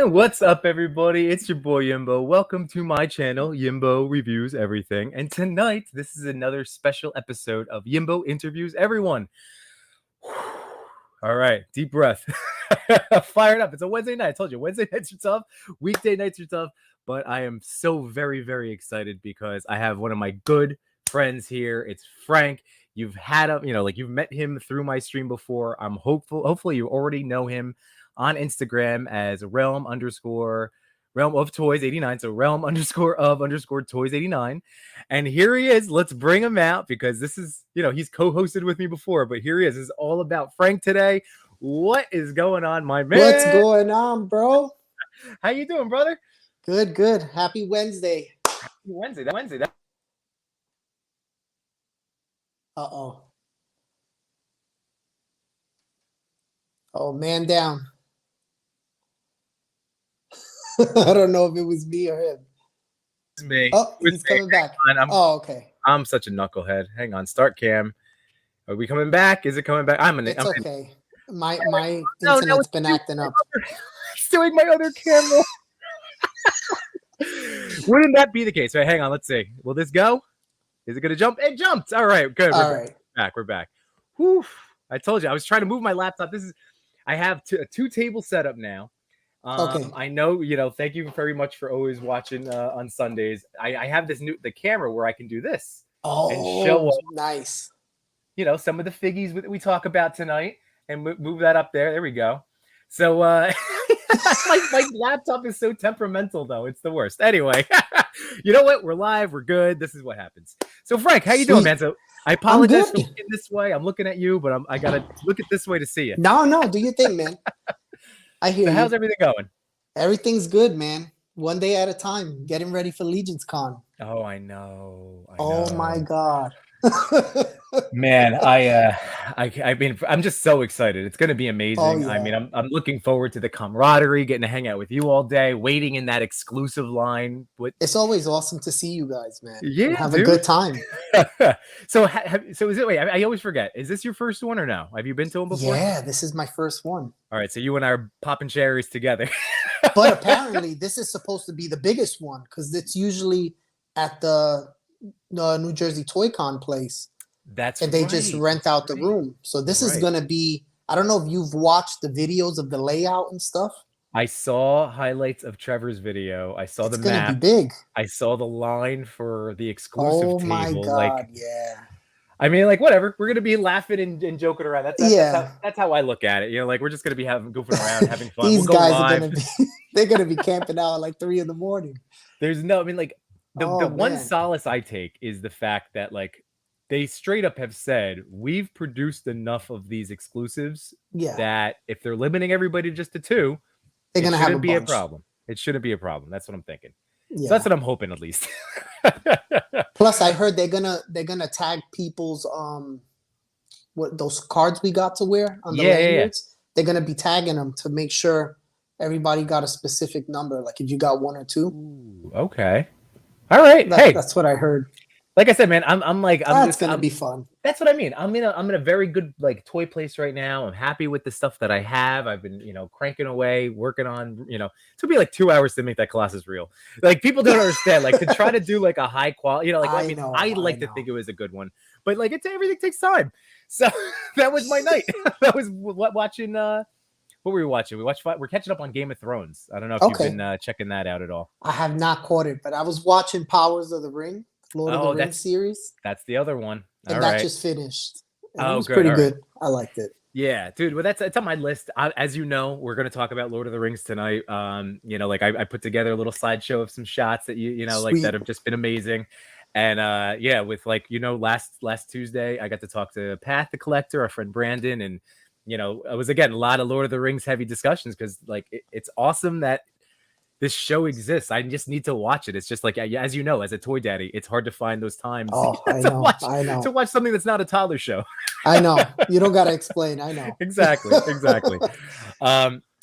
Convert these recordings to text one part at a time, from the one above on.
What's up, everybody? It's your boy Yimbo. Welcome to my channel, Yimbo Reviews Everything. And tonight, this is another special episode of Yimbo Interviews Everyone. All right, deep breath. Fired up. It's a Wednesday night. I told you, Wednesday nights are tough. Weekday nights are tough. But I am so very, very excited because I have one of my good friends here. It's Frank. You've had him, you've met him through my stream before. I'm hopefully you already know him on Instagram as realm of toys 89. So realm_of_ toys 89. And here he is. Let's bring him out because this is, he's co-hosted with me before, but here he is. This is all about Frank today. What is going on, my man? What's going on, bro? How you doing, brother? Good. Happy Wednesday. Wednesday. Uh-oh. Oh, man down. I don't know if it was me or him. It's me. Oh, he's coming back. Okay. I'm such a knucklehead. Hang on. Start cam. Are we coming back? Is it coming back? It's okay. My internet's been acting up. It's doing my other camera. Wouldn't that be the case? Right, hang on. Let's see. Will this go? Is it going to jump? It jumped. All right. Good. We're back. Whew. I told you. I was trying to move my laptop. I have a two-table setup now. Okay. I know, thank you very much for always watching on Sundays. I have the camera where I can do this. Oh, and show nice. Some of the figgies that we talk about tonight and move that up there. There we go. So my laptop is so temperamental, though. It's the worst. Anyway, you know what? We're live. We're good. This is what happens. So, Frank, how you doing, man? So I apologize for looking this way. I'm looking at you, but I got to look at this way to see you. No, do your thing, man. I hear you. How's everything going? Everything's good, man. One day at a time. Getting ready for Legion's Con. Oh, I know. Oh my God. Man, I mean, I'm just so excited. It's going to be amazing. Oh, yeah. I mean, I'm looking forward to the camaraderie, getting to hang out with you all day, waiting in that exclusive line. It's always awesome to see you guys, man. Yeah, have a good time. So is it? Wait, I always forget. Is this your first one or no? Have you been to them before? Yeah, this is my first one. All right, so you and I are popping cherries together. But apparently, this is supposed to be the biggest one because it's usually at the New Jersey Toy Con place. And they just rent out the room. So this is going to be, I don't know if you've watched the videos of the layout and stuff. I saw highlights of Trevor's video. I saw the map. It's going to be big. I saw the line for the exclusive table. Oh my God, yeah. I mean, whatever. We're gonna be laughing and joking around. That's how I look at it. We're just gonna be goofing around, having fun. These guys are gonna they're gonna be camping out at 3 a.m. There's no, I mean, the one solace I take is the fact that they straight up have said we've produced enough of these exclusives that if they're limiting everybody just to 2, they're gonna have a problem. It shouldn't be a problem. That's what I'm thinking. Yeah. So that's what I'm hoping, at least. Plus, I heard they're gonna tag people's what those cards we got to wear on the lanyards. They're gonna be tagging them to make sure everybody got a specific number. Like if you got 1 or 2. Ooh, okay. All right. That's what I heard. Like I said, man, I'm that's gonna be fun. That's what I mean. I'm in a very good toy place right now. I'm happy with the stuff that I have. I've been cranking away, working on it took me 2 hours to make that Colossus reel. People don't understand to try to do a high quality. I like to think it was a good one, but everything takes time. So that was my night. That was watching. What were we watching? We're catching up on Game of Thrones. I don't know if you've been checking that out at all. I have not caught it, but I was watching Powers of the Ring. Lord of the Rings series. That's the other one. And that just finished. And it was good. Pretty good. I liked it. Yeah, dude. Well, it's on my list. As you know, we're going to talk about Lord of the Rings tonight. I put together a little slideshow of some shots that that have just been amazing. And with last Tuesday, I got to talk to Pat the Collector, our friend Brandon, and it was again a lot of Lord of the Rings heavy discussions because it's awesome that this show exists. I just need to watch it. It's just as you know, as a toy daddy, it's hard to find those times to watch something that's not a toddler show. I know. You don't got to explain. I know. Exactly.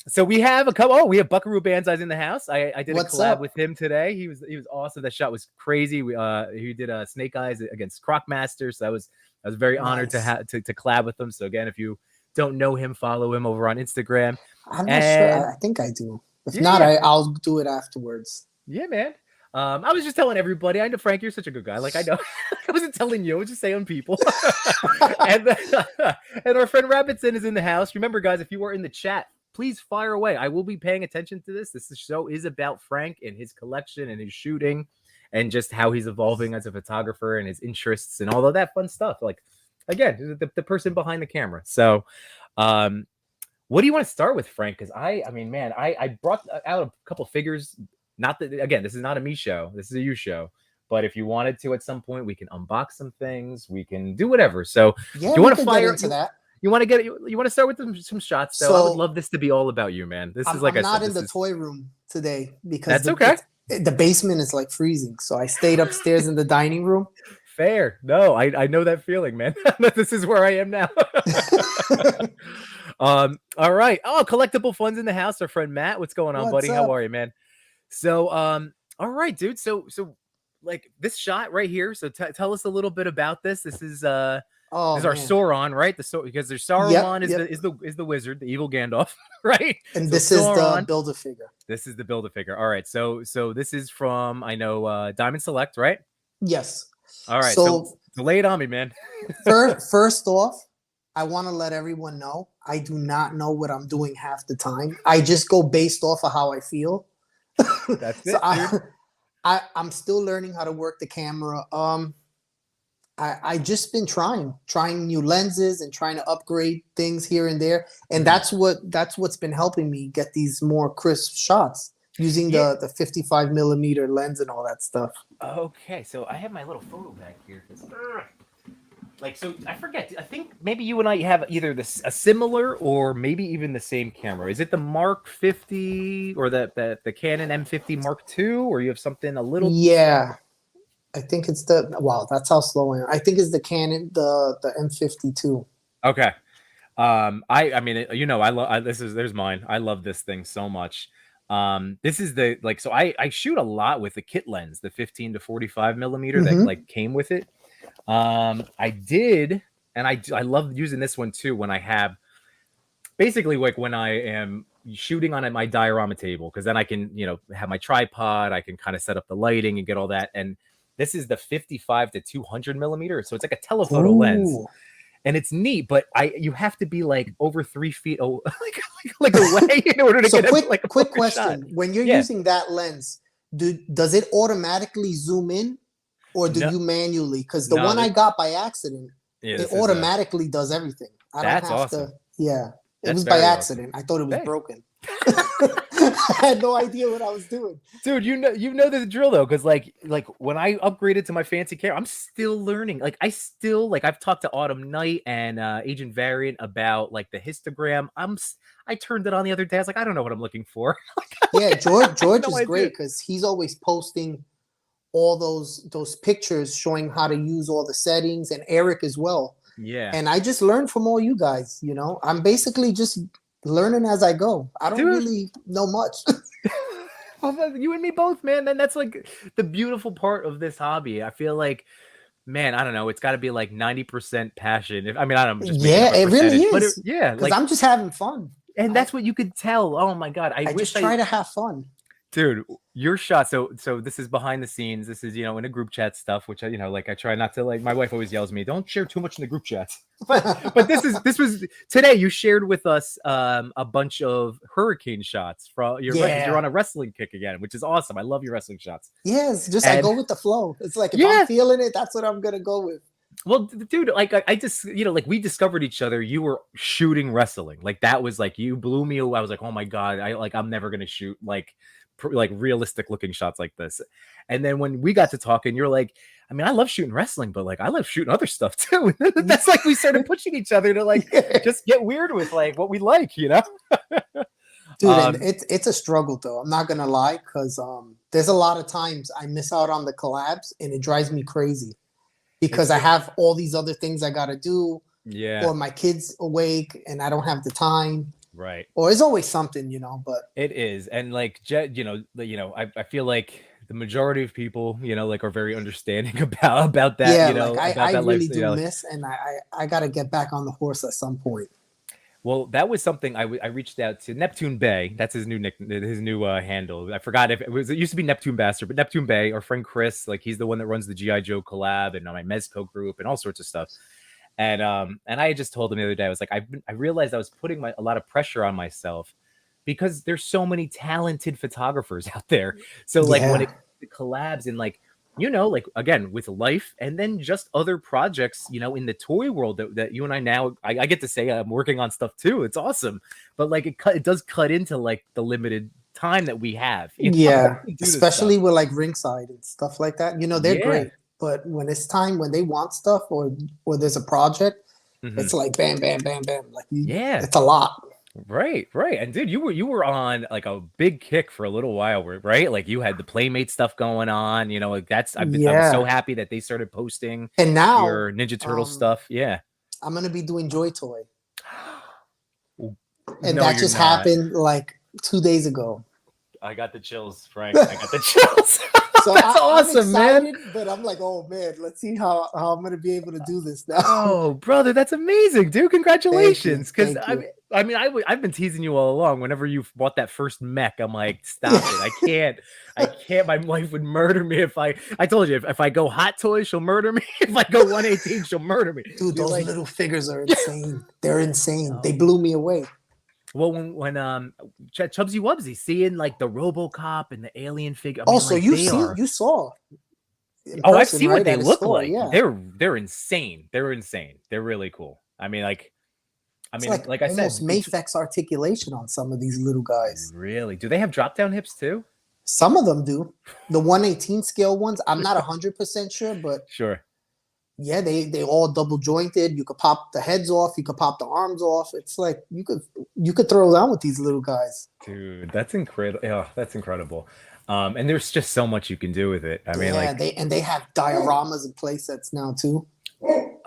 So we have we have Buckaroo Banzai's in the house. I did a collab with him today. He was awesome. That shot was crazy. He did a Snake Eyes against Crocmaster. So I was very honored to collab with him. So again, if you don't know him, follow him over on Instagram. I'm not sure. I think I do. If not, I'll do it afterwards. Yeah, man. I was just telling everybody. I know, Frank, you're such a good guy. Like, I know. I wasn't telling you. I was just saying people. and, and our friend Rabbitson is in the house. Remember, guys, if you are in the chat, please fire away. I will be paying attention to this. This show is about Frank and his collection and his shooting and just how he's evolving as a photographer and his interests and all of that fun stuff. Like, again, the person behind the camera. So, what do you want to start with, Frank? Because I mean, man, I brought out a couple figures. Not that, again, this is not a me show. This is a you show. But if you wanted to, at some point, we can unbox some things. We can do whatever. So, yeah, you want to fire into that? You want to start with some shots. So, I would love this to be all about you, man. This is like I'm not in the toy room today because that's okay. The basement is like freezing, so I stayed upstairs in the dining room. Fair. No, I know that feeling, man. This is where I am now. All right. Oh, collectible funds in the house. Our friend Matt, what's going on, buddy? How are you, man? So, all right, dude. So like this shot right here. So tell us a little bit about this. This is this is our Sauron, right? Because there's Sauron is the wizard, the evil Gandalf, right? And so this Sauron, is the Build-A-Figure. This is the Build-A-Figure. All right. So this is from, I know, Diamond Select, right? Yes. All right. So lay it on me, man. First off, I want to let everyone know I do not know what I'm doing half the time. I just go based off of how I feel. That's it. So I'm still learning how to work the camera. I just been trying new lenses and trying to upgrade things here and there, and that's what's been helping me get these more crisp shots using the 55 millimeter lens and all that stuff. Okay, so I have my little photo back here. Like, so I forget. I think maybe you and I have either a similar or maybe even the same camera. Is it the Mark 50 or the Canon M50 Mark II, or you have something a little? Yeah, I think it's that's how slow I am. I think it's the Canon, the M52. Okay. I mean, there's mine. I love this thing so much. This is so I shoot a lot with the kit lens, the 15 to 45 millimeter that like came with it. I did, and I love using this one too when I have basically like when I am shooting on my diorama table, because then I can have my tripod, I can kind of set up the lighting and get all that. And this is the 55 to 200 millimeter, so it's like a telephoto lens, and it's neat. But you have to be like over 3 feet like away in order to get a quick question. Shot. When you're using that lens, does it automatically zoom in? Or do you manually? Because the one I got by accident, it automatically does everything. I don't have awesome. to. Yeah, it was by accident. Awesome. I thought it was broken. I had no idea what I was doing. Dude, you know the drill though, because like when I upgraded to my fancy camera, I'm still learning. Like I've talked to Autumn Knight and Agent Variant about like the histogram. I turned it on the other day. I was like, I don't know what I'm looking for. Yeah, George is great because he's always posting all those pictures showing how to use all the settings, and Eric as well. Yeah. And I just learned from all you guys, I'm basically just learning as I go. I don't really know much. Well, you and me both, man. And that's like the beautiful part of this hobby. I feel like, man, I don't know. It's got to be like 90% passion. I don't know. It really is. But because I'm just having fun. And that's what you could tell. Oh my God. I wish just try to have fun. Dude, your shot. So this is behind the scenes. This is, in a group chat stuff, which I try not to, like, my wife always yells at me, don't share too much in the group chats. But this was today. You shared with us a bunch of hurricane shots from you're on a wrestling kick again, which is awesome. I love your wrestling shots. Yes, I go with the flow. It's like if I'm feeling it, that's what I'm gonna go with. Well, dude, like I just, like we discovered each other. You were shooting wrestling. Like that was like, you blew me away. I was like, oh my God, I'm never gonna shoot like realistic looking shots like this. And then when we got to talking, you're like, I love shooting wrestling, but like I love shooting other stuff too. That's like we started pushing each other to like just get weird with like what we like, Dude, and it's a struggle though. I'm not gonna lie, because there's a lot of times I miss out on the collabs and it drives me crazy because I have all these other things I gotta do. Yeah. Or my kid's awake and I don't have the time. Right. Or it's always something, but it is. And like, I feel like the majority of people, like are very understanding about that. Yeah, I really do miss, and I got to get back on the horse at some point. Well, that was something I reached out to Neptune Bay. That's his new handle. I forgot if it used to be Neptune Bastard, but Neptune Bay, our friend Chris, like he's the one that runs the GI Joe collab and my Mezco group and all sorts of stuff. And I just told him the other day, I was like, I realized I was putting a lot of pressure on myself because there's so many talented photographers out there. So like when it collabs and like, like again with life and then just other projects, in the toy world that you and I now I get to say I'm working on stuff too. It's awesome. But like it does cut into like the limited time that we have. Especially with like Ringside and stuff like that. They're great. But when it's time when they want stuff or there's a project, it's like bam, bam, bam, bam. Like it's a lot. Right. And dude, you were on like a big kick for a little while, right? Like you had the Playmate stuff going on, like I'm so happy that they started posting and now your Ninja Turtle stuff. Yeah. I'm gonna be doing Joy Toy. And that just happened like 2 days ago. I got the chills, Frank. I got the chills. So that's awesome, excited, man. But I'm like, oh man, let's see how I'm gonna be able to do this now. Oh, brother, that's amazing, dude! Congratulations. Because I've been teasing you all along. Whenever you bought that first mech, I'm like, stop it! I can't. My wife would murder me if I told you if I go Hot Toys, she'll murder me. If I go 118, she'll murder me. Dude, those little figures are insane. They're insane. They blew me away. Well, when Chubsy Wubsy seeing like the RoboCop and the alien figure. Also, you saw. I've seen what they look like. Yeah. They're insane. They're insane. They're really cool. I mean, like I said, almost Mafex articulation on some of these little guys. Really? Do they have drop down hips too? Some of them do. The 118 scale ones, I'm not 100% sure, but sure. Yeah, they all double jointed. You could pop the heads off. You could pop the arms off. It's like you could throw down with these little guys. Dude, that's incredible. Yeah, that's incredible. And there's just so much you can do with it. I mean, they have dioramas and play sets now too.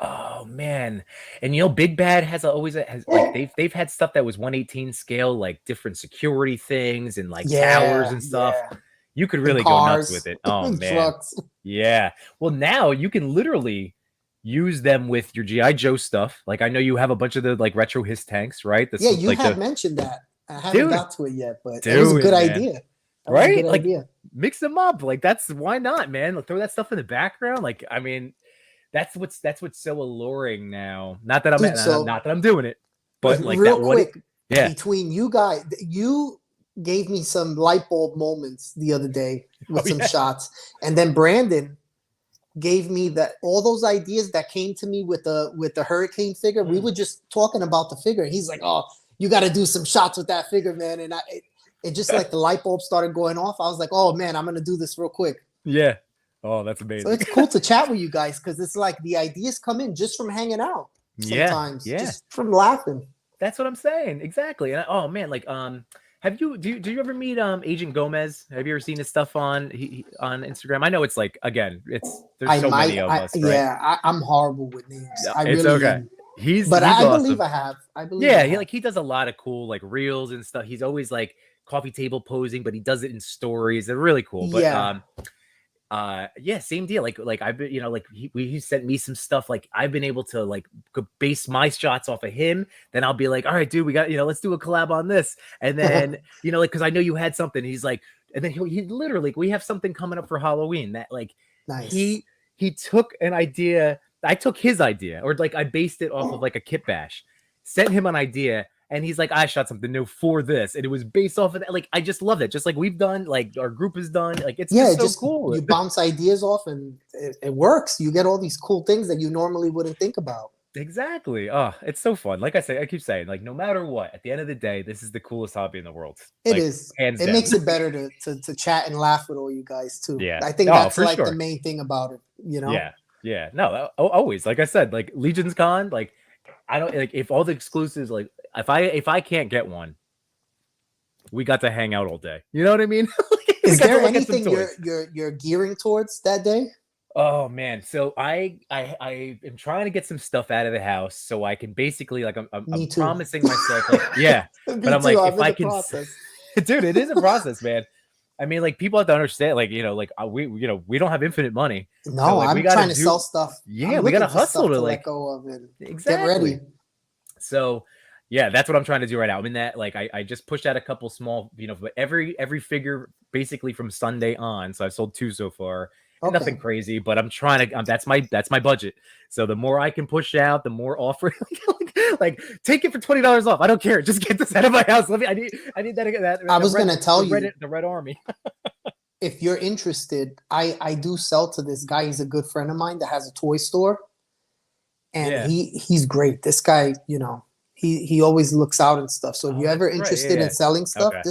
Oh man, and Big Bad has like they've had stuff that was 118 scale, like different security things and like towers and stuff. Yeah. You could really go nuts with it. Oh man, trucks. Yeah. Well, now you can literally use them with your GI Joe stuff. Like I know you have a bunch of the like retro his tanks, right? You have mentioned that. I haven't got to it yet, but it was a good idea. Right? Like mix them up. Like why not, man? Like, throw that stuff in the background. Like, I mean, that's what's so alluring now. Not that I'm doing it, but like real quick, between you guys, you gave me some light bulb moments the other day with some shots, and then Brandon gave me all those ideas that came to me with the hurricane figure. We were just talking about the figure. He's like, "Oh, you got to do some shots with that figure, man." And it just like the light bulb started going off. I was like, "Oh man, I'm gonna do this real quick." Yeah. Oh, that's amazing. So it's cool to chat with you guys because it's like the ideas come in just from hanging out. Sometimes, just from laughing. That's what I'm saying. Exactly. And oh man, like do you ever meet Agent Gomez? Have you ever seen his stuff on Instagram? I know it's like again, there's so many of us. Right? Yeah, I'm horrible with names. It's okay. Am. He's I awesome. believe I have. He does a lot of cool like reels and stuff. He's always like coffee table posing, but he does it in stories. They're really cool. But same deal. Like I've been, like he sent me some stuff. Like I've been able to like base my shots off of him. Then I'll be like, all right, dude, we got, let's do a collab on this. And then, like, cause I know you had something. He's like, and then he literally, we have something coming up for Halloween that like, nice. He took an idea. I took his idea, or like I based it off of like a kit bash, sent him an idea. And he's like, I shot something new for this. And it was based off of that. Like, I just love it. Just like we've done, like our group has done. Like, it's just so cool. You bounce ideas off and it works. You get all these cool things that you normally wouldn't think about. Exactly. Oh, it's so fun. Like I keep saying, like, no matter what, at the end of the day, this is the coolest hobby in the world. It is. It makes it better to chat and laugh with all you guys, too. Yeah. I think that's like the main thing about it, Yeah. Yeah. No, always. Like I said, like Legion's Con, like, I don't like if all the exclusives, like, if I can't get one, we got to hang out all day. You know what I mean? Is there anything you're gearing towards that day? Oh man, so I am trying to get some stuff out of the house so I can basically like I'm promising myself like but I'm like if I can, dude, it is a process, man. I mean, like people have to understand, like we don't have infinite money. No, so, like, I'm trying to sell stuff. Yeah, we got to hustle to like let go of it. Exactly. Get ready. So, Yeah, that's what I'm trying to do right now. I'm in that, like, I just pushed out a couple small, but every figure basically from Sunday on. So I've sold 2 so far, and nothing Okay. crazy, but I'm trying to. That's my budget. So the more I can push out, the more offer. like take it for $20 off. I don't care. Just get this out of my house. Let me. I need I the was red gonna tell you, the red army. if you're interested, I do sell to this guy. He's a good friend of mine that has a toy store, and Yeah. he's great. This guy, he always looks out and stuff. So if Oh, you're that's ever great. Yeah, interested in yeah. selling stuff, Okay.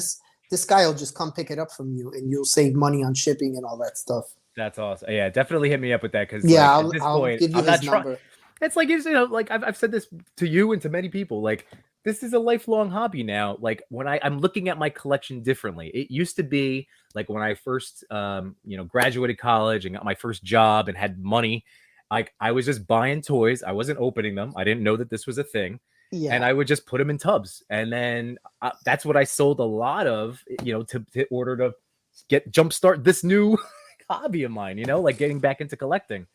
this guy will just come pick it up from you, and you'll save money on shipping and all that stuff. That's awesome. Yeah, definitely hit me up with that because, Yeah, like, at this I'll point, give you I'm not his trying. number. It's like, like I've said this to you and to many people. Like, this is a lifelong hobby now. Like, when I'm looking at my collection differently. It used to be like when I first, graduated college and got my first job and had money. Like, I was just buying toys. I wasn't opening them. I didn't know that this was a thing, and Yeah, I would just put them in tubs. And then that's what I sold a lot of. To order to get jumpstart this new hobby of mine. Like getting back into collecting.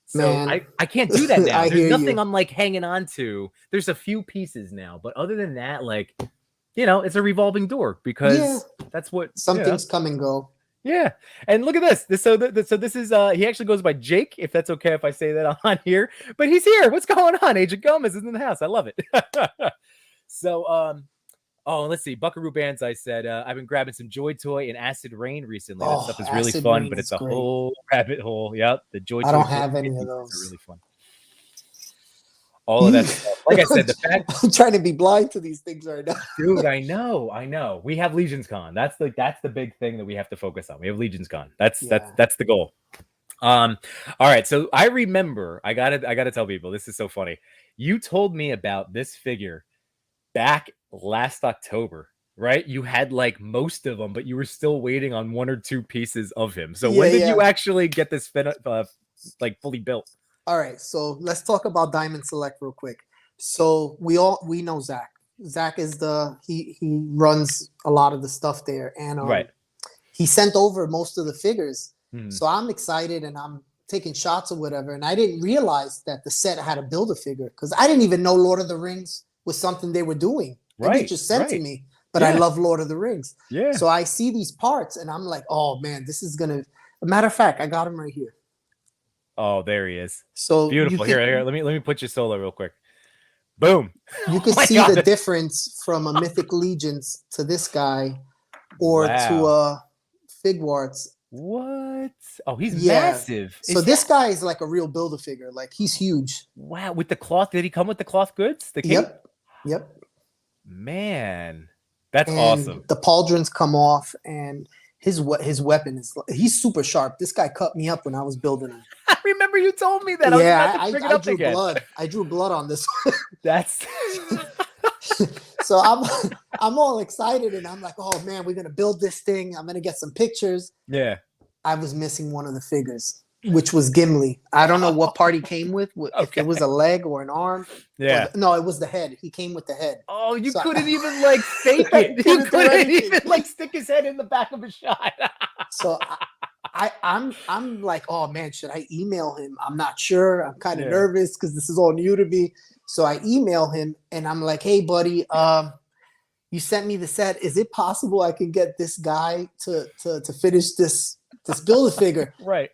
So man. I can't do that now. I There's hear nothing you. I'm like hanging on to. There's a few pieces now, but other than that, like, it's a revolving door Yeah, because that's what, some things come and go. yeah. And look at this. So this is he actually goes by Jake, if that's okay if I say that on here. But he's here. What's going on? Agent Gomez is in the house. I love it. So oh, let's see. Buckaroo Banzai said, I've been grabbing some Joy Toy and Acid Rain recently. That Oh, stuff is really acid fun, rain but is it's a great. whole rabbit hole. Yep. The Joy I Toy don't have any of pieces are those. really fun. All of that stuff. Like I said, the fact, I'm trying to be blind to these things right now. dude, I know. We have Legions Con. That's the big thing that we have to focus on. We have Legions Con. That's Yeah. the goal. All right. So I remember, I gotta tell people, this is so funny. You told me about this figure back last October, right? You had like most of them, but you were still waiting on 1 or 2 pieces of him. So Yeah, when did yeah. you actually get this like fully built? All right, so let's talk about Diamond Select real quick. So we know Zach. Zach is he runs a lot of the stuff there, and Right. he sent over most of the figures. Hmm. So I'm excited and I'm taking shots or whatever. And I didn't realize that the set had to build a figure because I didn't even know Lord of the Rings was something they were doing. Like it just sent to me. But I love Lord of the Rings. Yeah. So I see these parts and I'm like, oh man, this is gonna. A matter of fact, I got him right here. Oh, there he is. So beautiful. Here, let me put you solo real quick. Boom. You can see the difference from a Mythic Legions to this guy, or to Figwarts. What? Oh, he's massive. So this guy is like a real Build-A-Figure. Like he's huge. Wow. With the cloth, did he come with the cloth goods? The cape? Yep. Man, that's awesome. The pauldrons come off, and his weapon is, he's super sharp. This guy cut me up when I was building him. I remember you told me that. Yeah, I drew blood. I drew blood on this one. That's so I'm all excited and I'm like, oh man, we're gonna build this thing. I'm gonna get some pictures. Yeah. I was missing one of the figures, which was Gimli. I don't know what part he came with. If it was a leg or an arm. Yeah. No, it was the head. He came with the head. Oh, you couldn't even like fake it. You couldn't even like stick his head in the back of a shot. So I'm like, oh man, should I email him? I'm not sure. I'm kind of nervous because this is all new to me. So I email him and I'm like, hey buddy, you sent me the set. Is it possible I can get this guy to finish this Build-A-Figure? Right.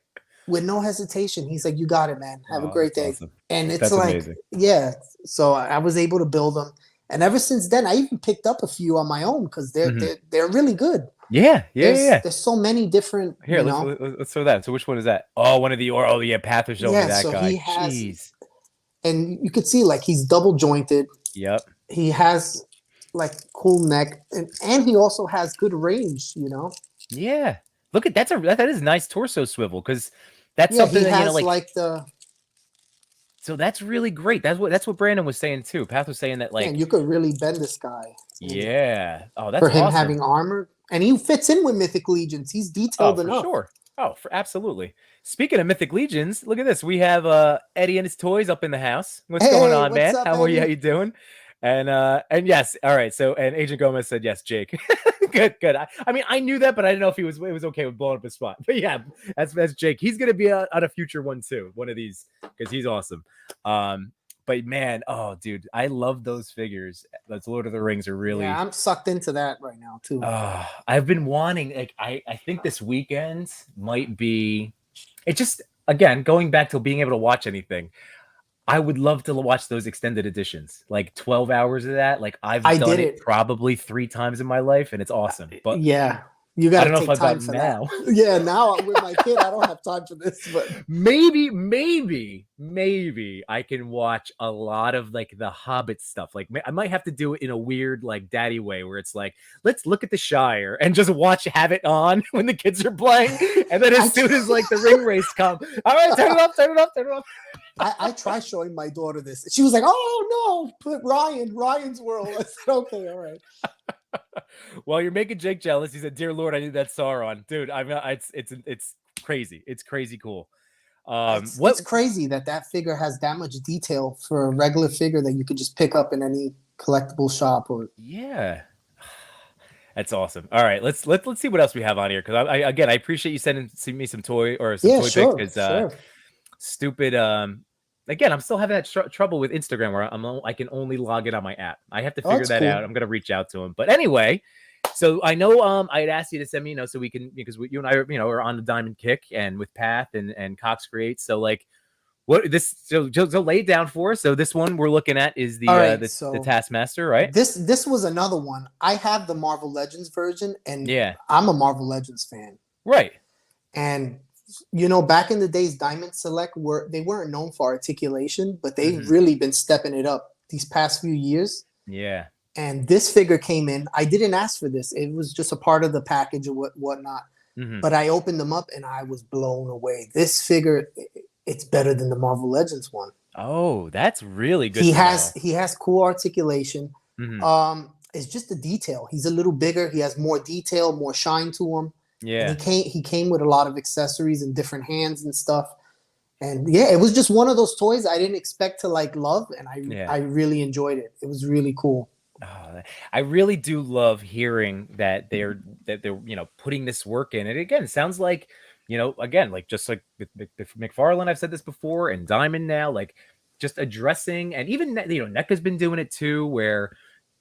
With no hesitation. He's like, you got it, man. Have a great day. Awesome. And it's like, amazing. Yeah. So I was able to build them. And ever since then, I even picked up a few on my own because they're really good. Yeah. There's so many different. Here, let's throw that. So which one is that? Oh, one of the Pather showed me that guy. He has, jeez. And you could see like he's double jointed. Yep. He has like cool neck, and he also has good range. Yeah. Look at that is a nice torso swivel because that's something he that has like the. So that's really great. That's what Brandon was saying too. Path was saying that like you could really bend this guy. Yeah. Oh, that's for him awesome. Having armor, and he fits in with Mythic Legions. He's detailed enough. Sure. Oh, absolutely. Speaking of Mythic Legions, look at this. We have Eddie and his toys up in the house. What's going on, man? How are you? How you doing? And yes, all right. So and Agent Gomez said yes, Jake. Good. I mean, I knew that, but I didn't know if it was okay with blowing up his spot. But yeah, that's Jake. He's gonna be on a future one too, one of these, because he's awesome. But But man, oh dude, I love those figures. Those Lord of the Rings are really. Yeah, I'm sucked into that right now too. I've been wanting, like, I think this weekend might be. It just, again, going back to being able to watch anything. I would love to watch those extended editions, like 12 hours of that. Like I've I done did it it. probably 3 times in my life, and it's awesome. But Yeah, you I got don't to know if take I've got time for that. now. Yeah, now with my kid, I don't have time for this. But maybe I can watch a lot of like the Hobbit stuff. Like I might have to do it in a weird like daddy way, where it's like, let's look at the Shire and just have it on when the kids are playing, and then as soon as like the ring race come, all right, turn it off, turn it off, turn it off. I tried showing my daughter this. She was like, "Oh no, put Ryan's World." I said, "Okay, all right." Well, you're making Jake jealous. He said, "Dear Lord, I need that Sauron, dude." It's crazy. It's crazy cool. It's crazy that figure has that much detail for a regular figure that you could just pick up in any collectible shop. Or yeah, that's awesome. All right, let's see what else we have on here, because I appreciate you sending me some toy pics, because sure. stupid again, I'm still having that trouble with Instagram where I can only log in on my app. I have to figure That's that cool. out. I'm gonna reach out to him. But anyway, so I know I had asked you to send me, so we can, because you and I are on the diamond kick, and with Path and Cox Creates. So like, what this, so lay it down for us. So this one we're looking at is the Taskmaster, right? This was another one. I have the Marvel Legends version, and yeah, I'm a Marvel Legends fan. Right. And back in the days, Diamond Select they weren't known for articulation, but they've really been stepping it up these past few years. Yeah. And this figure came in. I didn't ask for this. It was just a part of the package or whatnot. But I opened them up and I was blown away. This figure, it's better than the Marvel Legends one. Oh, that's really good. He has cool articulation. It's just the detail. He's a little bigger. He has more detail, more shine to him. Yeah. And he came with a lot of accessories and different hands and stuff. And yeah, it was just one of those toys I didn't expect to like love, and I really enjoyed it. It was really cool. Oh, I really do love hearing that they're putting this work in. And again, it sounds like, again, like just like with McFarlane, I've said this before, and Diamond now, like just addressing, and even NECA's been doing it too, where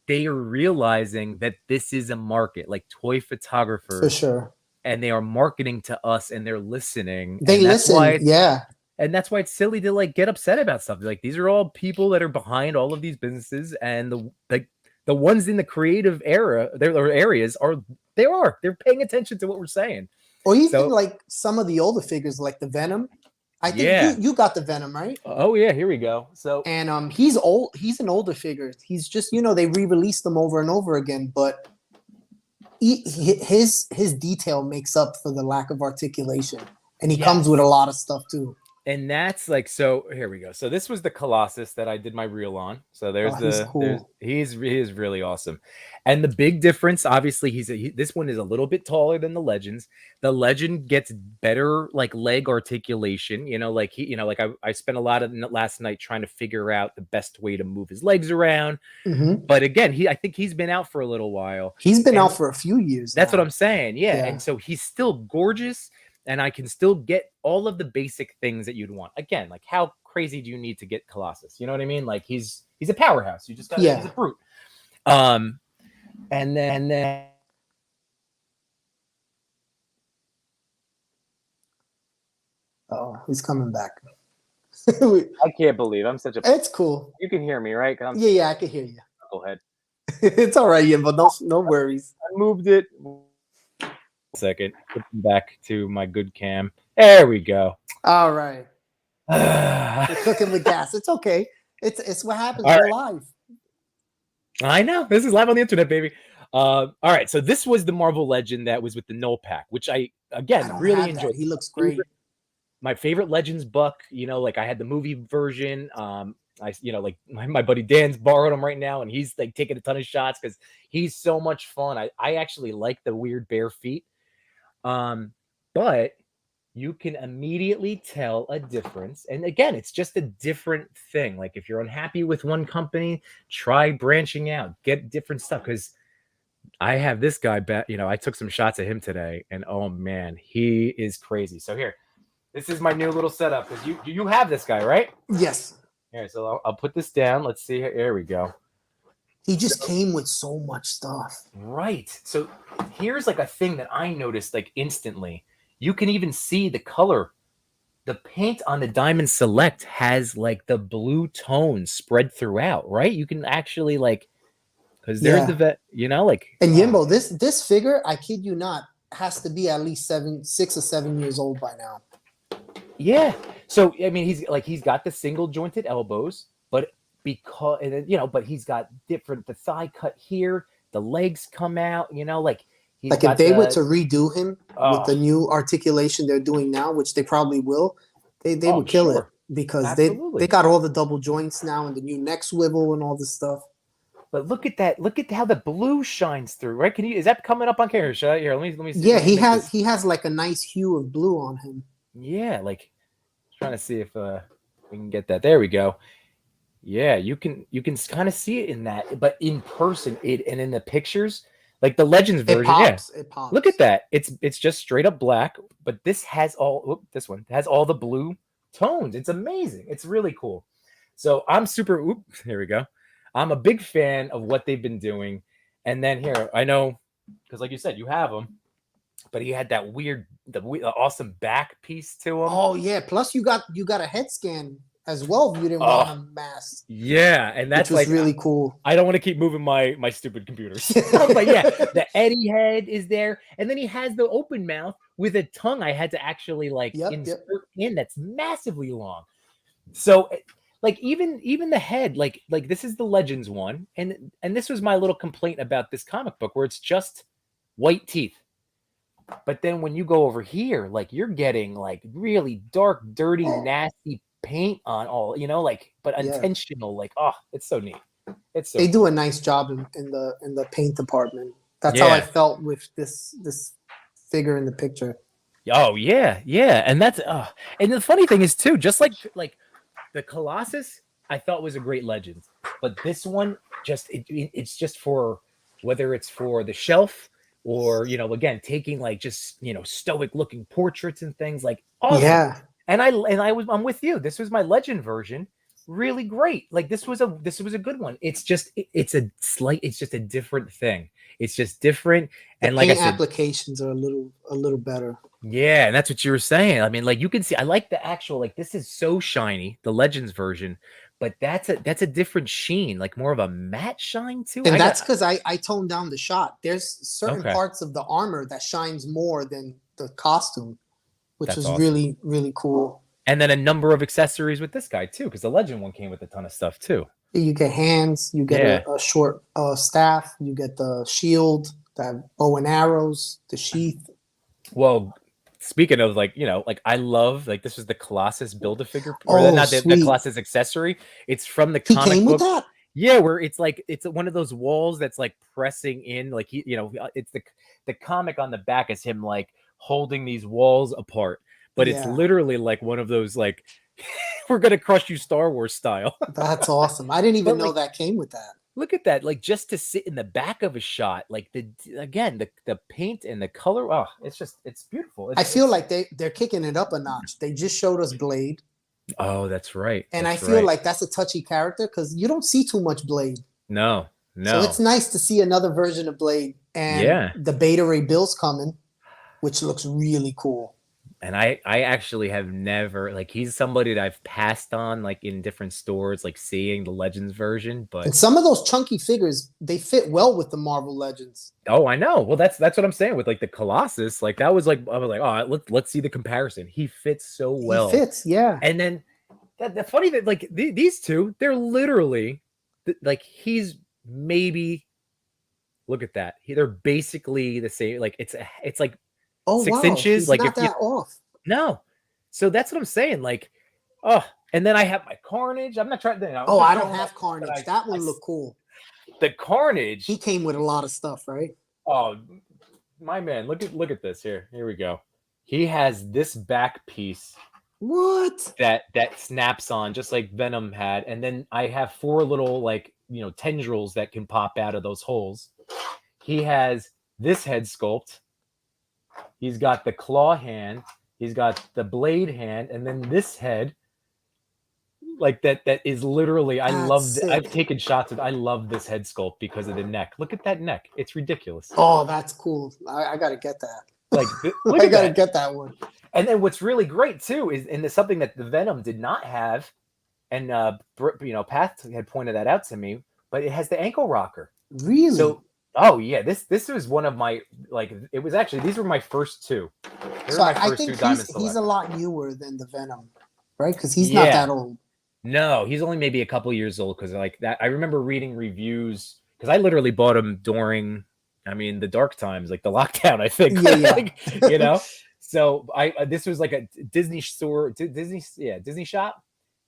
they are realizing that this is a market, like toy photographers, for sure, and they are marketing to us, and they're listening. They listen, yeah. And that's why it's silly to like get upset about stuff. Like these are all people that are behind all of these businesses, and the ones in the creative era, their areas they're paying attention to what we're saying. Or even like some of the older figures, like the Venom. I think you got the Venom, right? Oh yeah, here we go. So and he's old. He's an older figure. He's just they re-released them over and over again, but his detail makes up for the lack of articulation, and he comes with a lot of stuff too. And that's like, so here we go. So this was the Colossus that I did my reel on. So there's he is really awesome. And the big difference, obviously, this one is a little bit taller than the Legends. The Legend gets better like leg articulation. Like I spent a lot of last night trying to figure out the best way to move his legs around. But again, I think he's been out for a little while. He's been out for a few years. That's what I'm saying. Yeah. And so he's still gorgeous. And I can still get all of the basic things that you'd want. Again, like how crazy do you need to get Colossus? You know what I mean? Like he's a powerhouse. You just got he's a brute. And then oh, he's coming back. I can't believe I'm such a. It's cool. You can hear me, right? Yeah, I can hear you. Go ahead. It's all right, Yimbo. No worries. I moved it. Second, back to my good cam. There we go. All right. We're cooking with gas. It's okay. It's what happens. We're live. I know. This is live on the internet, baby. All right. So this was the Marvel Legend that was with the Null Pack, which I really enjoyed. He looks great. My favorite Legends buck. Like I had the movie version. Like my buddy Dan's borrowed him right now, and he's like taking a ton of shots because he's so much fun. I actually like the weird bare feet. But you can immediately tell a difference. And again, it's just a different thing. Like if you're unhappy with one company, try branching out, get different stuff. Because I have this guy back, I took some shots of him today, and oh man, he is crazy. So here, this is my new little setup. Because you have this guy, right? Yes. Here, so I'll put this down. Let's see. Here we go. He just came with so much stuff. Right. So here's like a thing that I noticed like instantly. You can even see the color. The paint on the Diamond Select has like the blue tones spread throughout, right? You can actually like, because there's the Yeah. vet, like. And Yimbo, this figure, I kid you not, has to be at least 6 or 7 years old by now. Yeah. So I mean, he's got the single jointed elbows, but because but he's got different the thigh cut here, the legs come out, like he's Like if got they were to redo him with the oh new articulation they're doing now, which they probably will, they oh would kill it sure, because they absolutely. got all the double joints now and the new neck swivel and all this stuff. But look at that! Look at how the blue shines through. Right? Is that coming up on camera? Here, let me see. Yeah, Let me make this. he has like a nice hue of blue on him. Yeah, like trying to see if we can get that. There we go. Yeah, you can kind of see it in that, but in person, and in the pictures, like the Legends It version. Yeah, pops. It look at pops. that. It's just straight up black, but this has this one has all the blue tones. It's amazing. It's really cool. So I'm super. Here we go. I'm a big fan of what they've been doing. And then here, I know, because like you said, you have them, but he had that the awesome back piece to him. Oh yeah. Plus you got a head scan as well if you didn't want Oh, him masked. yeah, and Which that's was like really cool. I don't want to keep moving my stupid computers. But yeah, the Eddie head is there. And then he has the open mouth with a tongue I had to actually like insert in that's massively long. So like even the head, like this is the Legends one. And this was my little complaint about this comic book where it's just white teeth. But then when you go over here, like you're getting like really dark, dirty, nasty paint on all, but intentional, like, oh, it's so neat. It's so they do cool. a nice job in the paint department. That's how I Yeah. felt with this figure in the picture. Oh yeah, yeah, and that's and the funny thing is too, just like the Colossus, I thought was a great legend, but this one it's just for whether it's for the shelf or again taking like just stoic looking portraits and things like awesome. Yeah. And I'm with you. This was my legend version. Really great. Like this was a good one. It's just it's just a different thing. It's just different. The And like I paint said, applications are a little better. yeah, and that's what you were saying. I mean, like you can see, I like the actual, like this is so shiny, the Legends version, but that's a different sheen, like more of a matte shine too. And that's because I toned down the shot. There's certain Okay, parts of the armor that shines more than the costume, which that's is awesome. really, really cool. And then a number of accessories with this guy too, because the Legend one came with a ton of stuff too. You get hands, you get a short staff, you get the shield, that bow and arrows, the sheath. Well, speaking of like I love like this was the Colossus Build-A-Figure, or Oh, not the sweet. Colossus accessory. It's from the He comic came with book. that? Yeah, where it's like it's one of those walls that's like pressing in, like it's the comic on the back is him like holding these walls apart, but it's Yeah. literally like one of those like we're gonna crush you Star Wars style. That's awesome. I didn't even But know like, that came with that. look at that, like just to sit in the back of a shot, like the paint and the color, oh, it's beautiful. I feel like they're kicking it up a notch. They just showed us Blade. Oh, that's right. And That's I feel right. like that's a touchy character because you don't see too much Blade. No. So it's nice to see another version of Blade. And the Beta Ray Bill's coming, which looks really cool. And I actually have never, like, he's somebody that I've passed on like in different stores, like seeing the Legends version, but and some of those chunky figures, they fit well with the Marvel Legends. Oh, I know. Well, that's what I'm saying with like the Colossus. Like that was like I was like, oh, let's see the comparison. He fits so well. He fits, yeah. And then the funny that like these two, they're literally like he's maybe look at that. They're basically the same. Like it's like 6 inches. He's like not that off. No. So that's what I'm saying. Like, oh, and then I have my Carnage. I'm not trying to. I don't have Carnage. That one looked cool. The Carnage. He came with a lot of stuff, right? Oh, my man, look at this here. Here we go. He has this back piece. What? That snaps on just like Venom had, and then I have 4 little like tendrils that can pop out of those holes. He has this head sculpt. He's got the claw hand. He's got the blade hand, and then this head. Like that is literally, I That's loved, sick. I've taken shots of, I love this head sculpt because of the neck. Look at that neck. It's ridiculous. Oh, that's cool. I gotta get that. Like, look I at gotta that. get that one. And then what's really great too is, and there's something that the Venom did not have, and Path had pointed that out to me, but it has the ankle rocker. Really? So, oh yeah, this was one of my, like, it was actually, these were my first two. So I think he's a lot newer than the Venom, right? Because he's not that old. No, he's only maybe a couple years old. Because like that, I remember reading reviews because I literally bought him during, I mean, the dark times, like the lockdown. I think, yeah. Like, So this was like a Disney store, Disney shop.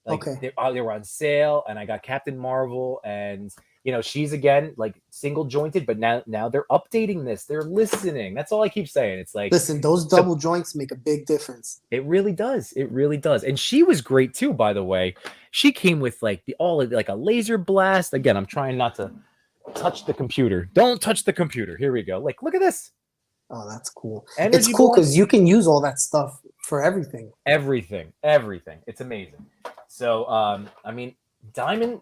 Like okay. They were on sale, and I got Captain Marvel, and she's again like single jointed, but now they're updating this. They're listening. That's all I keep saying. It's like, listen, those double joints make a big difference. It really does. It really does. And she was great too, by the way. She came with like like a laser blast. Again, I'm trying not to touch the computer. Don't touch the computer. Here we go. Like, look at this. Oh, that's cool. Energy it's cool because you can use all that stuff for everything. Everything. It's amazing. So, I mean, Diamond,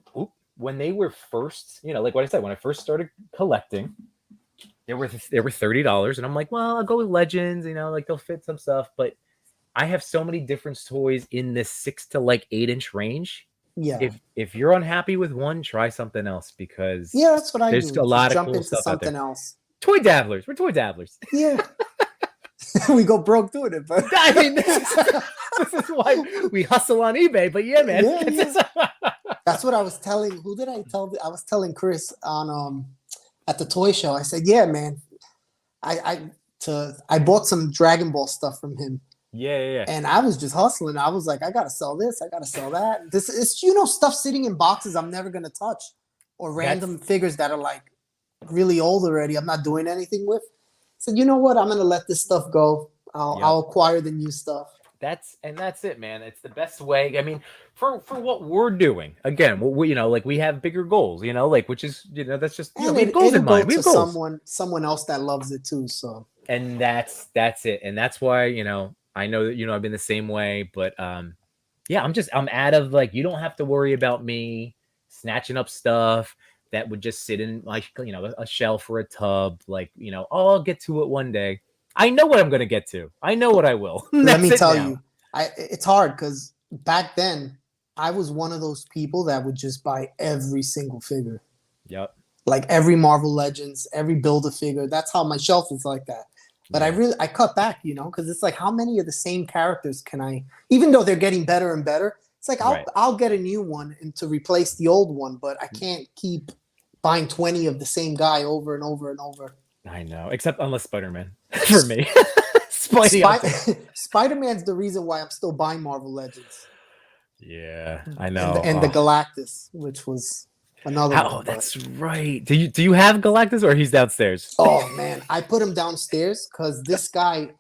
when they were first, like what I said, when I first started collecting, they were $30, and I'm like, well, I'll go with Legends, like they'll fit some stuff. But I have so many different toys in this 6 to like 8-inch range. Yeah. If you're unhappy with one, try something else, because that's what I do. There's a lot of cool stuff out there. Else. Toy dabblers. We're toy dabblers. Yeah. We go broke doing it, but I mean, this is why we hustle on eBay. But yeah, man. Yeah. That's what I was telling. Who did I tell? I was telling Chris on at the toy show. I said, "Yeah, man, I bought some Dragon Ball stuff from him." Yeah. And I was just hustling. I was like, I gotta sell this. I gotta sell that. This is stuff sitting in boxes I'm never gonna touch, or random figures that are like really old already. I'm not doing anything with. So you know what? I'm gonna let this stuff go. I'll acquire the new stuff. That's it, man. It's the best way. I mean, for what we're doing. Again, like we have bigger goals. Like, which is that's just we have goals in mind. We have goals. Someone else that loves it too. So. And that's it. And that's why I know that I've been the same way. But I'm out of, like, you don't have to worry about me snatching up stuff that would just sit in, like, a shelf or a tub. Like, I'll get to it one day. I know what I'm going to get to. I know what I will. Let me tell you, it's hard because back then I was one of those people that would just buy every single figure. Yep. Like every Marvel Legends, every Build-A-Figure. That's how my shelf is like that. But I cut back, because it's like, how many of the same characters can I, even though they're getting better and better, it's like I'll get a new one and to replace the old one, but I can't keep buying 20 of the same guy over and over and over. I know, except unless Spider-Man for me. Spider-Man's the reason why I'm still buying Marvel Legends. Yeah, I know. And the Galactus, which was another one. Oh, that's right. Do you have Galactus, or he's downstairs? Oh man, I put him downstairs because this guy,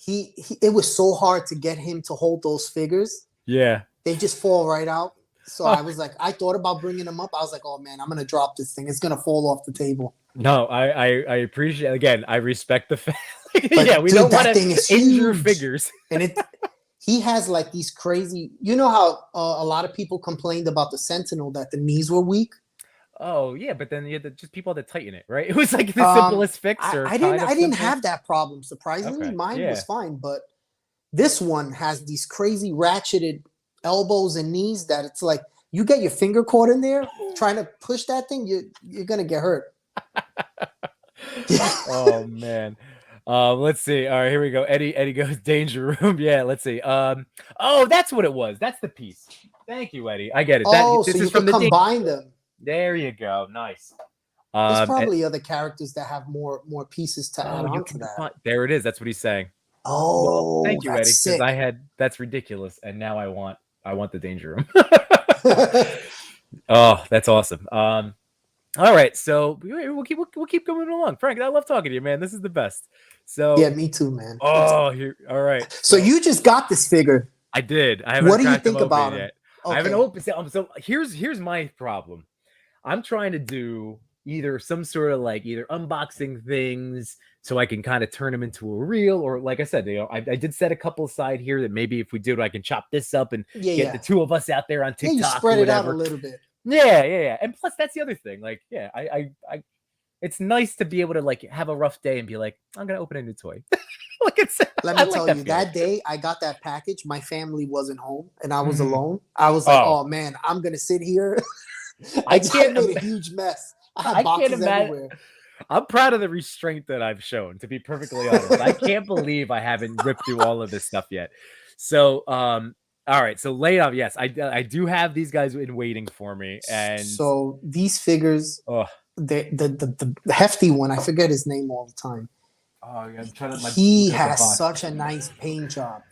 it was so hard to get him to hold those figures. Yeah, they just fall right out. So I was like, I thought about bringing him up. I was like, oh man, I'm gonna drop this thing. It's gonna fall off the table. No, I appreciate. Again, I respect the fact. Yeah, we don't want to injure figures. And he has like these crazy. You know how a lot of people complained about the Sentinel that the knees were weak. Oh yeah, but then you had just people had to tighten it, right? It was like the simplest fix. I didn't have that problem. Surprisingly, mine was fine. But this one has these crazy ratcheted elbows and knees that it's like you get your finger caught in there trying to push that thing, you're gonna get hurt. Oh man. Let's see. All right, here we go. Eddie goes Danger Room. Yeah, let's see. Oh, that's what it was. That's the piece. Thank you, Eddie. I get it. This is from combine them. There you go. Nice. There's probably other characters that have more pieces to add on to that. There it is. That's what he's saying. Oh, thank you, Eddie. Because that's ridiculous, and now I want the Danger Room. Oh, that's awesome. All right, so we'll keep going along. Frank, I love talking to you, man. This is the best. So yeah, me too, man. Oh, here. All right. So you just got this figure. I did. I haven't. What do you think about it yet? Okay. I haven't opened. So here's my problem. I'm trying to do, either some sort of like either unboxing things so I can kind of turn them into a reel, or like I said, I did set a couple aside here that maybe if we do, I can chop this up and get the two of us out there on TikTok. Yeah, you spread it out a little bit. Yeah. And plus, that's the other thing. Like, yeah, I it's nice to be able to like have a rough day and be like, I'm gonna open a new toy. Let me tell you, that day I got that package, my family wasn't home and I was alone. I was like, oh man, I'm gonna sit here. I made a huge mess. I had boxes everywhere. I'm proud of the restraint that I've shown, to be perfectly honest. I can't believe I haven't ripped through all of this stuff yet. So, all right. So lay off. Yes, I do have these guys in waiting for me. And so these figures, the hefty one, I forget his name all the time. Oh, I'm trying to. He has such a nice paint job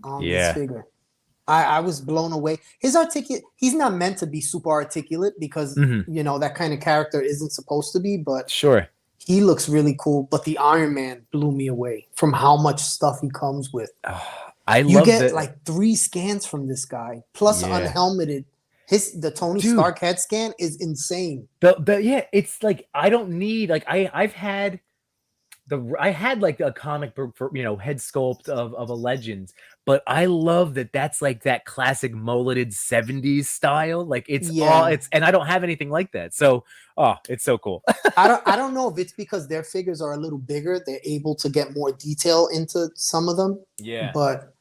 on this figure. I was blown away. His he's not meant to be super articulate because you know that kind of character isn't supposed to be, but sure. He looks really cool. But the Iron Man blew me away from how much stuff he comes with. You get like 3 scans from this guy, plus unhelmeted. The Tony Stark head scan is insane. But yeah, it's like I don't need like I had like a comic book for head sculpt of a Legends, but I love that that's like that classic mulleted 70s style. Like it's and I don't have anything like that. So it's so cool. I don't know if it's because their figures are a little bigger, they're able to get more detail into some of them. Yeah. But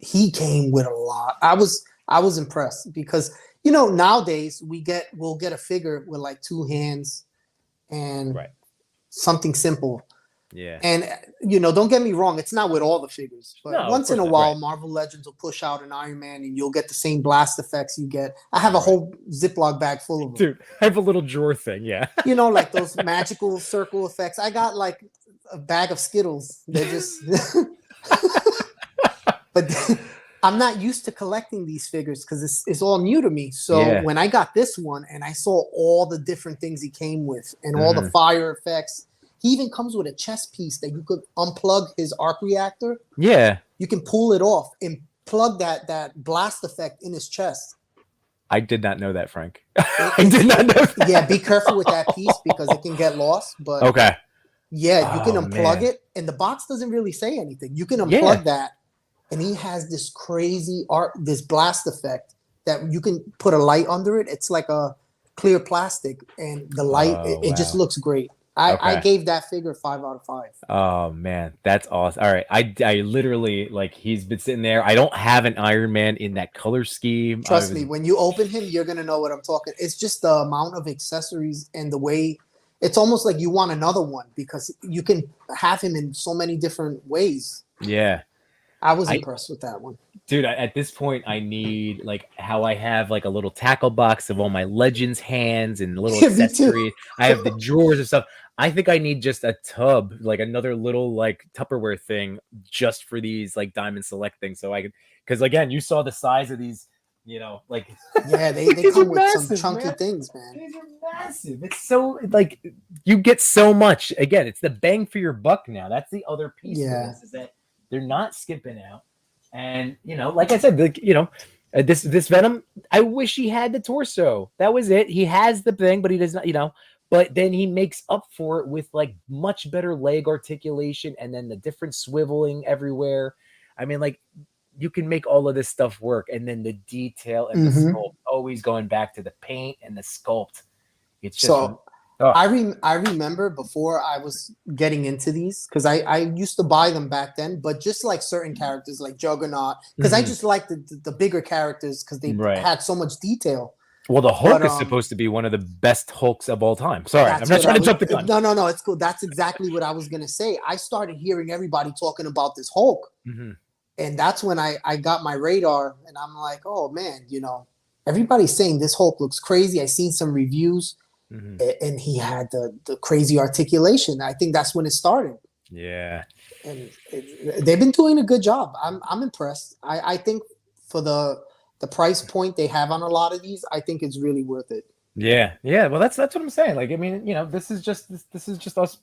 he came with a lot. I was impressed because nowadays we'll get a figure with like 2 hands and something simple. Yeah. And don't get me wrong, it's not with all the figures, but once in a while Marvel Legends will push out an Iron Man and you'll get the same blast effects you get. I have a whole Ziploc bag full of them. Dude, I have a little drawer thing, yeah. Like those magical circle effects. I got like a bag of Skittles. They're just but I'm not used to collecting these figures because it's all new to me. So when I got this one and I saw all the different things he came with and all the fire effects. He even comes with a chest piece that you could unplug his arc reactor. Yeah. You can pull it off and plug that blast effect in his chest. I did not know that, Frank. I did not know that. Yeah, be careful with that piece because it can get lost. But yeah, you can unplug it, and the box doesn't really say anything. You can unplug that, and he has this crazy this blast effect that you can put a light under it. It's like a clear plastic, and the light it just looks great. I gave that figure 5 out of 5. Oh man, that's awesome. All right, I literally like he's been sitting there. I don't have an Iron Man in that color scheme. Trust me, when you open him, you're gonna know what I'm talking. It's just the amount of accessories and the way it's almost like you want another one because you can have him in so many different ways. Yeah, I was impressed with that one. Dude, at this point, I need like how I have like a little tackle box of all my Legends hands and little accessories. I have the drawers and stuff. I think I need just a tub, like another little like Tupperware thing just for these like Diamond Select things. So I could, because again, you saw the size of these, like they come with massive, some chunky things, man. These are massive. It's so like you get so much. Again, it's the bang for your buck now. That's the other piece of this is that they're not skipping out. And like I said, this Venom, I wish he had the torso. That was it. He has the thing, but he does not, but then he makes up for it with like much better leg articulation and then the different swiveling everywhere. I mean, like you can make all of this stuff work, and then the detail and the sculpt, always going back to the paint and the sculpt. It's just I remember before I was getting into these because I used to buy them back then, but just like certain characters like Juggernaut, because I just liked the bigger characters because they had so much detail. Well, the Hulk is supposed to be one of the best Hulks of all time. Sorry, I'm not trying to jump the gun. No, it's cool. That's exactly what I was gonna say. I started hearing everybody talking about this Hulk, and that's when I got my radar, and I'm like, oh man, everybody's saying this Hulk looks crazy. I seen some reviews. And he had the crazy articulation. I think that's when it started. Yeah, and they've been doing a good job. I'm impressed. I think for the price point they have on a lot of these, I think it's really worth it. Yeah. Well, that's what I'm saying. Like, I mean, this is just us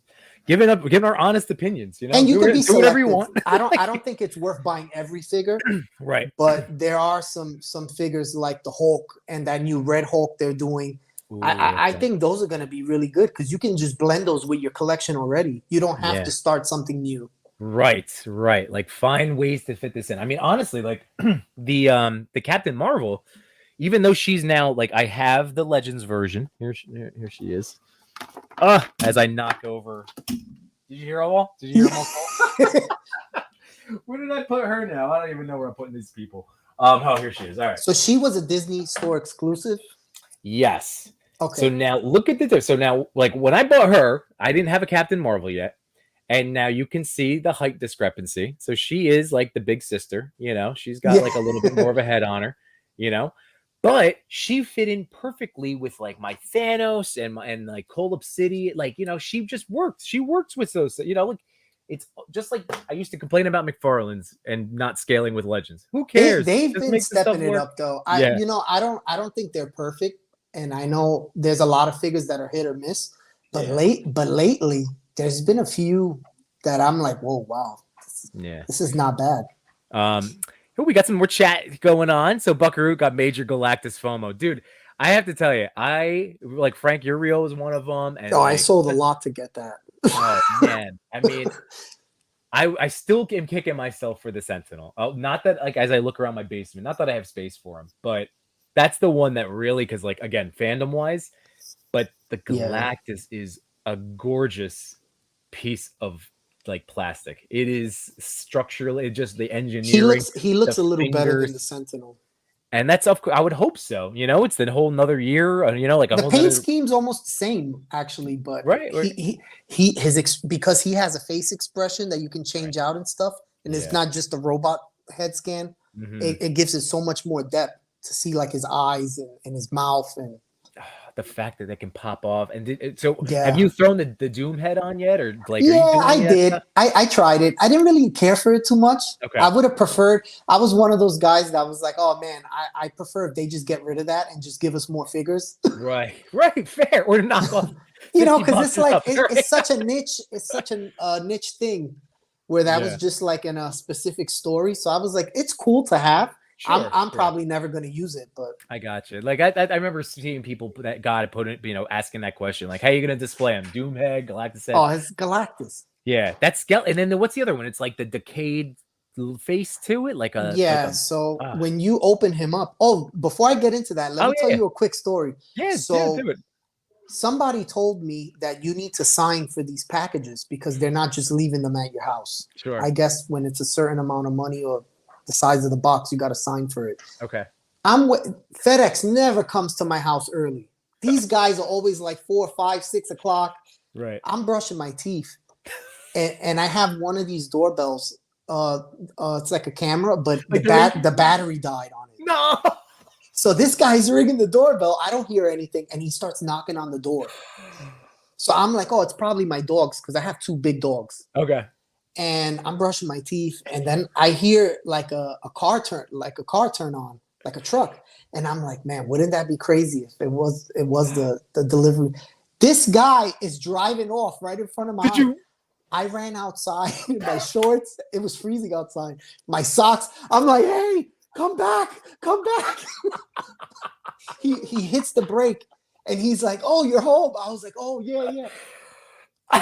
giving our honest opinions. And you can do whatever you want. I don't think it's worth buying every figure. Right. But there are some figures like the Hulk and that new Red Hulk they're doing. I think those are going to be really good because you can just blend those with your collection already. You don't have to start something new. Right. Like find ways to fit this in. I mean, honestly, like the Captain Marvel, even though she's now like I have the Legends version. Here she is. As I knock over. Did you hear all? Did you hear them all? Where did I put her now? I don't even know where I'm putting these people. Here she is. All right. So she was a Disney Store exclusive? Yes. Okay. So now look at the so now like when I bought her, I didn't have a Captain Marvel yet. And now you can see the height discrepancy. So she is like the big sister, you know, she's got like a little bit more of a head on her, you know. But she fit in perfectly with like my Thanos and like Colop City. Like, you know, she just works. She works with those, you know, like it's just like I used to complain about McFarlane's and not scaling with Legends. Who cares? They've been stepping it up though. I don't think they're perfect. And I know there's a lot of figures that are hit or miss. But lately, there's been a few that I'm like, whoa, wow. This is not bad. We got some more chat going on. So Buckaroo got major Galactus FOMO. Dude, I have to tell you, I like Frank Uriel was one of them. And I sold a lot to get that. Oh man. I mean, I still am kicking myself for the Sentinel. Not that like as I look around my basement, not that I have space for him, but that's the one that really, because like again, fandom wise, but the Galactus is a gorgeous piece of like plastic. It is structurally just the engineering. He looks a little better than the Sentinel, and that's I would hope so. You know, it's the whole another year. You know, like the paint scheme's almost the same actually, but because he has a face expression that you can change out and stuff, and it's not just a robot head scan. It gives it so much more depth to see like his eyes and his mouth and. The fact that they can pop off have you thrown the Doom head on yet or like I did. I tried it. I didn't really care for it too much. I would have preferred. I was one of those guys that was like, oh man, I prefer if they just get rid of that and just give us more figures. right fair or knock off you know, because it's like it's such a niche thing where that was just like in a specific story. So I was like, it's cool to have. I'm probably never going to use it, but I got you. Like I remember seeing people that got it put it, you know, asking that question, like, how are you going to display him? Doomhead, Galactus head. Oh, it's Galactus. Yeah, that's skeleton. And then what's the other one? It's like the decayed face to it, like a so when you open him up, before I get into that, let me tell you a quick story. Do it. Somebody told me that you need to sign for these packages because they're not just leaving them at your house. Sure. I guess when it's a certain amount of money or the size of the box, you got to sign for it. Okay. FedEx never comes to my house early. These guys are always like 4, 5, 6 o'clock. Right. I'm brushing my teeth, and I have one of these doorbells. It's like a camera, but the battery died on it. No. So this guy's ringing the doorbell. I don't hear anything, and he starts knocking on the door. So I'm like, it's probably my dogs because I have 2 big dogs. Okay. And I'm brushing my teeth, and then I hear like a car turn on, like a truck, and I'm like, man, wouldn't that be crazy if it was the delivery? This guy is driving off right in front of my eyes. I ran outside in my shorts. It was freezing outside. My socks. I'm like, hey, come back. He hits the brake, and he's like, oh, you're home. I was like, oh yeah.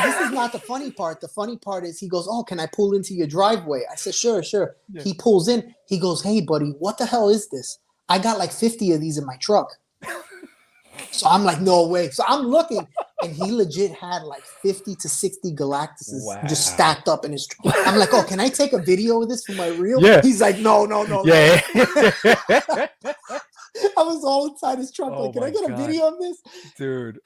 This is not the funny part. The funny part is he goes, oh, can I pull into your driveway? I said, sure. Yeah. He pulls in. He goes, hey, buddy, what the hell is this? I got like 50 of these in my truck. So I'm like, no way. So I'm looking, and he legit had like 50 to 60 Galactuses just stacked up in his truck. I'm like, oh, can I take a video of this for my reel? Yeah. He's like, no. Yeah. I was all inside his truck. Like, can I get a video of this? Dude.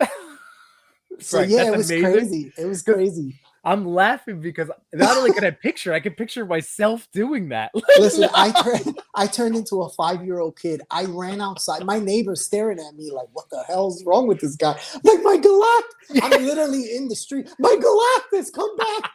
So it was amazing. Crazy. It was crazy. I'm laughing because not only can I can picture myself doing that. Listen, I turned into a 5-year-old kid. I ran outside. My neighbor's staring at me like, what the hell's wrong with this guy? Like, my Galactus. I'm literally in the street. My Galactus, come back.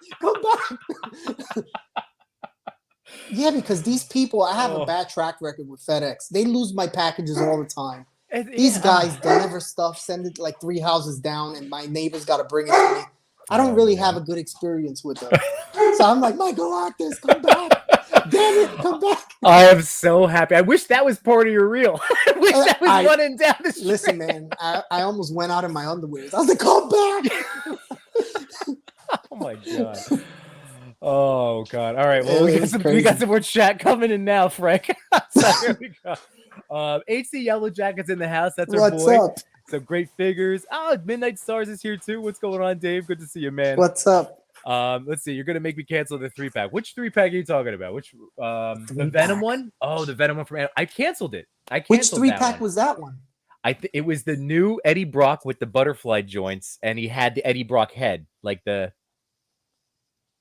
Yeah, because these people, I have a bad track record with FedEx. They lose my packages all the time. These guys deliver stuff, send it like 3 houses down, and my neighbor's got to bring it to me. I don't really have a good experience with them. So I'm like, my Galactus, come back. Damn it, come back. I am so happy. I wish that was part of your reel. I wish that was running down the street. Listen, man, I almost went out in my underwear. I was like, come back. Oh my God. Oh God. All right. Well, we got some more chat coming in now, Frank. So here we go. HC Yellow Jacket's in the house. That's our boy. What's up? Some great figures. Oh, Midnight Stars is here too. What's going on, Dave? Good to see you, man. What's up? Let's see. You're gonna make me cancel the 3-pack. Which 3-pack are you talking about? Which the Venom one? Oh, the Venom one from I canceled it. Which 3-pack was that one? It was the new Eddie Brock with the butterfly joints, and he had the Eddie Brock head, like the.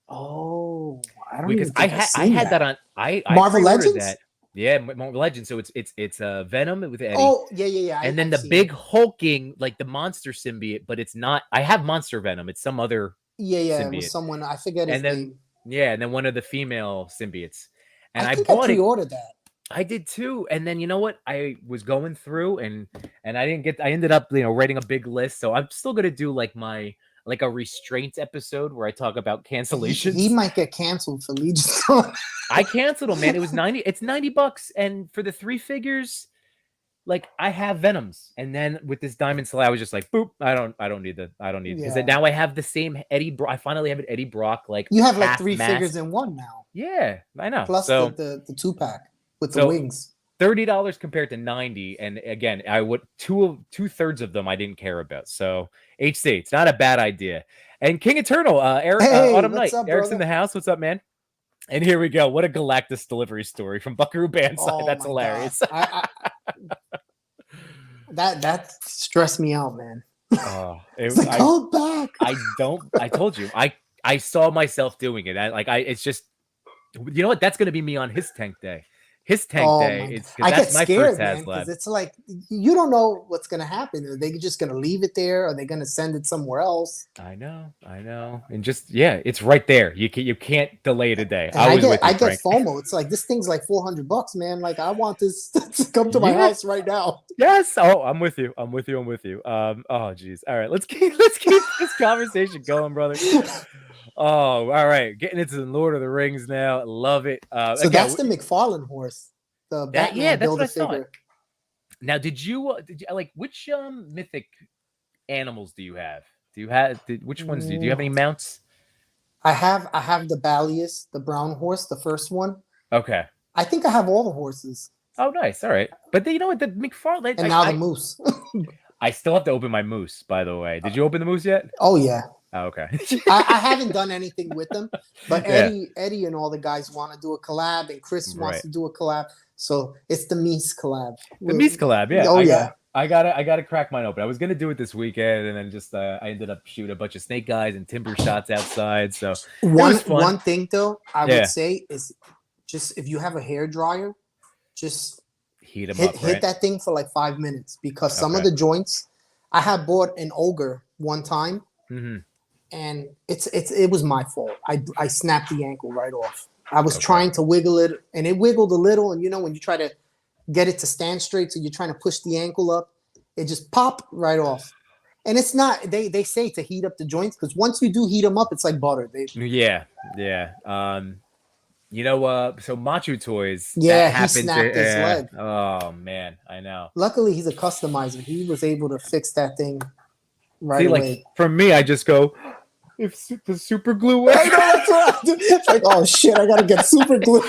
Oh, I don't because I had that on I Marvel Legends. That. Yeah, Marvel Legends. So it's Venom with Eddie. Oh yeah. And then the big hulking, like the monster symbiote, but it's not. I have Monster Venom. It's some other. Yeah. Symbiote. It was someone I forget his name. Yeah, and then one of the female symbiotes. And I think I pre-ordered that. I did too. And then you know what? I was going through and I didn't get. I ended up writing a big list. So I'm still gonna do like a restraints episode where I talk about cancellations. He might get canceled for Legion. I canceled him, man. It was $90. It's $90, and for the 3 figures, like I have Venoms, and then with this Diamond Slay, I was just like, boop. I don't need because now I have the same Eddie Brock. I finally have an Eddie Brock. Like you have like 3 figures in one now. Yeah, I know. Plus the 2-pack with the wings. $30 compared to $90, and again, I would 2/3 of them I didn't care about. So HC, it's not a bad idea. And King Eternal, Eric, Autumn Knight, Eric's in the house. What's up, man? And here we go. What a Galactus delivery story from Buckaroo Bandside. That's hilarious. That stressed me out, man. It's like, come back. I told you. I saw myself doing it. It's just, you know what? That's going to be me on his tank day. His tank day. I get scared, man, because it's like you don't know what's gonna happen. Are they just gonna leave it there? Are they gonna send it somewhere else? I know, and just it's right there. You can't delay it a day. I get FOMO. It's like this thing's like $400, man. Like I want this to come to my house right now. Yes. Oh, I'm with you. Oh, geez. All right, let's keep this conversation going, brother. Oh, all right. Getting into the Lord of the Rings now. Love it. So that's the McFarlane horse. The Batman that's what I figure. thought. Now, did you like which mythic animals do you have? Which ones do you have any mounts? I have the Balius, the brown horse, the first one. Okay. I think I have all the horses. Oh, nice. All right. But you know what? The McFarlane and now the moose. I still have to open my moose, by the way. Did you open the moose yet? Oh yeah. Oh, okay. I haven't done anything with them, but Eddie and all the guys want to do a collab, and Chris wants to do a collab. So it's the Mies collab. The Mies collab, yeah. Oh yeah. I gotta crack mine open. I was gonna do it this weekend, and then just I ended up shooting a bunch of snake guys and timber shots outside. So one thing though, I would say is just if you have a hair dryer, just hit that thing for like 5 minutes, because some of the joints. I had bought an ogre one time. Mm-hmm. And it was my fault. I snapped the ankle right off. I was trying to wiggle it, and it wiggled a little. And when you try to get it to stand straight, so you're trying to push the ankle up, it just popped right off. And it's not. They say to heat up the joints, because once you do heat them up, it's like butter. Yeah. So Machu Toys. He snapped his leg. Oh man, I know. Luckily, he's a customizer. He was able to fix that thing right away. Like for me, I just go. If the super glue works. I know, that's what I do. It's like, oh shit, I gotta get super glue.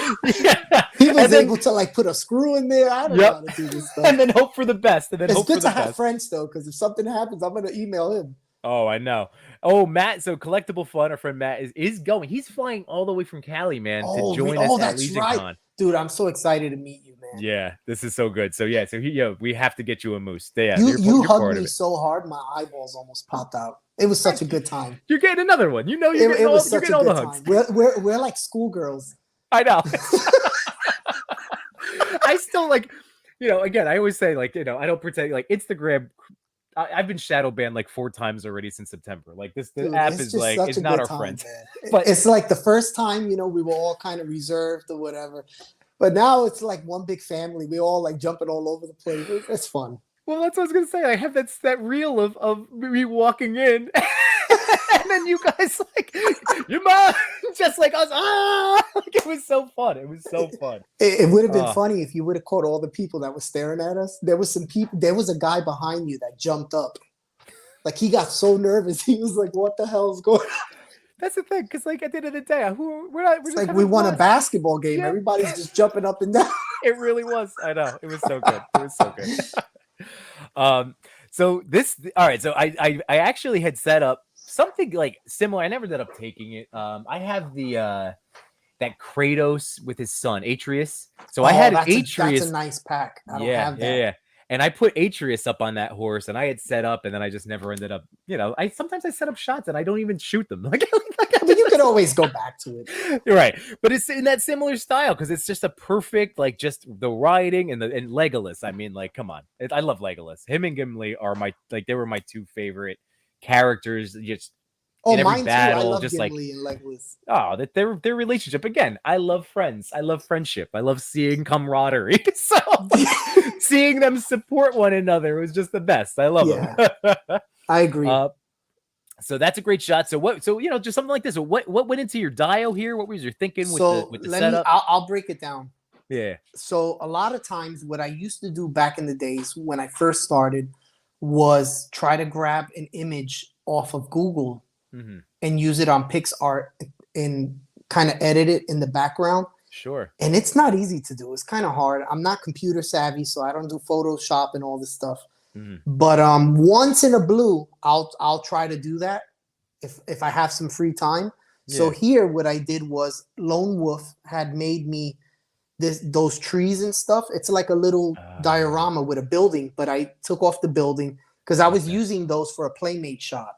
He was able to like put a screw in there. I don't know how to do this stuff. And then hope for the best. It's good to have friends though, because if something happens, I'm gonna email him. Oh, I know. Oh, Matt. So Collectible Fun, our friend Matt is going. He's flying all the way from Cali, man, to join us at LegionCon. Dude, I'm so excited to meet you, man. Yeah, this is so good. So we have to get you a moose. Yeah, you hugged me so hard, my eyeballs almost popped out. It was such a good time. You're getting another one. You're getting all the hugs. We're like schoolgirls. I know. I still again, I always say I don't pretend Instagram. I've been shadow banned like 4 times already since September. Like the app is it's not our friend. But it's like the first time, we were all kind of reserved or whatever. But now it's like one big family. We all like jumping all over the place. It's fun. Well, that's what I was gonna say. I have that reel of me walking in, and then you guys like your mom just like us. Like, it was so fun. It was so fun. It would have been funny if you would have caught all the people that were staring at us. There was some people. There was a guy behind you that jumped up. Like he got so nervous. He was like, "What the hell's going on?" That's the thing, because like at the end of the day, we're just like we won a basketball game. Yeah. Everybody's just jumping up and down. It really was. I know. It was so good. It was so good. So this, all right. So I actually had set up something like similar. I never ended up taking it. I have the that Kratos with his son Atreus. So I had Atreus. That's a nice pack. I don't have that. Yeah. And I put Atreus up on that horse, and I had set up, and then I just never ended up. Sometimes I set up shots and I don't even shoot them. Like but you could always go back to it. You're right, but it's in that similar style because it's just a perfect, like, just the riding and Legolas. I mean, like, come on, I love Legolas. Him and Gimli are they were my two favorite characters. Just in every battle, too. I love just Gimli and Legolas. That their relationship again. I love friends. I love friendship. I love seeing camaraderie. So seeing them support one another was just the best. I love them. I agree. So that's a great shot. So what? So just something like this. So what went into your dial here? What was your thinking with the setup? I'll break it down. Yeah. So a lot of times, what I used to do back in the days when I first started was try to grab an image off of Google and use it on PixArt and kind of edit it in the background. Sure. And it's not easy to do. It's kind of hard. I'm not computer savvy, so I don't do Photoshop and all this stuff. But once in a blue, I'll try to do that if I have some free time. Yeah. So here, what I did was Lone Wolf had made me those trees and stuff. It's like a little diorama with a building, but I took off the building because I was using those for a Playmate shot.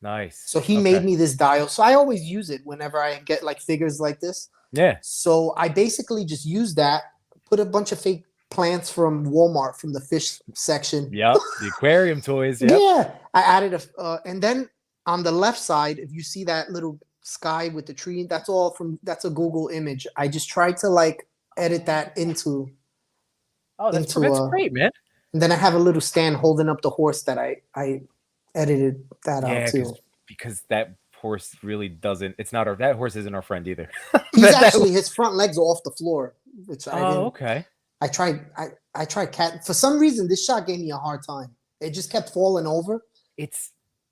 Nice. So he made me this dial. So I always use it whenever I get like figures like this. Yeah. So I basically just use that, put a bunch of fake plants from Walmart from the fish section. Yep, the aquarium toys. Yep. Yeah, I added and then on the left side, if you see that little sky with the tree, that's a Google image. I just tried to like edit that into. Oh, that's great, man. And then I have a little stand holding up the horse that I edited that out too. Because that horse really doesn't. It's not that horse isn't our friend either. His front legs are off the floor, which I didn't. Okay. I tried cat. For some reason, this shot gave me a hard time. It just kept falling over.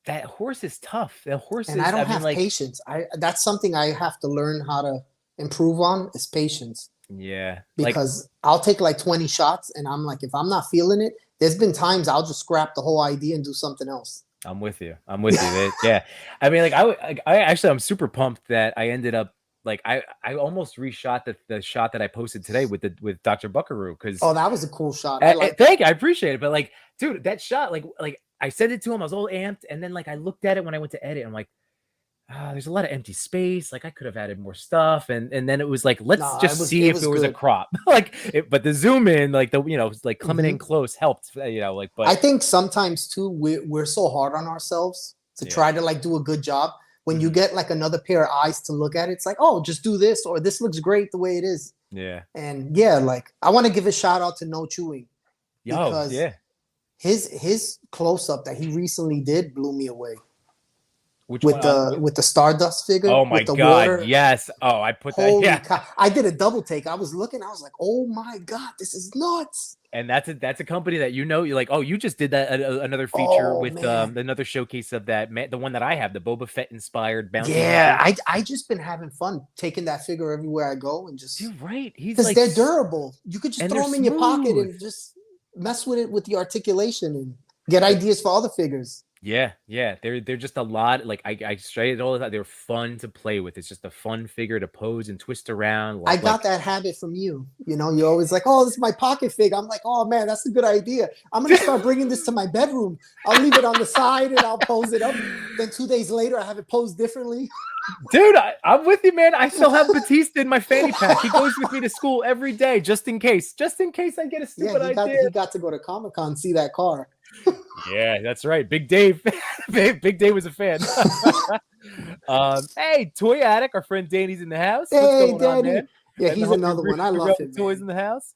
That horse is tough. The horse and I don't have patience. That's something I have to learn how to improve on is patience. Yeah. Because I'll take like 20 shots and I'm like, if I'm not feeling it, there's been times I'll just scrap the whole idea and do something else. I'm with you. Yeah. I mean, like I'm super pumped that I ended up like I almost reshot the shot that I posted today with Dr. Buckaroo because that was a cool shot. Thank you, I appreciate it. But like, dude, that shot, like I sent it to him, I was all amped, and then like I looked at it when I went to edit, I'm like, there's a lot of empty space. Like I could have added more stuff, and then it was like, let's see if there was a crop. But the zoom in, like like coming in close helped. But I think sometimes too we're so hard on ourselves to try to like do a good job. When you get like another pair of eyes to look at it, it's like, oh, just do this, or this looks great the way it is. Yeah. And like I want to give a shout out to No Chewing. Because his close up that he recently did blew me away. With the Stardust figure. Oh my God! Water. Yes. Oh, I put that. Yeah. God. I did a double take. I was looking. I was like, oh my God, this is nuts. And that's a company that you're like, oh, you just did that another feature with another showcase of that, the one that I have, the Boba Fett inspired bounty. Yeah, I just been having fun taking that figure everywhere I go and just. You're right. Because like, they're durable. You could just throw them in your pocket and just mess with it with the articulation and get ideas for other figures. Yeah, they're just a lot. Like I straight it all the time. They're fun to play with. It's just a fun figure to pose and twist around. I got that habit from you. You're always like, "Oh, this is my pocket fig." I'm like, "Oh man, that's a good idea. I'm gonna start bringing this to my bedroom. I'll leave it on the side and I'll pose it up. Then 2 days later, I have it posed differently." Dude, I'm with you, man. I still have Batista in my fanny pack. He goes with me to school every day, just in case I get a stupid idea. He got to go to Comic-Con and see that car. Yeah, that's right. Big Dave. Big Dave was a fan. Hey, Toy Addict, our friend Danny's in the house. Hey, Danny. Yeah, he's another one. I love him. Toys in the house.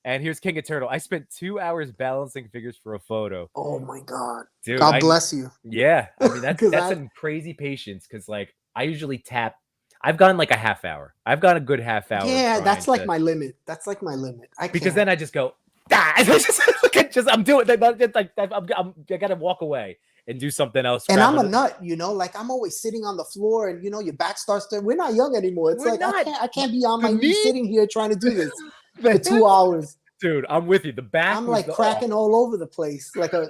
And here's King of Turtle. I spent 2 hours balancing figures for a photo. Oh my God. Dude, God bless you. Yeah. I mean, that's some crazy patience because, like, I usually tap. I've gone like a half hour. I've got a good half hour. Yeah, that's like my limit. That's like my limit. Because then I just go, ah! I'm doing like I gotta walk away and do something else. And I'm a nut, you know, like I'm always sitting on the floor and, you know, your back starts to, we're not young anymore. It's I can't be on my knees sitting here trying to do this for 2 hours. Dude, I'm with you. The back. I'm like cracking all over the place. Like a,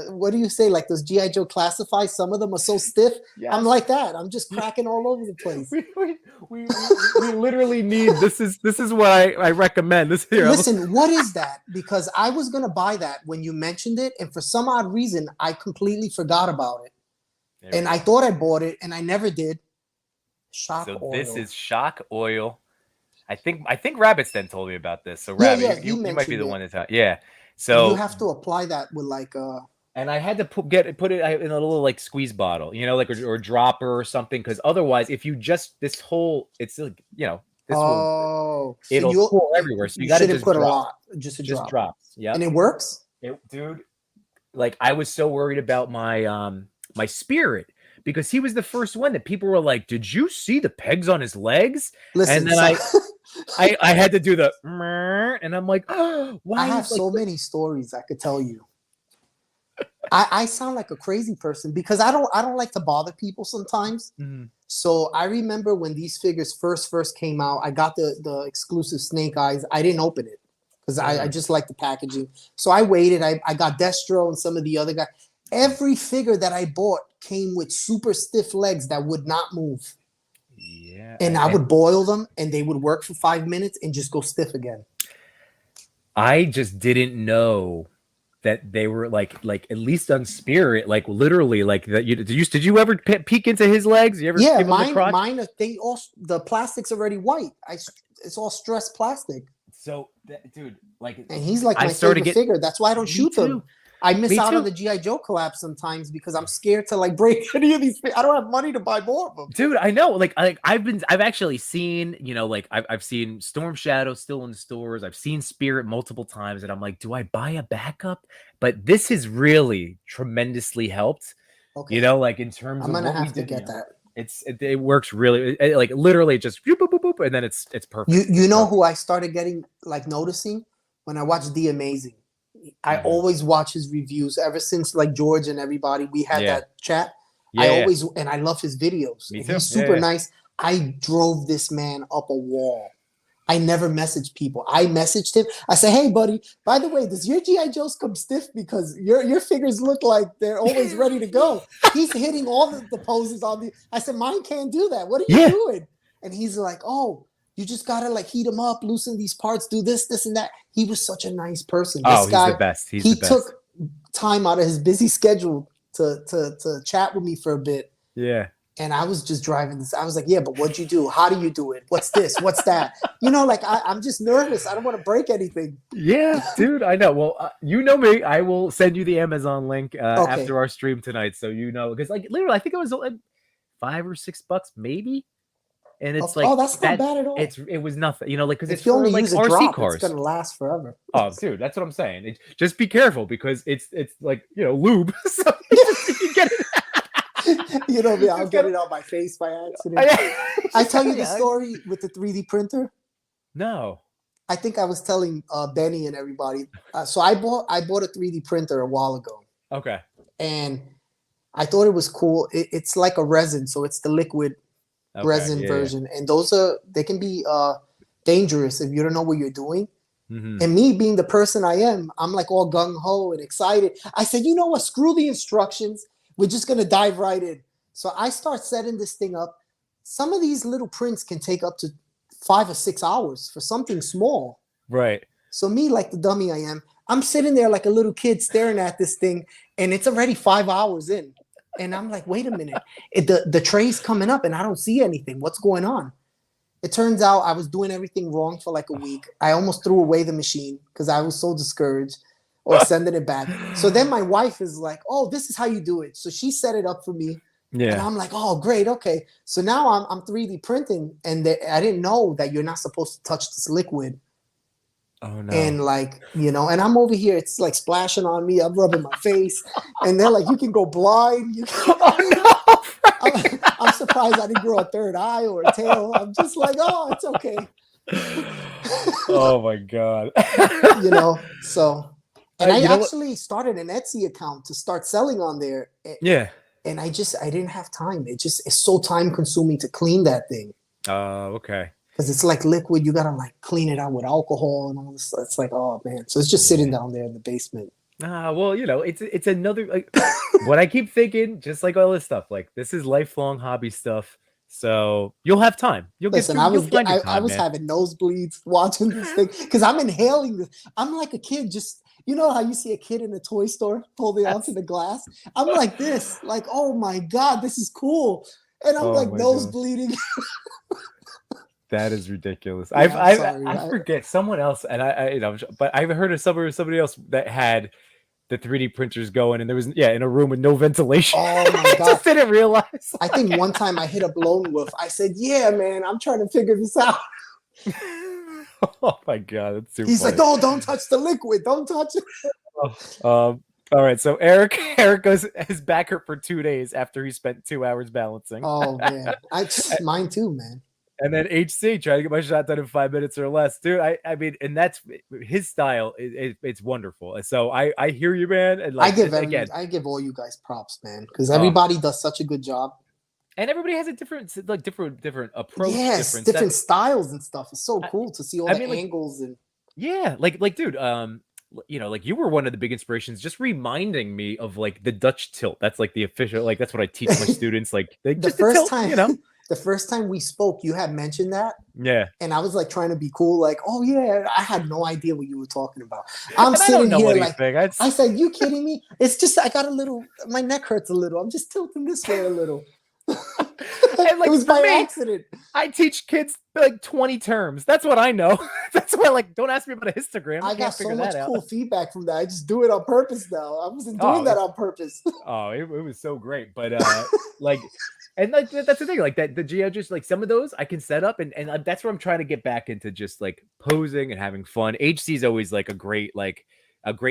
what do you say? Like those G.I. Joe classifieds. Some of them are so stiff. Yes. I'm like that. I'm just cracking all over the place. We literally need, this is what I recommend. This here. Listen, what is that? Because I was going to buy that when you mentioned it. And for some odd reason, I completely forgot about it. And I thought I bought it and I never did. Shock oil. This is shock oil. I think Rabbit's then told me about this. So Rabbit, you might be the one that's So you have to apply that with like and I had to put it in a little like squeeze bottle, you know, like or a dropper or something, because otherwise, if you just it's like, you know, it'll pour everywhere. So you got to just put a lot, just drops. Yeah, and it works. Dude, like I was so worried about my my Spirit. Because he was the first one that people were like, "Did you see the pegs on his legs?" Listen, and then I had to do the, and I'm like, oh, why? I have so many stories I could tell you. I sound like a crazy person because I don't like to bother people sometimes. Mm-hmm. So I remember when these figures first came out, I got the exclusive Snake Eyes. I didn't open it because I just like the packaging. So I waited. I got Destro and some of the other guys. Every figure that I bought came with super stiff legs that would not move. Yeah. And I would boil them and they would work for 5 minutes and just go stiff again. I just didn't know that they were like at least on Spirit, like literally like that. Did you ever peek into his legs? You ever? Yeah, mine. They all, the plastic's already white. It's all stressed plastic. So, dude, like, and he's like my favorite figure. That's why I don't shoot them. I miss out on the G.I. Joe collab sometimes because I'm scared to like break any of these. I don't have money to buy more of them. Dude, I know. Like I've actually seen, you know, like I've seen Storm Shadow still in the stores. I've seen Spirit multiple times, and I'm like, do I buy a backup? But this has really tremendously helped. Okay. You know, like in terms of what we have to get that. It works really like literally just boop, boop, boop, boop, and then it's perfect. You know who I started getting like noticing when I watched The Amazing. I always watch his reviews ever since like George and everybody. We had that chat. And I love his videos. He's super nice. I drove this man up a wall. I never messaged people. I messaged him. I said, "Hey, buddy, by the way, does your G.I. Joes come stiff? Because your figures look like they're always ready to go." He's hitting all the poses on the. I said, "Mine can't do that. What are you doing?" And he's like, "Oh, you just gotta like heat them up, loosen these parts, do this, and that." He was such a nice person. This guy, he's the best. He took time out of his busy schedule to chat with me for a bit. Yeah. And I was just driving this. I was like, "Yeah, but what'd you do? How do you do it? What's this? What's that?" You know, like I'm just nervous. I don't want to break anything. Yeah, dude, I know. Well, you know me. I will send you the Amazon link after our stream tonight, so you know. Because like literally, I think it was like $5 or $6, maybe. And it's like, that's not bad at all. It was nothing, you know, like because if you only use a RC cars, it's gonna last forever. Oh, dude, that's what I'm saying. Just be careful because it's like, you know, lube. So if you get it, you know me, I'll get it on my face by accident. I tell you the story with the 3D printer. No, I think I was telling Benny and everybody. So I bought a 3D printer a while ago. Okay, and I thought it was cool. It's like a resin, so it's the liquid. Resin version, and they can be dangerous if you don't know what you're doing. Mm-hmm. And me being the person I am, I'm like all gung-ho and excited. I said, you know what, screw the instructions, we're just gonna dive right in. So I start setting this thing up. Some of these little prints can take up to 5 or 6 hours for something small, right? So me, like the dummy I am, I'm sitting there like a little kid staring at this thing, and it's already 5 hours in. And I'm like, wait a minute, the tray's coming up and I don't see anything. What's going on? It turns out I was doing everything wrong for like a week. I almost threw away the machine because I was so discouraged, or sending it back. So then my wife is like, oh, this is how you do it. So she set it up for me. Yeah. And I'm like, oh, great. Okay. So now I'm 3D printing, and I didn't know that you're not supposed to touch this liquid Oh no. And like, and I'm over here, it's like splashing on me. I'm rubbing my face, and they're like, you can go blind. Oh I'm surprised I didn't grow a third eye or a tail. I'm just like, oh, it's okay. no. Oh my god. So, and I You know what? actually started an Etsy account to start selling on there. Yeah. And I didn't have time. It's so time consuming to clean that thing. Okay. Because it's like liquid. You gotta like clean it out with alcohol and all this. It's like, oh man. So it's just sitting Yeah. down there in the basement. Well, it's another like what I keep thinking, just like all this stuff, like this is lifelong hobby stuff. So you'll have time. Listen, You'll find your I time, was man. having nosebleeds watching this thing because I'm inhaling this. I'm like a kid, just how you see a kid in a toy store holding onto the glass. I'm like this, like, oh my god, this is cool, and I'm Oh like my nose god. bleeding. That is ridiculous. Yeah, I'm sorry. I forget someone else, and but I've heard of somebody else that had the 3D printers going, and there was in a room with no ventilation. Oh my I god! just didn't realize. I think one time I hit up Lone Wolf. I said, "Yeah, man, I'm trying to figure this out." Oh my god, that's too He's funny. like, "Oh, don't touch the liquid. Don't touch it." All right, so Eric goes his back hurt for 2 days after he spent 2 hours balancing. Oh man, mine too, man. And then HC trying to get my shot done in 5 minutes or less, dude. I mean, and that's his style. It's wonderful. So I hear you, man. And like again, I give all you guys props, man, because oh, everybody does such a good job. and everybody has a different approach, Yes, different styles and stuff. It's so cool to see all the like, angles and yeah, dude, like you were one of the big inspirations, just reminding me of like the Dutch tilt. That's like the official, like that's what I teach my students. Like they the just the first tilt, time the first time we spoke, you had mentioned that. Yeah. And I was like trying to be cool, like, oh yeah, I had no idea what you were talking about. I'm And sitting here anything. like I said, you kidding me? It's just I got a little, my neck hurts a little. I'm just tilting this way a little. And like, it was by accident. I teach kids like 20 terms. That's what I know. That's why, like, don't ask me about a histogram. I got so much cool feedback from that. I just do it on purpose now. I wasn't doing that on purpose. Oh, it was so great. But like, and like that's the thing. Like the geometry, like some of those I can set up, and that's where I'm trying to get back into just like posing and having fun. HC is always like a great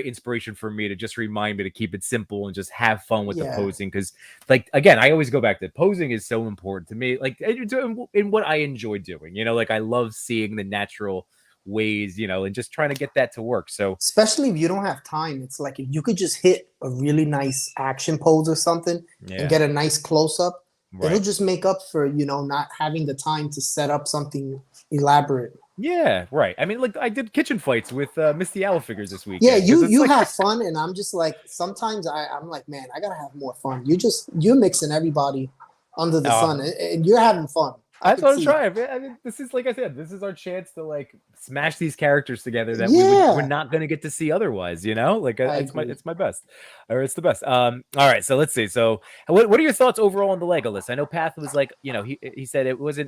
inspiration for me to just remind me to keep it simple and just have fun with the posing. Because like, again, I always go back to posing is so important to me, like in what I enjoy doing, like I love seeing the natural ways, and just trying to get that to work. So especially if you don't have time, it's like if you could just hit a really nice action pose or something and get a nice close-up, it'll just make up for not having the time to set up something elaborate. Yeah, right. I mean, like I did kitchen fights with Misty Owl figures this week. Yeah, you like have fun, and I'm just like sometimes I'm like, man, I gotta have more fun. You're mixing everybody under the sun, and you're having fun. That's what I'm trying. I mean, this is, like I said, this is our chance to like smash these characters together that we're not going to get to see otherwise. Like it's my best, or it's the best. All right, so let's see. So what are your thoughts overall on the Lego list? I know Path was like, he said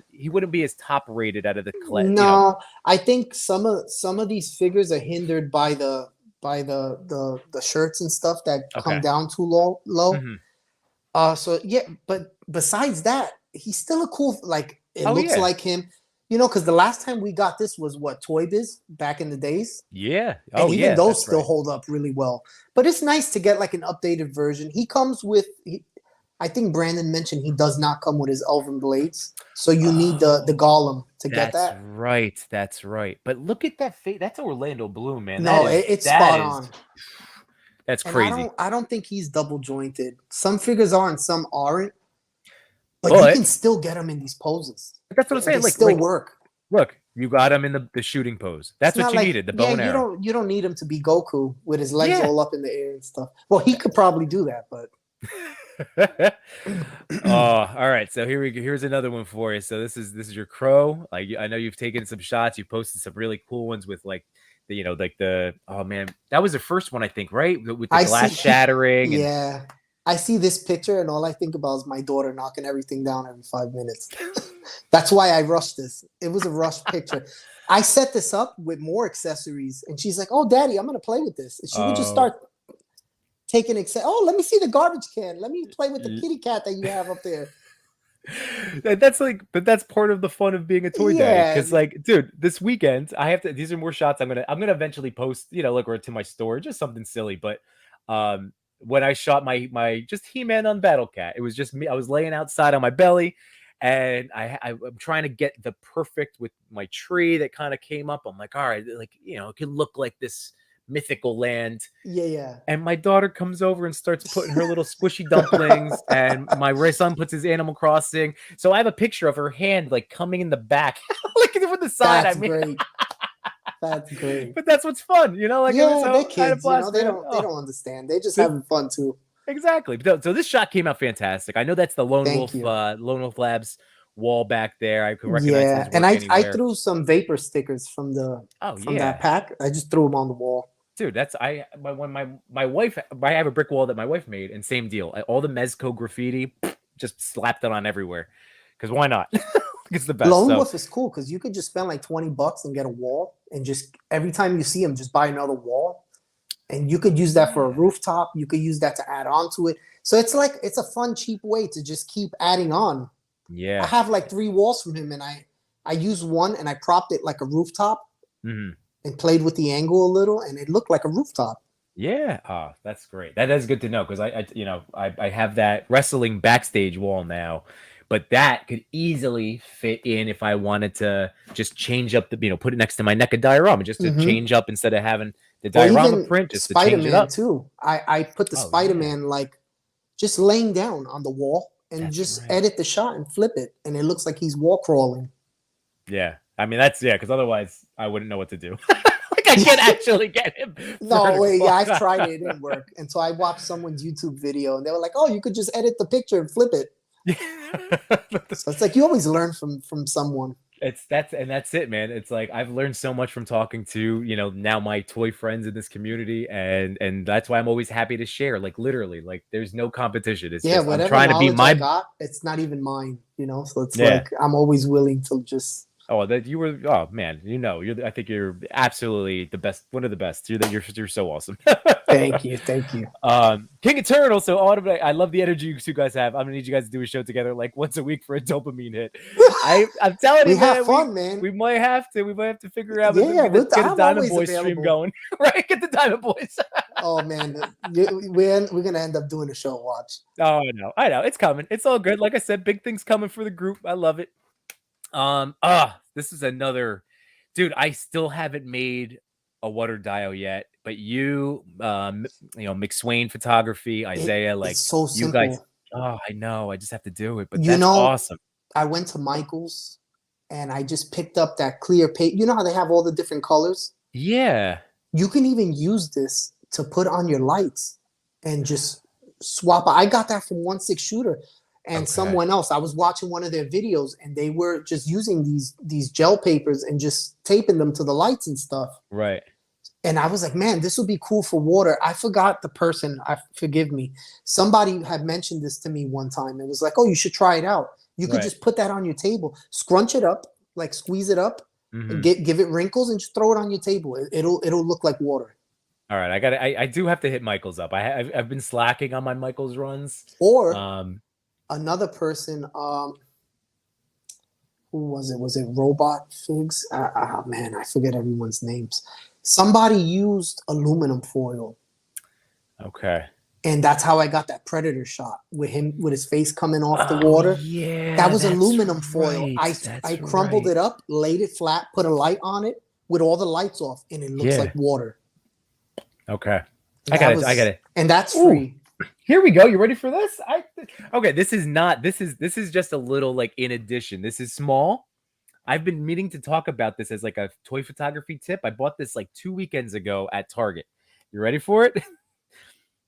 he wouldn't be as top rated out of the class. No, I think some of these figures are hindered by the shirts and stuff that come down too low. Mm-hmm. So yeah, but besides that, he's still a cool, like it looks like him, because the last time we got this was what, Toy Biz back in the days. Yeah. And even those still hold up really well. But it's nice to get like an updated version. He comes with, I think Brandon mentioned he does not come with his elven blades. So you need the golem to get that. That's right. But look at that face. That's Orlando Bloom, man. No, it's spot on. That's crazy. And I don't think he's double jointed. Some figures are and some aren't. But you can still get them in these poses. That's what I'm saying. They still work. Look, you got him in the shooting pose. That's what you needed. The bow and arrow. You don't need him to be Goku with his legs all up in the air and stuff. Well, he could probably do that, but. All right. So here's another one for you. So this is your crow. Like I know you've taken some shots. You posted some really cool ones with like oh man, that was the first one I think, right? With the glass shattering. Yeah. I see this picture and all I think about is my daughter knocking everything down every 5 minutes. That's why I rushed this. It was a rushed picture. I set this up with more accessories and she's like, oh, Daddy, I'm going to play with this. And she would just start taking let me see the garbage can. Let me play with the kitty cat that you have up there. That's like, but that's part of the fun of being a toy daddy. Yeah, Cause like, dude, this weekend I have to, these are more shots I'm gonna eventually post, like, or to my story, just something silly. But when I shot my just He-Man on Battle Cat, it was just me. I was laying outside on my belly, and I'm trying to get the perfect with my tree that kind of came up. I'm like, all right, like, it could look like this mythical land. yeah. And my daughter comes over and starts putting her little squishy dumplings, and my son puts his Animal Crossing. So I have a picture of her hand like coming in the back, like with the side. That's great. That's great. But that's what's fun, Like, it was Yeah, they're so I had a kids, blast, they man. don't understand. They're just This, having fun too. exactly. So this shot came out fantastic. I know that's the Thank you. Lone Wolf Labs wall back there. I can recognize Yeah, his and work I anywhere. threw some vapor stickers from Oh from that yeah, pack. I just threw them on the wall. dude. That's when my wife. I have a brick wall that my wife made, and same deal. All the Mezco graffiti, just slapped it on everywhere. Because why not? It's the best. Lone So Wolf is cool because you could just spend like $20 and get a wall, and just every time you see them, just buy another wall, and you could use that for a rooftop. You could use that to add on to it. So it's a fun, cheap way to just keep adding on. I yeah. have like 3 walls from him, and I used one and I propped it like a rooftop Mm-hmm. and played with the angle a little, and it looked like a rooftop. Yeah. Oh, that's great. That is good to know, because I have that wrestling backstage wall now, but that could easily fit in if I wanted to just change up put it next to my NECA diorama, just to Mm-hmm. change up instead of having the Or diorama even print, just to change it Spider-Man up. too. I put the Oh yeah, Spider-Man like just laying down on the wall and that's just right. edit the shot and flip it, and it looks like he's wall crawling. Yeah. I mean, because otherwise I wouldn't know what to do. Like, I can't actually get him No, wait, yeah, vertical. I've tried it. It didn't work. And so I watched someone's YouTube video and they were like, oh, you could just edit the picture and flip it. So it's like you always learn from someone. That's it, man. It's like I've learned so much from talking to now my toy friends in this community, and that's why I'm always happy to share. Like, literally, like, there's no competition. It's Yeah, just I'm whatever trying to be knowledge I my got, it's not even mine. So it's yeah. like I'm always willing to just Oh, that you were. Oh man, I think you're absolutely the best. One of the best. You're so awesome. thank you, thank you. King Eternal. So I love the energy you two guys have. I'm gonna need you guys to do a show together like once a week for a dopamine hit. I'm telling We you, have man. fun, man. We might have to. We might have to figure out. Yeah, Let's get a I'm Diamond always Boys stream available. going. Right, get the Diamond Boys. Oh man, we're gonna end up doing a show watch. Oh, I know. It's coming. It's all good. Like I said, big things coming for the group. I love it. This is another, dude. I still haven't made a water dial yet, but McSwain Photography, Isaiah, like, It's so you guys. simple. Oh, I know. I just have to do it, but You that's know, awesome. I went to Michael's and I just picked up that clear paper. You know how they have all the different colors? Yeah. You can even use this to put on your lights and just swap. I got that from 1/6 Shooter and Okay. someone else. I was watching one of their videos and they were just using these gel papers and just taping them to the lights and stuff. Right. And I was like, man, this would be cool for water. I forgot the person. Forgive me. Somebody had mentioned this to me one time. It was like, oh, you should try it out. You could Right. just put that on your table, scrunch it up, like squeeze it up, and give it wrinkles, and just throw it on your table. It'll look like water. All right. I do have to hit Michael's up. I've been slacking on my Michael's runs. Or another person, who was it? Was it Robot Figs? Man, I forget everyone's names. Somebody used aluminum foil. Okay. And that's how I got that Predator shot with him with his face coming off the water. Yeah, that was aluminum foil. Right. I crumbled it up, laid it flat, put a light on it with all the lights off, and it looks like water. Okay. I got it. And that's free. Here we go. You ready for this? Okay, this is just a little, like, in addition. This is small. I've been meaning to talk about this as like a toy photography tip. I bought this like 2 weekends ago at Target. You ready for it?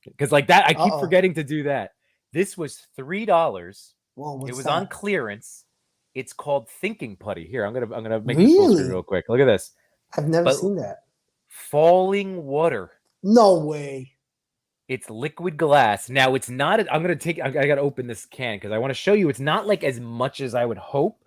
Because like that, I keep forgetting to do that. This was $3. Whoa, it was that? On clearance. It's called Thinking Putty. Here, I'm gonna make this full screen real quick. Look at this. I've never seen that. Falling water. No way. It's liquid glass. Now it's not. I gotta open this can because I want to show you. It's not like as much as I would hope,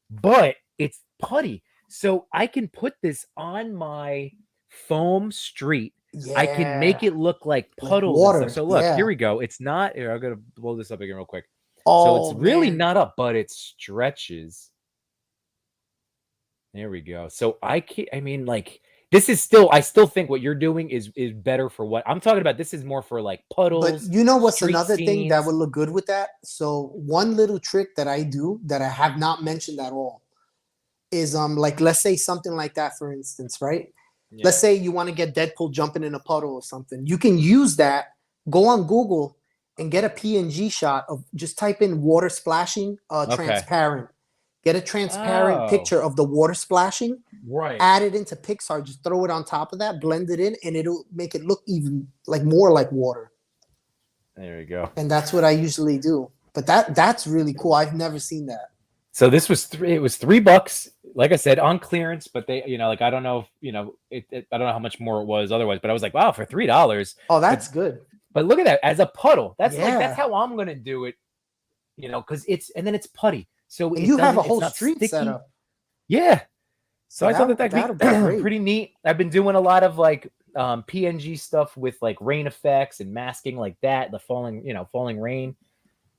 but it's putty. So I can put this on my foam street. Yeah. I can make it look like puddles. Like water. So look, here we go. It's not. Here, I'm gonna blow this up again real quick. So it's Oh really man. not up, but it stretches. There we go. So I mean, like, this is still, I still think what you're doing is better for what I'm talking about. This is more for like But puddles, you know what's street another thing that scenes. would look good with that? So one little trick that I do that I have not mentioned at all is like let's say something like that for instance, right? Let's Yeah. say you want to get Deadpool jumping in a puddle or something. You can use that, go on Google and get a PNG shot of just type in water splashing Okay. transparent. Get a transparent Oh, picture of the water splashing, right. add it into Pixar, just throw it on top of that, blend it in, and it'll make it look even like more like water. There we go. And that's what I usually do. But that's really cool. I've never seen that. So this was it was $3, like I said, on clearance, but they, like, I don't know if, I don't know how much more it was otherwise, but I was like, wow, for $3. Oh, But that's good. look at that as a puddle. That's Yeah. how I'm gonna do it, because and then it's putty. So And you have a it's whole not street sticky. setup. Yeah. So So I thought that that'd that'll be be great. pretty neat. I've been doing a lot of like PNG stuff with like rain effects and masking like that, the falling rain.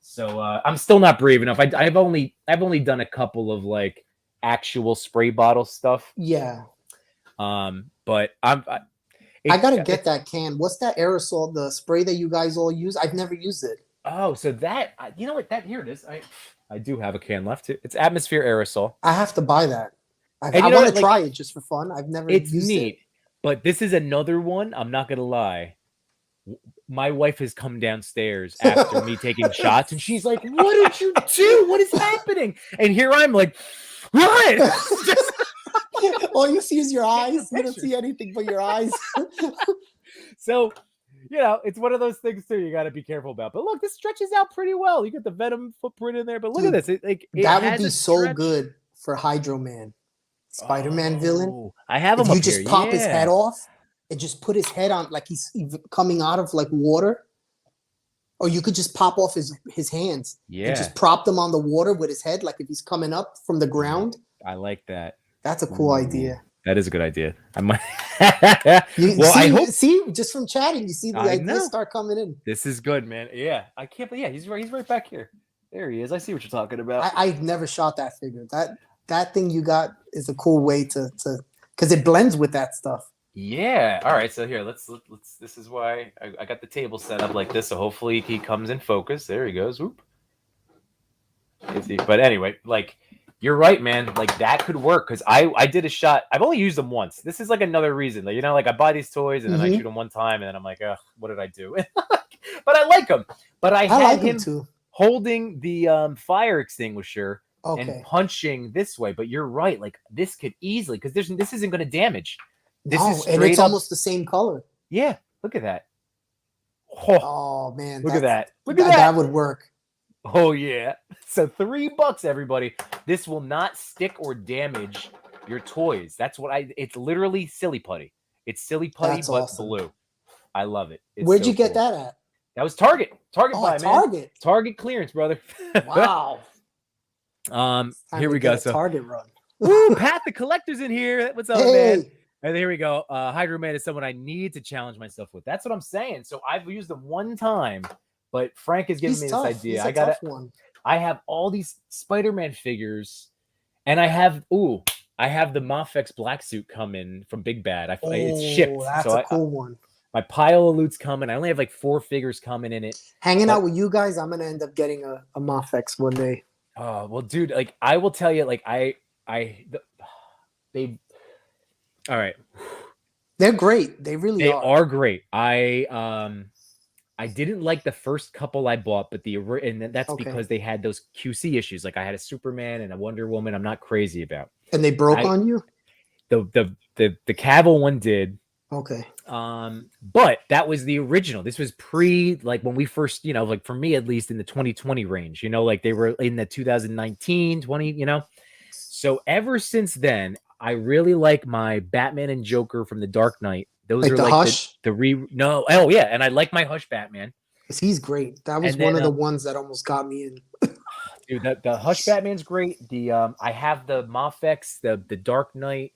So I'm still not brave enough. I've only done a couple of like actual spray bottle stuff. Yeah. But I gotta get that can. What's that aerosol, the spray that you guys all use? I've never used it. oh, so that, you know what, that here it is. I do have a can left. It's atmosphere aerosol. I have to buy that. And I you know want what, to like, try it just for fun. I've never it's used neat, it. but this is another one. I'm not gonna lie. My wife has come downstairs after me taking shots, and she's like, "What did you do? What is happening?" And here I'm like, "What?" All you see is your Taking eyes. You don't pictures. see anything but your eyes. So, it's one of those things too. You got to be careful about. But look, this stretches out pretty well. You got the Venom footprint in there, but look at Dude, this. It that would has be a so stretch. good for Hydro Man, Spider-Man villain. Oh, I have If him you up here. just pop his head Yeah, off and just put his head on like he's coming out of like water, or you could just pop off his hands and yeah. just prop them on the water with his head, like if he's coming up from the ground. I like that. That's a cool Ooh, idea. that is a good idea. I might. You Well, I see, hope. just from chatting, you see the I ideas know. start coming in. This is good, man. Yeah, I can't believe. Yeah, he's right. He's right back here. There he is. I see what you're talking about. I've never shot that figure. That thing you got is a cool way to because it blends with that stuff. Yeah. All right. So here, let's. This is why I got the table set up like this. So hopefully he comes in focus. There he goes. Whoop. But anyway, like, you're right, man. Like, that could work because I did a shot. I've only used them once. This is like another reason. Like, like, I buy these toys and then I shoot them one time and then I'm like, ugh, what did I do? But I like them. But I had like him too. holding the fire extinguisher and Okay. punching this way. But you're right. Like, this could easily, because this isn't going to damage. This No, is and straight it's up. almost the same color. Yeah. Look at that. Oh man, look at that. Look at that. That would work. Oh yeah. So $3, everybody. This will not stick or damage your toys. That's what it's literally silly putty. It's silly putty, That's but awesome. blue. I love it. It's Where'd so you get cool. that at? That was Target. Target buy, man. Target. Target clearance, brother. Wow. Here we go. So Target run. woo, Pat the collector's in here. What's up, Hey. man? And here we go. Hydro Man is someone I need to challenge myself with. That's what I'm saying. So I've used them one time, but Frank is giving me tough. this idea. He's a tough one. I have all these Spider-Man figures, and I have the Mafex black suit coming from Big Bad. It's shipped. That's so a cool one. My pile of loot's coming. I only have like 4 figures coming in it. Hanging out with you guys, I'm gonna end up getting a Mafex one day. Oh well, dude. Like, I will tell you, like, they. All right. They're great. They really are great. I didn't like the first couple I bought, but that's because they had those QC issues. Like, I had a Superman and a Wonder Woman. I'm not crazy about. And they broke on you? The Cavill one did. Okay. But that was the original. This was like when we first, like for me at least, in the 2020 range. Like they were in the 2019, 20. So ever since then, I really like my Batman and Joker from the Dark Knight. Those are the like Hush? No. Oh yeah, and I like my Hush Batman. Because he's great. That was one of the ones that almost got me in. Dude, the Hush Batman's great. I have the Mafex, the Dark Knight.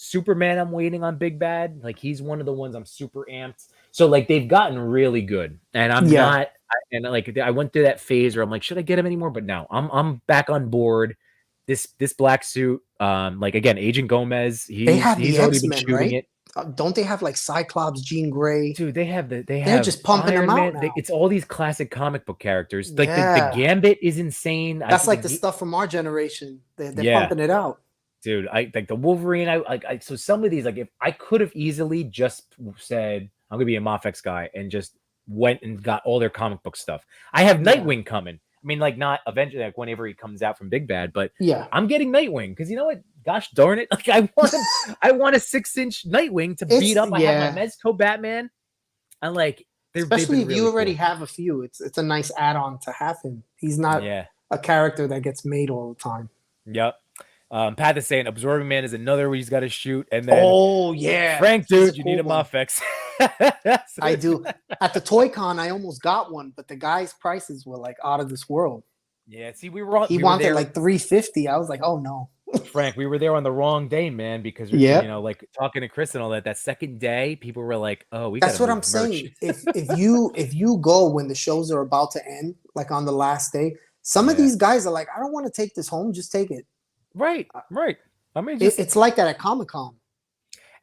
Superman, I'm waiting on Big Bad. Like he's one of the ones I'm super amped. So like they've gotten really good, and I'm Yeah, not. And like I went through that phase where I'm like, should I get him anymore? But no, I'm back on board. This black suit, like again, Agent Gomez, they he's have he's the already been X-Men, shooting right? it. Don't they have like Cyclops, Jean Grey? Dude, they They're have just pumping them Iron out Man. now. It's all these classic comic book characters. Like the Yeah, Gambit is insane. that's like the stuff from our generation. They're Yeah, pumping it out. dude. I like the Wolverine. So some of these, like if I could have easily just said I'm gonna be a Mafex guy and just went and got all their comic book stuff. I have Yeah, Nightwing coming. I mean, like not eventually, like whenever he comes out from Big Bad, but yeah. I'm getting Nightwing because you know what? Gosh darn it! Like I want a 6-inch Nightwing to beat It's up. I have my yeah. Mezco Batman. And like they've Especially been if you really already cool. have a few, it's a nice add-on to have him. He's not Yeah. a character that gets made all the time. Yep. Pat is saying Absorbing Man is another where he's got to shoot, and then Oh yeah, Frank, he's a dude, you need cool a one. Mafex. I do. At the Toy Con, I almost got one, but the guy's prices were like out of this world. Yeah, see, He we were wanted there, like 350. I was like, oh no. Frank. We were there on the wrong day, man, because you Yeah. know, like talking to Chris and all that. That second day, people were like, "Oh, we got That's to what move I'm merch." saying. If you go when the shows are about to end, like on the last day, some of Yeah. these guys are like, I don't want to take this home, just take it. Right. Right. I mean, just It's like that at Comic Con.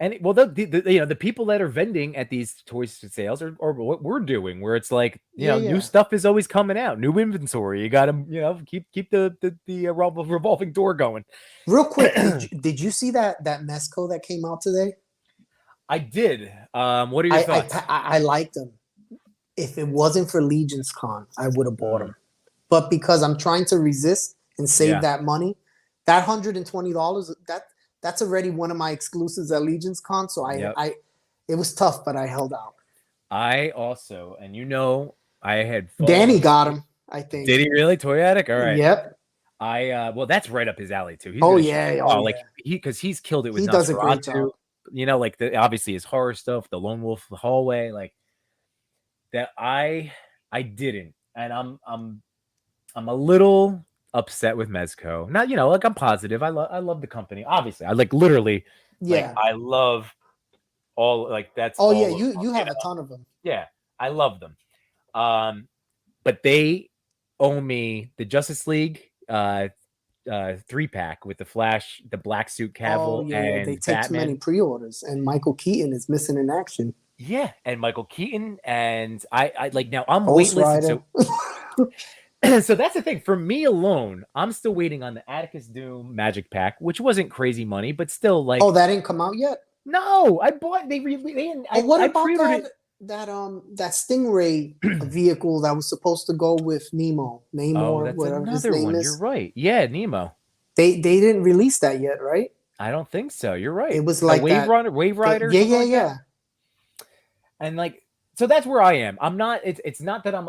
and well, you know the people that are vending at these toy sales or what we're doing, where it's like you Yeah, know new yeah. stuff is always coming out, new inventory. You got to you know keep the revolving door going. Real quick, did you see that Mesco that came out today? I did. What are your I thoughts? I liked them. If it wasn't for Legion's Con, I would have bought Mm, them. But because I'm trying to resist and save yeah. that money, that $120 that's already one of my exclusives at Legion's Con. So Yep. it was tough, but I held out. I also, and you know, I had fallen Danny got asleep. him, I think. Did he really? Toy Attic? All right. Yep. Well, that's right up his alley too. He's Oh gonna shoot. yeah. Oh, Oh like yeah. because he's killed it with He does a great job. Nosferatu. You know, like obviously his horror stuff, the Lone Wolf Hallway, like that. I didn't, and I'm a little upset with Mezco. Not, you know, like I'm positive. I love the company. Obviously, I like literally, like Yeah. I love all like that's Oh all. yeah. Of You them, you you have know? a ton of them. Yeah, I love them. But they owe me the Justice League 3-pack with the Flash, the Black Suit Oh Cavill, yeah. They and take too many Batman. pre-orders, and Michael Keaton is missing in action. Yeah, and Michael Keaton, and I like now I'm Ghost waitlisted. Rider. So so that's the thing for me alone. I'm still waiting on the Atticus Doom Magic Pack, which wasn't crazy money, but still Oh, like that didn't come out yet. no, I bought they Oh, what I about pre-ordered it. that Stingray vehicle that was supposed to go with Oh, Namor, that's whatever his another name one. You're is? right. Yeah, Nemo. They didn't release that yet, right? I don't think so. You're It right. was A like that. Wave Rider, or Yeah, something yeah, like that. yeah. And like, so that's where I am. I'm not. It's not that I'm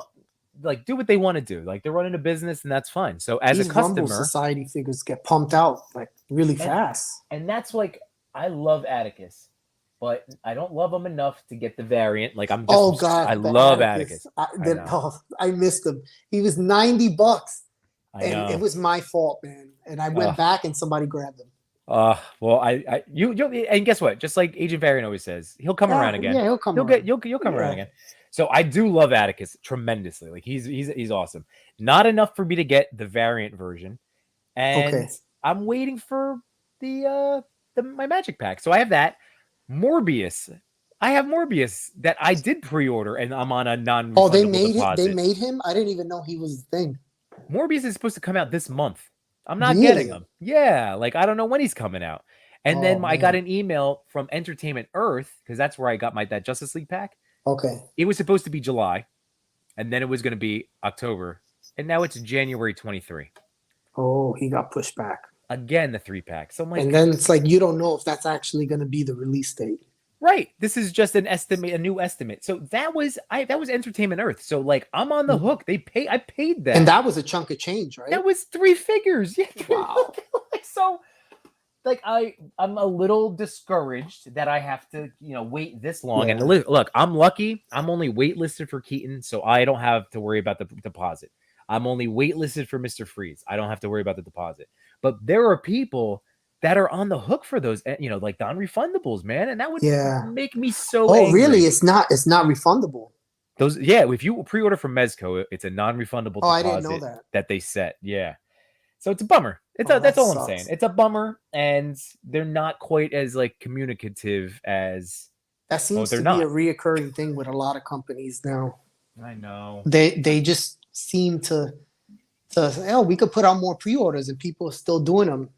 like do what they want to do. Like they're running a business, and that's fine. So as a These Rumble customer, Society figures get pumped out like really and fast. and that's like I love Atticus, but I don't love him enough to get the variant. Like I'm just, Oh God, I the love Atticus. I know. I missed him. He was $90, I and it know. was my fault, man. And I went back, and somebody grabbed him. Well, you and guess what? Just like Agent Varian always says, he'll come around again. Yeah, he'll come You'll around. you'll come around again. So I do love Atticus tremendously. Like he's awesome. Not enough for me to get the variant version, and I'm waiting for the my magic pack. So I have that Morbius. I have Morbius that I did pre-order, and I'm on a non-refundable Oh, they made deposit. it. They made him. I didn't even know he was a thing. Morbius is supposed to come out this month. I'm not Really? getting him. Yeah, like I don't know when he's coming out. And then I got man. an email from Entertainment Earth because that's where I got that Justice League pack. Okay. It was supposed to be July, and then it was going to be October, and now it's January 23. Oh, he got pushed back. Again, the 3-pack. So I'm like, and then it's like you don't know if that's actually going to be the release date. right. This is just an estimate, a new estimate. So that was Entertainment Earth. So like I'm on the hook. I paid that. And that was a chunk of change, right? That was 3 figures. Yeah. Wow. So like I'm a little discouraged that I have to, you know, wait this long. Yeah. And look, I'm lucky. I'm only waitlisted for Keaton, so I don't have to worry about the deposit. I'm only waitlisted for Mr. Freeze. I don't have to worry about the deposit. But there are people that are on the hook for those, like non-refundables, man, and that would Yeah. make me so Oh, angry. really? It's not refundable. Those, if you pre-order from Mezco, it's a non-refundable Oh, I didn't know deposit that. they set. Yeah. So it's a bummer. Oh, That's that all I'm saying. sucks. It's a bummer, and they're not quite as like communicative as. That Well, seems they're to be a not. reoccurring thing with a lot of companies now. I know. They just seem to say, oh, we could put out more pre-orders and people are still doing them,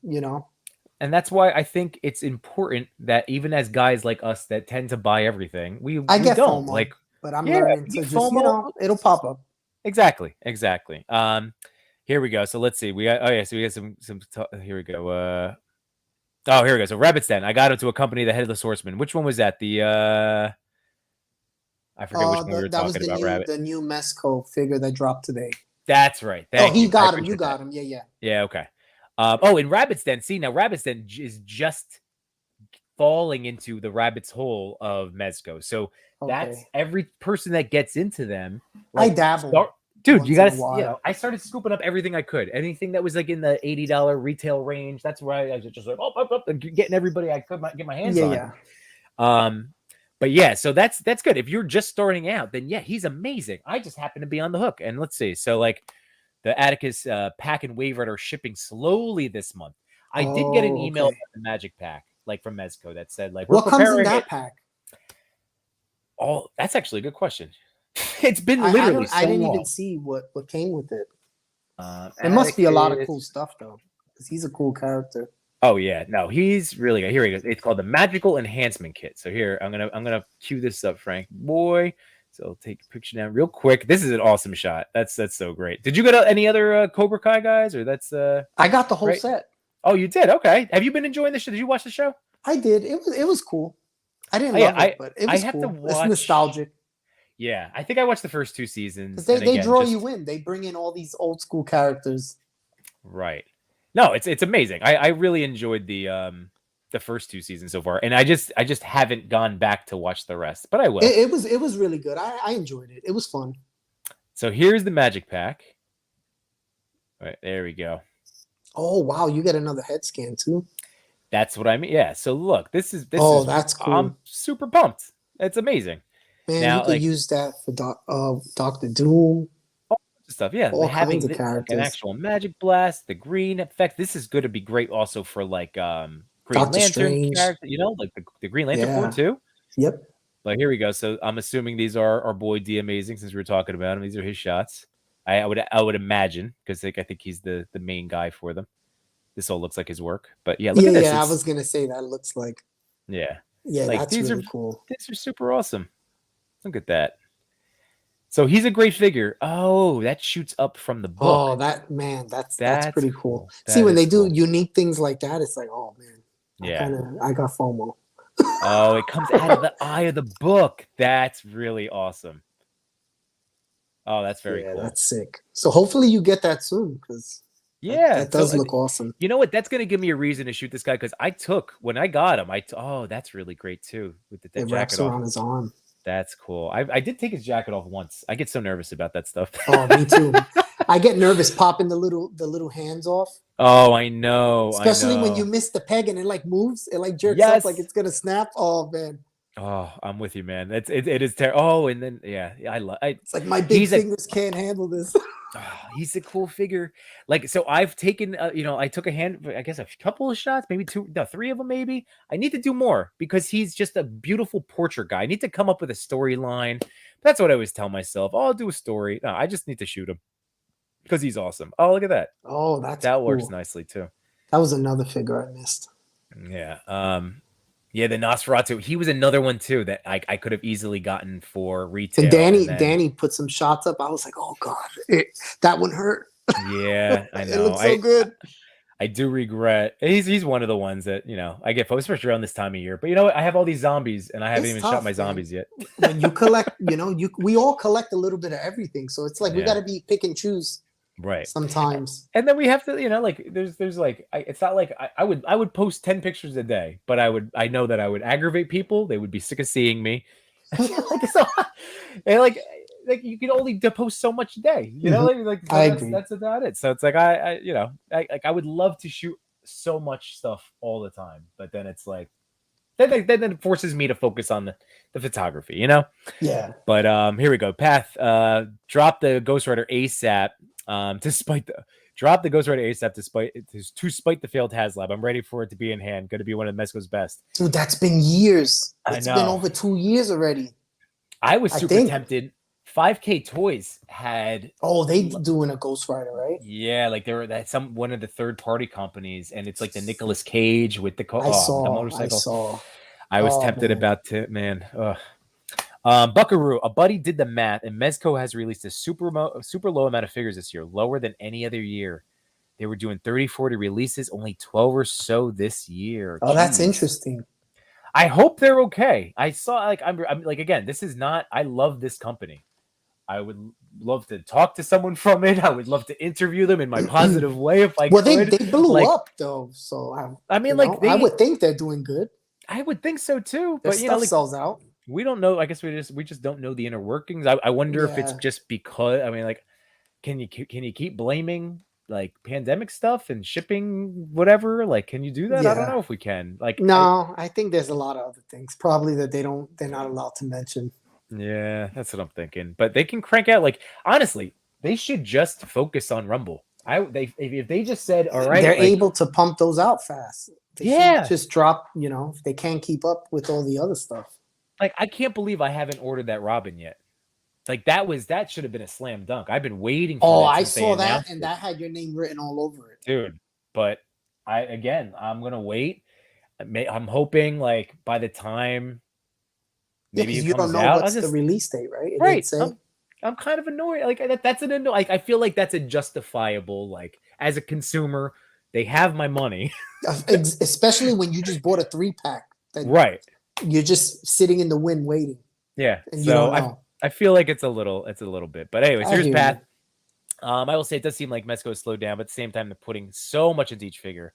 And that's why I think it's important that even as guys like us that tend to buy everything, I we get don't FOMO, like. but I'm Yeah, learning you to just, FOMO. it'll pop up. Exactly. Here we go. So let's see. We got some here we go. Here we go. So Rabbit's Den. I got him to accompany the Headless Horseman. Which one was that? I forget which one we were That was talking about. Rabbit. the new Mesco figure that dropped today. That's right. Thank you. you. Got him. You got him. Yeah, yeah. Yeah. Okay. In Rabbit's Den. See, now Rabbit's Den is just falling into the rabbit's hole of Mezco. So that's every person that gets into them. Like, I dabble. Dude, you gotta, I started scooping up everything I could. Anything that was like in the $80 retail range. That's where I was just like, getting everybody I could get my hands on. Yeah. But yeah, so that's good. If you're just starting out, then yeah, he's amazing. I just happen to be on the hook. And let's see. So like the Atticus pack and wave are shipping slowly this month. I did get an email about the Magic Pack, like from Mezco, that said like, what comes in that pack? Oh, that's actually a good question. It's been literally I didn't even see what came with it. It must be a lot of cool stuff though, because he's a cool character. Oh yeah, no, he's really good. Here he goes. It's called the Magical Enhancement Kit. So here, I'm gonna cue this up, Frank boy. So I'll take a picture down real quick. This is an awesome shot. That's so great. Did you get any other Cobra Kai guys, or that's? I got the whole set. Oh, you did? Okay. Have you been enjoying the show? Did you watch the show? I did. It was cool. I didn't love it, but it was cool. It's nostalgic. Yeah, I think I watched the first 2 seasons. They draw you in. They bring in all these old school characters. Right. No, it's amazing. I really enjoyed the first 2 seasons so far, and I just haven't gone back to watch the rest, but I will. It was really good. I enjoyed it. It was fun. So here's the Magic Pack. All right, there we go. Oh wow, you get another head scan too. That's what I mean. Yeah. So look, this is that's cool. I'm super pumped. It's amazing. Man, now, you could use that for Dr. Doom. All stuff, yeah. All kinds of characters. An actual Magic Blast, the green effect. This is going to be great also for like Green Dr. Lantern Strange. character, like the Green Lantern form too. Yep. But here we go. So I'm assuming these are our boy D Amazing, since we were talking about him. These are his shots. I would imagine, because I think he's the main guy for them. This all looks like his work. But yeah, look at this. Yeah, I was gonna say that looks like. Yeah. Yeah, like, that's really cool. These are super awesome. Look at that. So he's a great figure. Oh, that shoots up from the book. Oh, that's pretty cool. See, when they do unique things like that, it's like, oh man. Yeah. I got FOMO. Oh, it comes out of the eye of the book. That's really awesome. Oh, that's very cool. That's sick. So hopefully you get that soon, because that does look awesome. You know what? That's gonna give me a reason to shoot this guy, because when I got him, that's really great too. With the jacket wraps around his arm. That's cool. I did take his jacket off once. I get so nervous about that stuff. Oh, me too. I get nervous popping the little hands off. Oh, I know. Especially when you miss the peg and it like moves, it like jerks up like it's gonna snap. Oh man. Oh, I'm with you, man. It is terrible. Oh, and then it's like my big fingers can't handle this. He's a cool figure. Like, so I've taken, I took a couple of shots, maybe 3 of them, maybe. I need to do more, because he's just a beautiful portrait guy. I need to come up with a storyline. That's what I always tell myself. Oh, I'll do a story. No, I just need to shoot him, because he's awesome. Oh, look at that. Oh, that cool. Works nicely too. That was another figure I missed. Yeah. Yeah, the Nosferatu. He was another one too that I could have easily gotten for retail. And Danny put some shots up. I was like, oh god, that one hurt. Yeah, I know. It looks so good. I do regret. He's one of the ones that I get focused, especially around this time of year. But you know what? I have all these zombies, and I haven't even shot my zombies yet. When you collect, we all collect a little bit of everything, so it's like we got to be pick and choose. Right. Sometimes. And then we have to, like, there's like, it's not like I would post 10 pictures a day, but I know that I would aggravate people. They would be sick of seeing me. like you can only post so much a day, I agree. That's about it. So it's like, I would love to shoot so much stuff all the time, but then it's like then it forces me to focus on the photography, you know? Yeah. But here we go. Path drop the Ghost Rider ASAP. Drop the Ghost Rider ASAP to spite the failed HasLab. I'm ready for it to be in hand. Going to be one of Mezco's best. Dude, that's been years. It's been over 2 years already. I was super tempted. 5K Toys had they doing a Ghost Rider, right? Yeah, like they were one of the third party companies, and it's like the Nicolas Cage with the the motorcycle. I was tempted about to man. Buckaroo, a buddy did the math, and Mezco has released a super low amount of figures this year, lower than any other year. They were doing 30, 40 releases, only 12 or so this year. Oh, that's interesting. I hope they're okay. I saw I'm like, again, this is not. I love this company. I would love to talk to someone from it. I would love to interview them in my positive way if I could. Well, they blew up though, so I would think they're doing good. I would think so too. Their stuff sells out. We don't know. I guess we just don't know the inner workings. I wonder if it's just because can you keep blaming like pandemic stuff and shipping whatever? Like, can you do that? I don't know if we can. No, I think there's a lot of other things probably that they're not allowed to mention. Yeah, that's what I'm thinking. But they can crank out, honestly, they should just focus on Rumble. If they just said, all right, they're able to pump those out fast. They should just drop, if they can't keep up with all the other stuff. I can't believe I haven't ordered that Robin yet. That should have been a slam dunk. I've been waiting for that. I saw that, and that had your name written all over it. Dude, but I'm going to wait. I'm hoping by the time maybe you don't know what's the release date, right? Right. I'm kind of annoyed. That's an annoying. I feel like that's a justifiable. As a consumer, they have my money. Especially when you just bought a 3-pack. Right. You're just sitting in the wind waiting. Yeah. And you don't know. I feel like it's a little bit. But anyways, here's Pat. I will say it does seem like Mezco has slowed down, but at the same time, they're putting so much into each figure,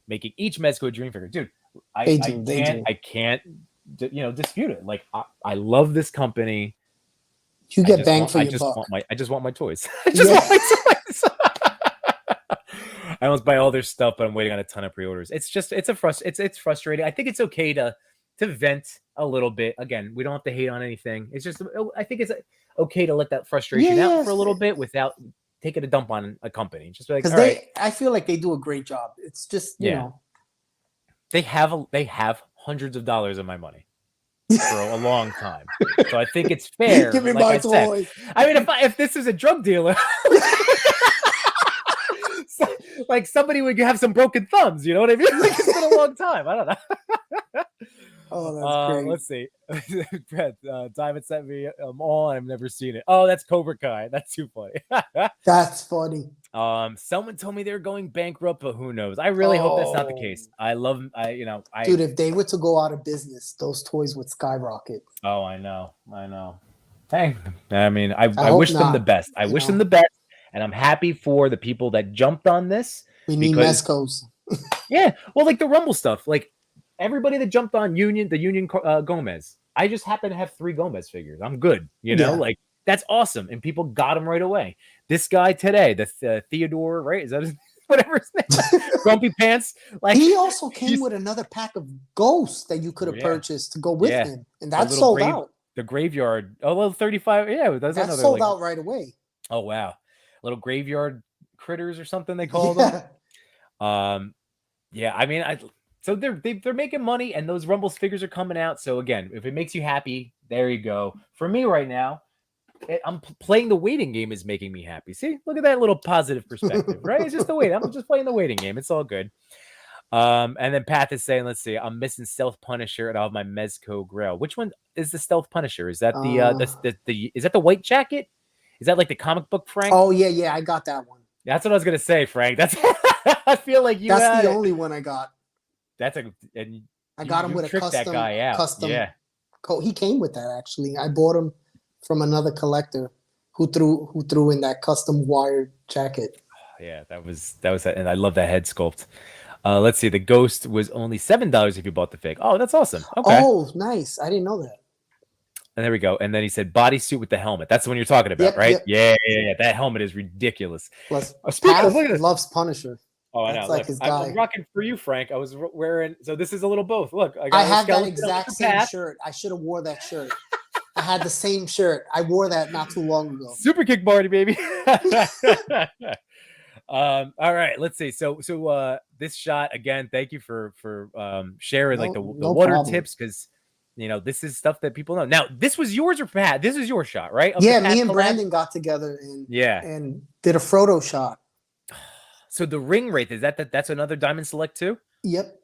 making each Mezco a dream figure. Dude, I can't dispute it. I love this company. You get bang for your buck. I just want my toys. I just want my toys. I almost buy all their stuff, but I'm waiting on a ton of pre-orders. It's frustrating. I think it's okay to vent a little bit. Again, we don't have to hate on anything. It's just, I think it's okay to let that frustration out for a little bit without taking a dump on a company. Just because I feel like they do a great job. It's just they have hundreds of dollars of my money for a long time, so I think it's fair. Give me my toys. I mean, if this is a drug dealer. Somebody would have some broken thumbs, you know what I mean? It's been a long time. I don't know. Oh, that's great. Let's see. Brett, Diamond sent me all. I've never seen it. Oh, that's Cobra Kai. That's too funny. That's funny. Someone told me they're going bankrupt, but who knows? I really hope that's not the case. I love dude, if they were to go out of business, those toys would skyrocket. Oh, I know. Hey, I mean, I wish them the best. I wish them the best. And I'm happy for the people that jumped on this. We need Mezcos. Yeah. Well, the Rumble stuff. Everybody that jumped on the Union Gomez. I just happen to have 3 Gomez figures. I'm good. That's awesome. And people got them right away. This guy today, the Theodore, right? Is that whatever his name? Grumpy Pants. He also came with another pack of Ghosts that you could have purchased to go with him. And that's sold out. The Graveyard. Oh, well, 35. Yeah. That's sold out right away. Oh, wow. Little graveyard critters or something they call them. I mean, so they're making money, and those Rumbles figures are coming out. So again, if it makes you happy, there you go. For me right now, I'm playing the waiting game is making me happy. See, look at that little positive perspective, right? It's just the wait. I'm just playing the waiting game. It's all good. And then Path is saying, let's see, I'm missing Stealth Punisher and all of my Mezco Grail. Which one is the Stealth Punisher? Is that is that the white jacket? Is that the comic book Frank? Oh yeah, I got that one. That's what I was gonna say, Frank. That's I feel like that's the only one I got. I got him with a custom. That guy out. Custom. Yeah. He came with that actually. I bought him from another collector who threw in that custom wired jacket. Yeah, that was and I love that head sculpt. Let's see. The Ghost was only $7 if you bought the fig. Oh, that's awesome. Okay. Oh, nice. I didn't know that. And there we go. And then he said bodysuit with the helmet. That's the one you're talking about, right? Yep. Yeah. That helmet is ridiculous. Plus, Pat loves Punisher. Oh, I know. That's like Look, his I'm guy. rocking for you, Frank. I was wearing, so this is a little both. Look, I got I a little have that skeleton exact with the same path. shirt. I should have wore that shirt. I had the same shirt. I wore that not too long ago. Super kick party, baby. All right, let's see. So this shot again, thank you for sharing like the water problem. tips, because this is stuff that people know. Now, this was yours or Pat? This is your shot, right? Yeah, me and Brandon got together and did a Frodo shot. So the ring rate, is that's another Diamond Select too? Yep.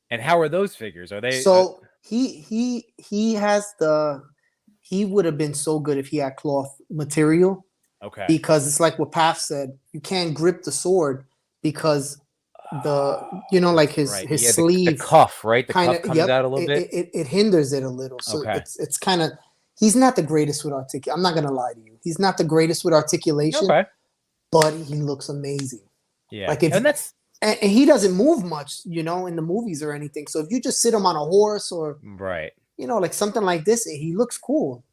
And how are those figures? Are they so he would have been so good if he had cloth material. Okay. Because it's like what Paf said, you can't grip the sword because like his sleeve, the cuff, right? The cuff comes out a little bit. It hinders it a little. So it's kind of, he's not the greatest with articulation. I'm not gonna lie to you. He's not the greatest with articulation. Okay. But he looks amazing. Yeah. Like and he doesn't move much, in the movies or anything. So if you just sit him on a horse or like something like this, he looks cool.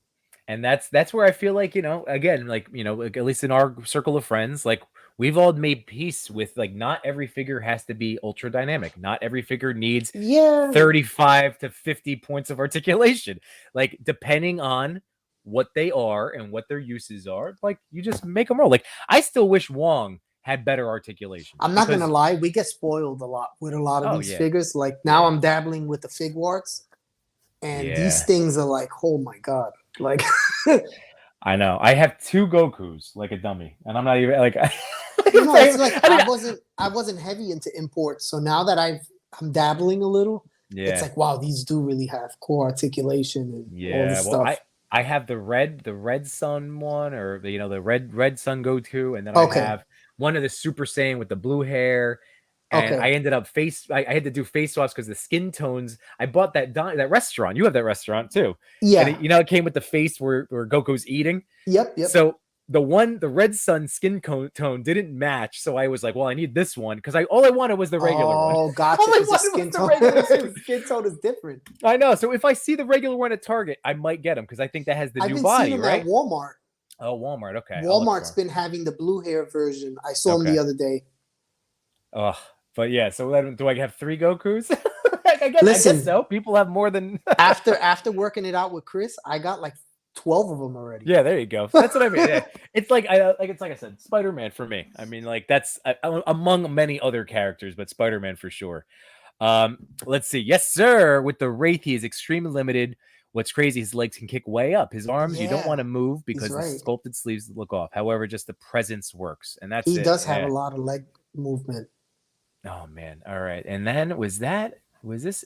And that's where I feel like, again, like, at least in our circle of friends, like we've all made peace with like not every figure has to be ultra dynamic. Not every figure needs 35 to 50 points of articulation. Like depending on what they are and what their uses are, like you just make them roll. Like I still wish Wong had better articulation. I'm not gonna lie, we get spoiled a lot with a lot of these figures. Like now I'm dabbling with the Figwarts, and these things are like, oh my god. Like I know. I have 2 Gokus like a dummy, and I'm not even like it's like I wasn't heavy into imports, so now that I'm dabbling a little, it's like, wow, these do really have core articulation and all this stuff. I have the red sun one, or the red sun Goku, and then I have one of the Super Saiyan with the blue hair. And I ended up I had to do face swaps because the skin tones. I bought that restaurant. You have that restaurant too. Yeah. And it came with the face where Goku's eating. Yep. So the red sun skin tone didn't match. So I was like, well, I need this one because all I wanted was the regular one. Oh, gotcha. The skin tone. Skin tone is different. I know. So if I see the regular one at Target, I might get them because I think that has the new body, seeing right? At Walmart. Oh, Walmart. Okay. Walmart's been having the blue hair version. I saw them the other day. Oh. But yeah, so then do I have 3 Gokus? I guess so. People have more than after working it out with Chris, I got like 12 of them already. Yeah, there you go. That's what I mean. Yeah. It's like I said, Spider-Man for me. I mean, like that's among many other characters, but Spider-Man for sure. Let's see. Yes, sir. With the Wraith, he is extremely limited. What's crazy, his legs can kick way up. His arms, you don't want to move because the sculpted sleeves look off. However, just the presence works, and that's he does have a lot of leg movement. Oh man! All right, and then was this?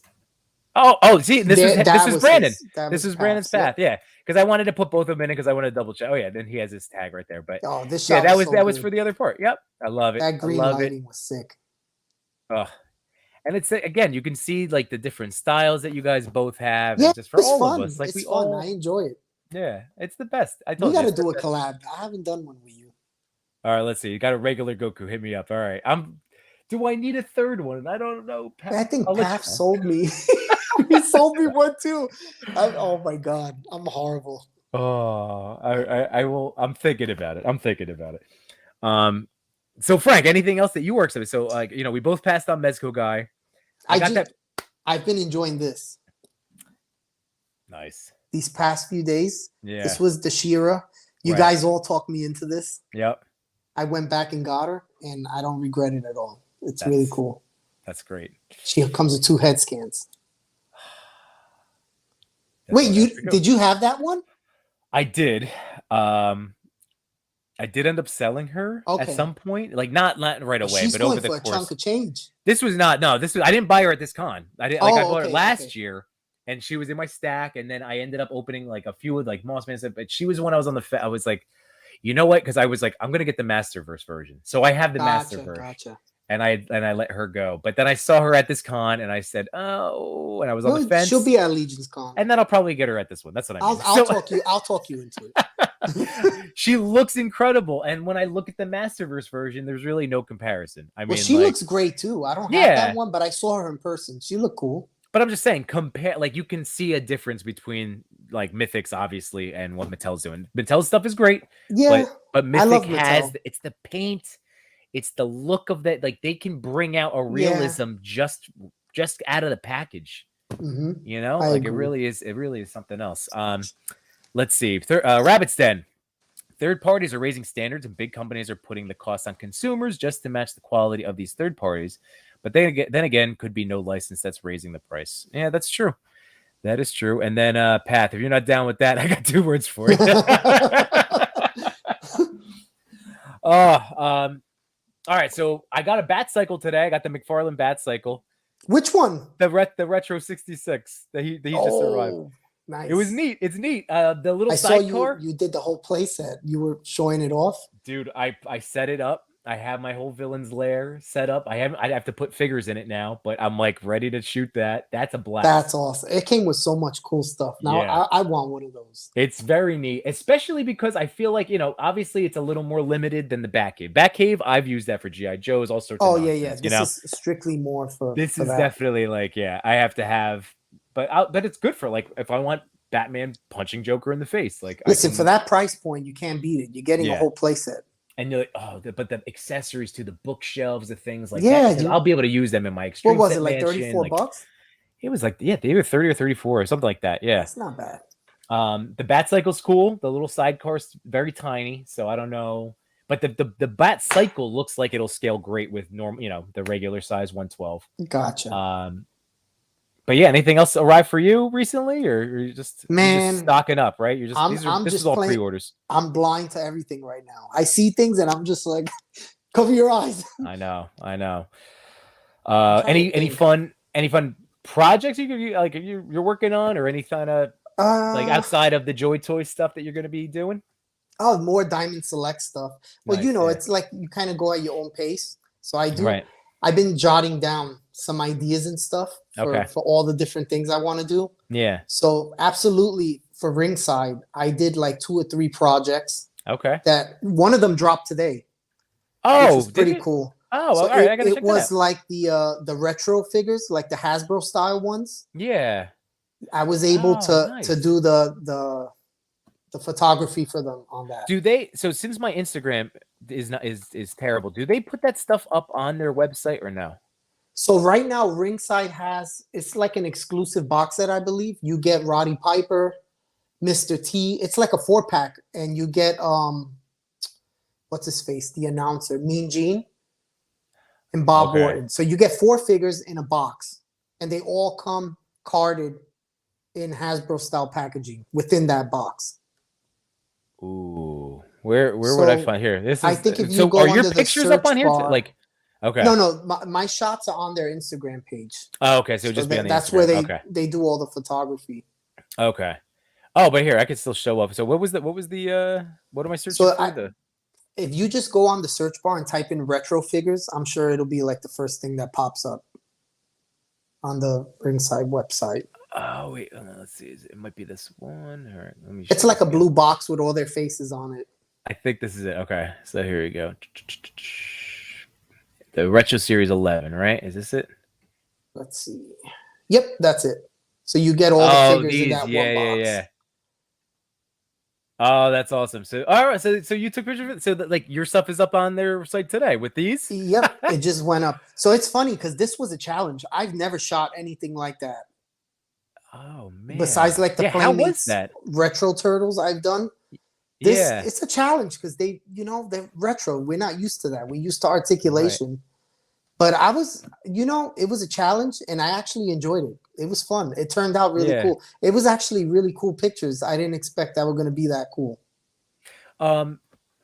Oh! See, this is Brandon. This is Brandon's path. Yeah, because I wanted to put both of them in it because I wanted to double check. Oh yeah, then he has his tag right there. But this shot that was for the other part. Yep, I love it. That green lighting was sick. Oh, and it's again, you can see like the different styles that you guys both have. Yeah, and just for all fun. of us, like it's fun. I enjoy it. Yeah, it's the best. I told you. We got to do a collab. I haven't done one with you. All right, let's see. You got a regular Goku. Hit me up. All right, do I need a third one? I don't know. I think Paf sold me. He sold me one too. Oh my god, I'm horrible. Oh, I will. I'm thinking about it. So Frank, anything else that you worked with? So like, we both passed on Mezco guy. I've been enjoying this. Nice. These past few days. Yeah. This was the She-Ra. You guys all talked me into this. Yep. I went back and got her, and I don't regret it at all. That's really cool. That's great. She comes with 2 head scans. Wait, did you have that one? I did. I did end up selling her at some point, like not right away, but over the course. A chunk of change. This was I didn't buy her at this con. I bought her last year, and she was in my stack, and then I ended up opening like a few of like Mossman stuff. But she was the one I was on I was like, you know what? Because I was like, I'm gonna get the Masterverse version, so I have the Masterverse. Gotcha. And I let her go. But then I saw her at this con and I said, oh, and I was on the fence. She'll be at Legion's Con. And then I'll probably get her at this one. That's what I mean. I'll talk you into it. She looks incredible. And when I look at the Masterverse version, there's really no comparison. I mean, she looks great too. I don't have that one, but I saw her in person. She looked cool. But I'm just saying, like you can see a difference between like Mythics, obviously, and what Mattel's doing. Mattel's stuff is great. Yeah. But Mythic it's the paint. It's the look of that. Like they can bring out a Yeah. realism just out of the package. Mm-hmm. You know, I like agree. it really is something else. Let's see. Rabbit's Den. Third parties are raising standards, and big companies are putting the cost on consumers just to match the quality of these third parties. But then again, could be no license that's raising the price. Yeah, that's true. That is true. And then, Path, if you're not down with that, I got 2 words for you. All right. So I got a bat cycle today. I got the McFarlane bat cycle. Which one? The retro 66 that he just arrived. Nice. It was neat. It's neat. The little I saw sidecar. you did the whole playset. You were showing it off. Dude, I set it up. I have my whole villain's lair set up. I have to put figures in it now, but I'm like ready to shoot that. That's a blast. That's awesome. It came with so much cool stuff. Now Yeah. I want one of those. It's very neat, especially because I feel like, obviously it's a little more limited than the Batcave. Batcave, I've used that for G.I. Joes, all sorts of nonsense, yeah. This is strictly more for This for is that. definitely like, yeah, I have to have, but it's good for like, if I want Batman punching Joker in the face. Like, listen, for that price point, you can't beat it. You're getting a whole playset. And you're like, oh, but the accessories to the bookshelves, the things like Yeah, that, I'll be able to use them in my extreme. What was it, like mansion, like $34? It was like, yeah, they were 30 or 34 or something like that. Yeah, it's not bad. The bat cycle's cool. The little sidecar's very tiny, so I don't know. But the bat cycle looks like it'll scale great with the regular size 112. Gotcha. But yeah, anything else arrived for you recently, or you're just stocking up, right? You're just this is all pre-orders. I'm blind to everything right now. I see things and I'm just like, cover your eyes. I know. Any fun projects you're working on, or any kind of like outside of the Joy Toy stuff that you're going to be doing? Oh, more Diamond Select stuff. Well, nice, it's like you kind of go at your own pace. So I do. Right. I've been jotting down some ideas and stuff for all the different things I want to do. Yeah. So absolutely, for Ringside, I did like 2 or 3 projects. Okay. That one of them dropped today. Oh, which is pretty cool. Oh, so all right. I gotta check it was like the retro figures, like the Hasbro style ones. Yeah. I was able to do the photography for them on that. Do they? So since my Instagram is terrible, do they put that stuff up on their website or no? So right now, Ringside it's like an exclusive box set, I believe. You get Roddy Piper, Mr. T. It's like a 4-pack, and you get what's his face, the announcer, Mean Gene, and Bob Orton. So you get 4 figures in a box, and they all come carded in Hasbro style packaging within that box. Ooh, where would I find here? This is, I think if you go under the pictures up on here? Like, okay, no, my shots are on their Instagram page. Oh, okay, so just be on the that's Instagram. where they do all the photography. Okay. Oh, but here I can still show up. So what am I searching for? If you just go on the search bar and type in retro figures, I'm sure it'll be like the first thing that pops up on the Ringside website. Oh wait, let's see. It might be this one. All right, let me. It's like a blue box with all their faces on it. I think this is it. Okay, so here we go. The Retro Series 11, right? Is this it? Let's see. Yep, that's it. So you get all the figures in that one box. Yeah. Oh, that's awesome. So, all right. So you took pictures of it. So that like your stuff is up on their site today with these. Yep, it just went up. So it's funny because this was a challenge. I've never shot anything like that. Oh man! Besides, like the Playmates retro turtles I've done. It's a challenge because they're retro. We're not used to that. We're used to articulation. Right. But I was, it was a challenge, and I actually enjoyed it. It was fun. It turned out really cool. It was actually really cool pictures. I didn't expect that were going to be that cool.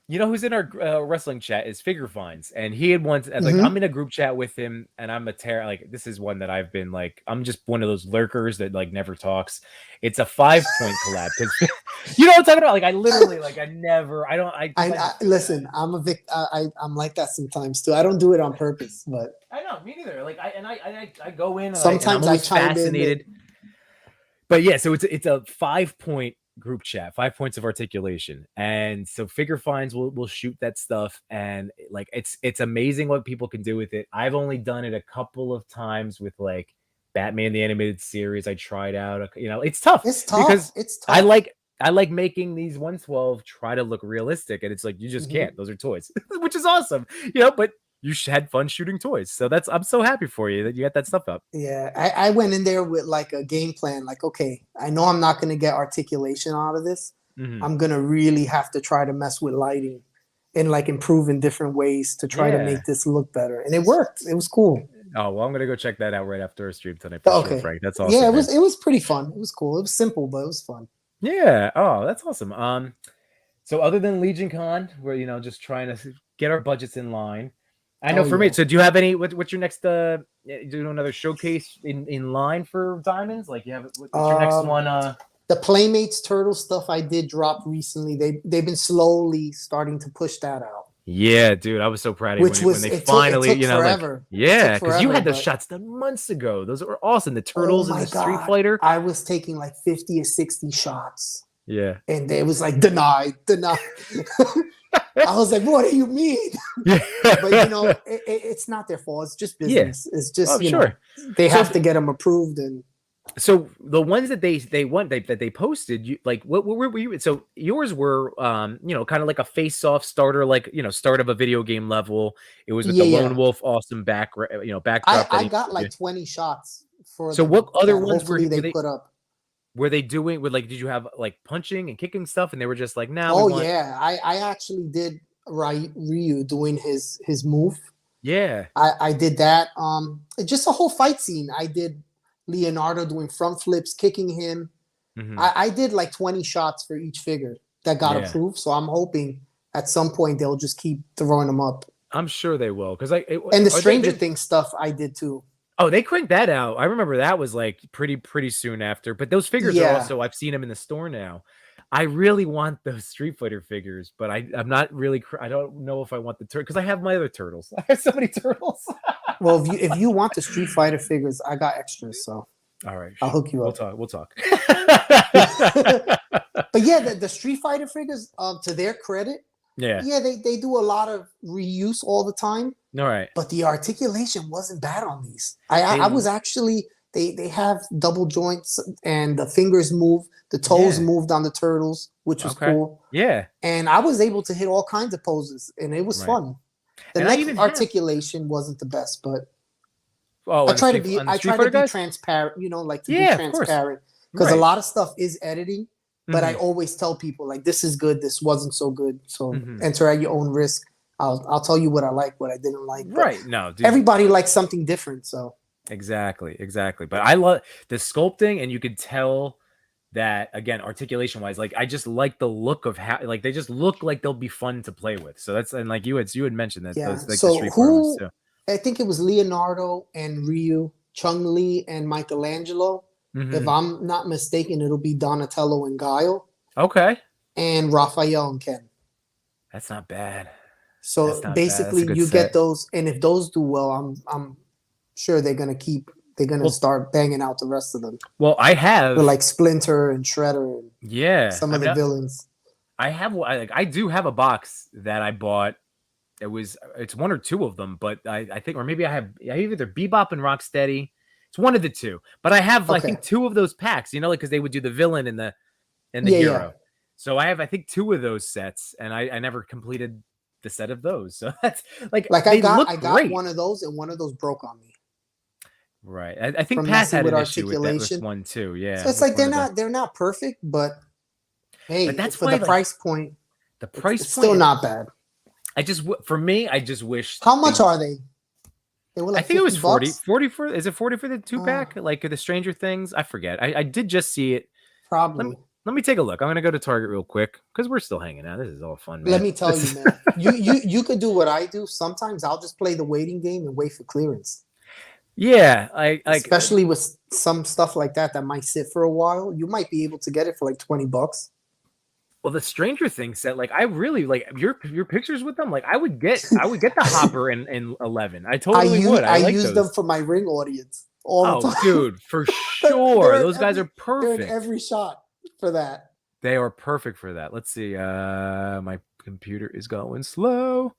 You know who's in our wrestling chat is Figure Finds, and he had once like I'm in a group chat with him, and I'm this is one that I've been like I'm just one of those lurkers that like never talks. It's a 5-point collab because you know what I'm talking about. Like I literally listen. I'm I'm like that sometimes too. I don't do it on purpose, but I know me neither. Like I go in. Sometimes I'm fascinated. But yeah, so it's a 5-point group chat, 5 points of articulation, and so Figure Finds will shoot that stuff, and like it's amazing what people can do with it. I've only done it a couple of times with like Batman the Animated Series. I tried out, it's tough. It's tough. Because it's tough. I like I like making these 112 try to look realistic, and it's like you just can't. Those are toys, which is awesome, But you had fun shooting toys, so I'm so happy for you that you got that stuff up. Yeah, I went in there with like a game plan. Like, okay, I know I'm not going to get articulation out of this. I'm going to really have to try to mess with lighting and like improve in different ways to try to make this look better. And it worked. It was cool. Oh, well, I'm gonna go check that out right after our stream tonight for sure, Frank. That's awesome. Yeah, it was pretty fun. It was cool. It was simple, but it was fun. Yeah. Oh, that's awesome. So other than Legion Con, we're just trying to get our budgets in line. I know for me. So do you have any? What's your next? Do another showcase in line for diamonds? Like you have what's your next one? The Playmates Turtle stuff I did drop recently. They've been slowly starting to push that out. Yeah, dude, I was so proud of you when they finally, because you had those shots done months ago. Those were awesome. The turtles and the Street Fighter. I was taking like 50 or 60 shots. Yeah, and it was like denied. I was like, what do you mean? Yeah. But it's not their fault. It's just business. Yeah. It's just they have to get them approved. And so the ones that they posted, you like what were you? So yours were kind of like a face-off starter, like start of a video game level. It was with the Lone Wolf awesome backdrop. I got like 20 shots for. So what other ones were they put up? Were they doing with like? Did you have like punching and kicking stuff, and they were just like, "Now"? Oh yeah, I actually did Ryu doing his move. Yeah, I did that. Just a whole fight scene. I did Leonardo doing front flips, kicking him. I did like 20 shots for each figure that got approved. So I'm hoping at some point they'll just keep throwing them up. I'm sure they will because and the Stranger Things stuff I did too. Oh, they cranked that out. I remember that was like pretty soon after. But those figures are also, I've seen them in the store now. I really want those Street Fighter figures, but I'm not really. I don't know if I want the turtle because I have my other turtles. I have so many turtles. Well, if you want the Street Fighter figures, I got extras. So all right, I'll hook you up. We'll talk. But yeah, the Street Fighter figures, to their credit, they do a lot of reuse all the time. All right, but the articulation wasn't bad on these. I was actually they have double joints and the fingers move, the toes moved on the turtles, which was cool. Yeah, and I was able to hit all kinds of poses, and it was fun. The neck articulation wasn't the best, but I try to be transparent. Like to be transparent because a lot of stuff is editing. But I always tell people like this is good, this wasn't so good. So enter at your own risk. I'll tell you what I like, what I didn't like. Right. No, dude. Everybody likes something different. So exactly. But I love the sculpting, and you could tell that again, articulation wise, like I just like the look of how like they just look like they'll be fun to play with. So that's and like you had mentioned that those like so the Street Fighter too. I think it was Leonardo and Ryu, Chun-Li and Michelangelo. If I'm not mistaken, it'll be Donatello and Guile. Okay. And Raphael and Ken. That's not bad. So basically, you get those, and if those do well, I'm sure they're gonna start banging out the rest of them. Well, I have like Splinter and Shredder, and some of the villains. I do have a box that I bought. It's one or two of them, but I think, or maybe I have either Bebop and Rocksteady. It's one of the two, but I have I think two of those packs. Like because they would do the villain and the hero. Yeah. So I have I think two of those sets, and I never completed the set of those. So that's like I got one of those, and one of those broke on me. Right. I think Pat had an issue with this one too. Yeah. So it's like they're not perfect, but hey, but that's for the price point. The price it's still not bad. I just wish. How much are they? They were like I think it was 40 for. Is it 40 for the 2-pack? Like the Stranger Things? I forget. I did just see it. Probably. Let me take a look. I'm gonna go to Target real quick because we're still hanging out. This is all fun, man. Let me tell you, man. You could do what I do. Sometimes I'll just play the waiting game and wait for clearance. Yeah, especially with some stuff like that might sit for a while. You might be able to get it for like $20. Well, the Stranger Things set, like I really like your pictures with them. Like I would get the Hopper in 11. I totally would. I use them for my ring audience all the time. Dude, for sure. Those guys are perfect. They're in every shot for that. They are perfect for that. Let's see. My computer is going slow.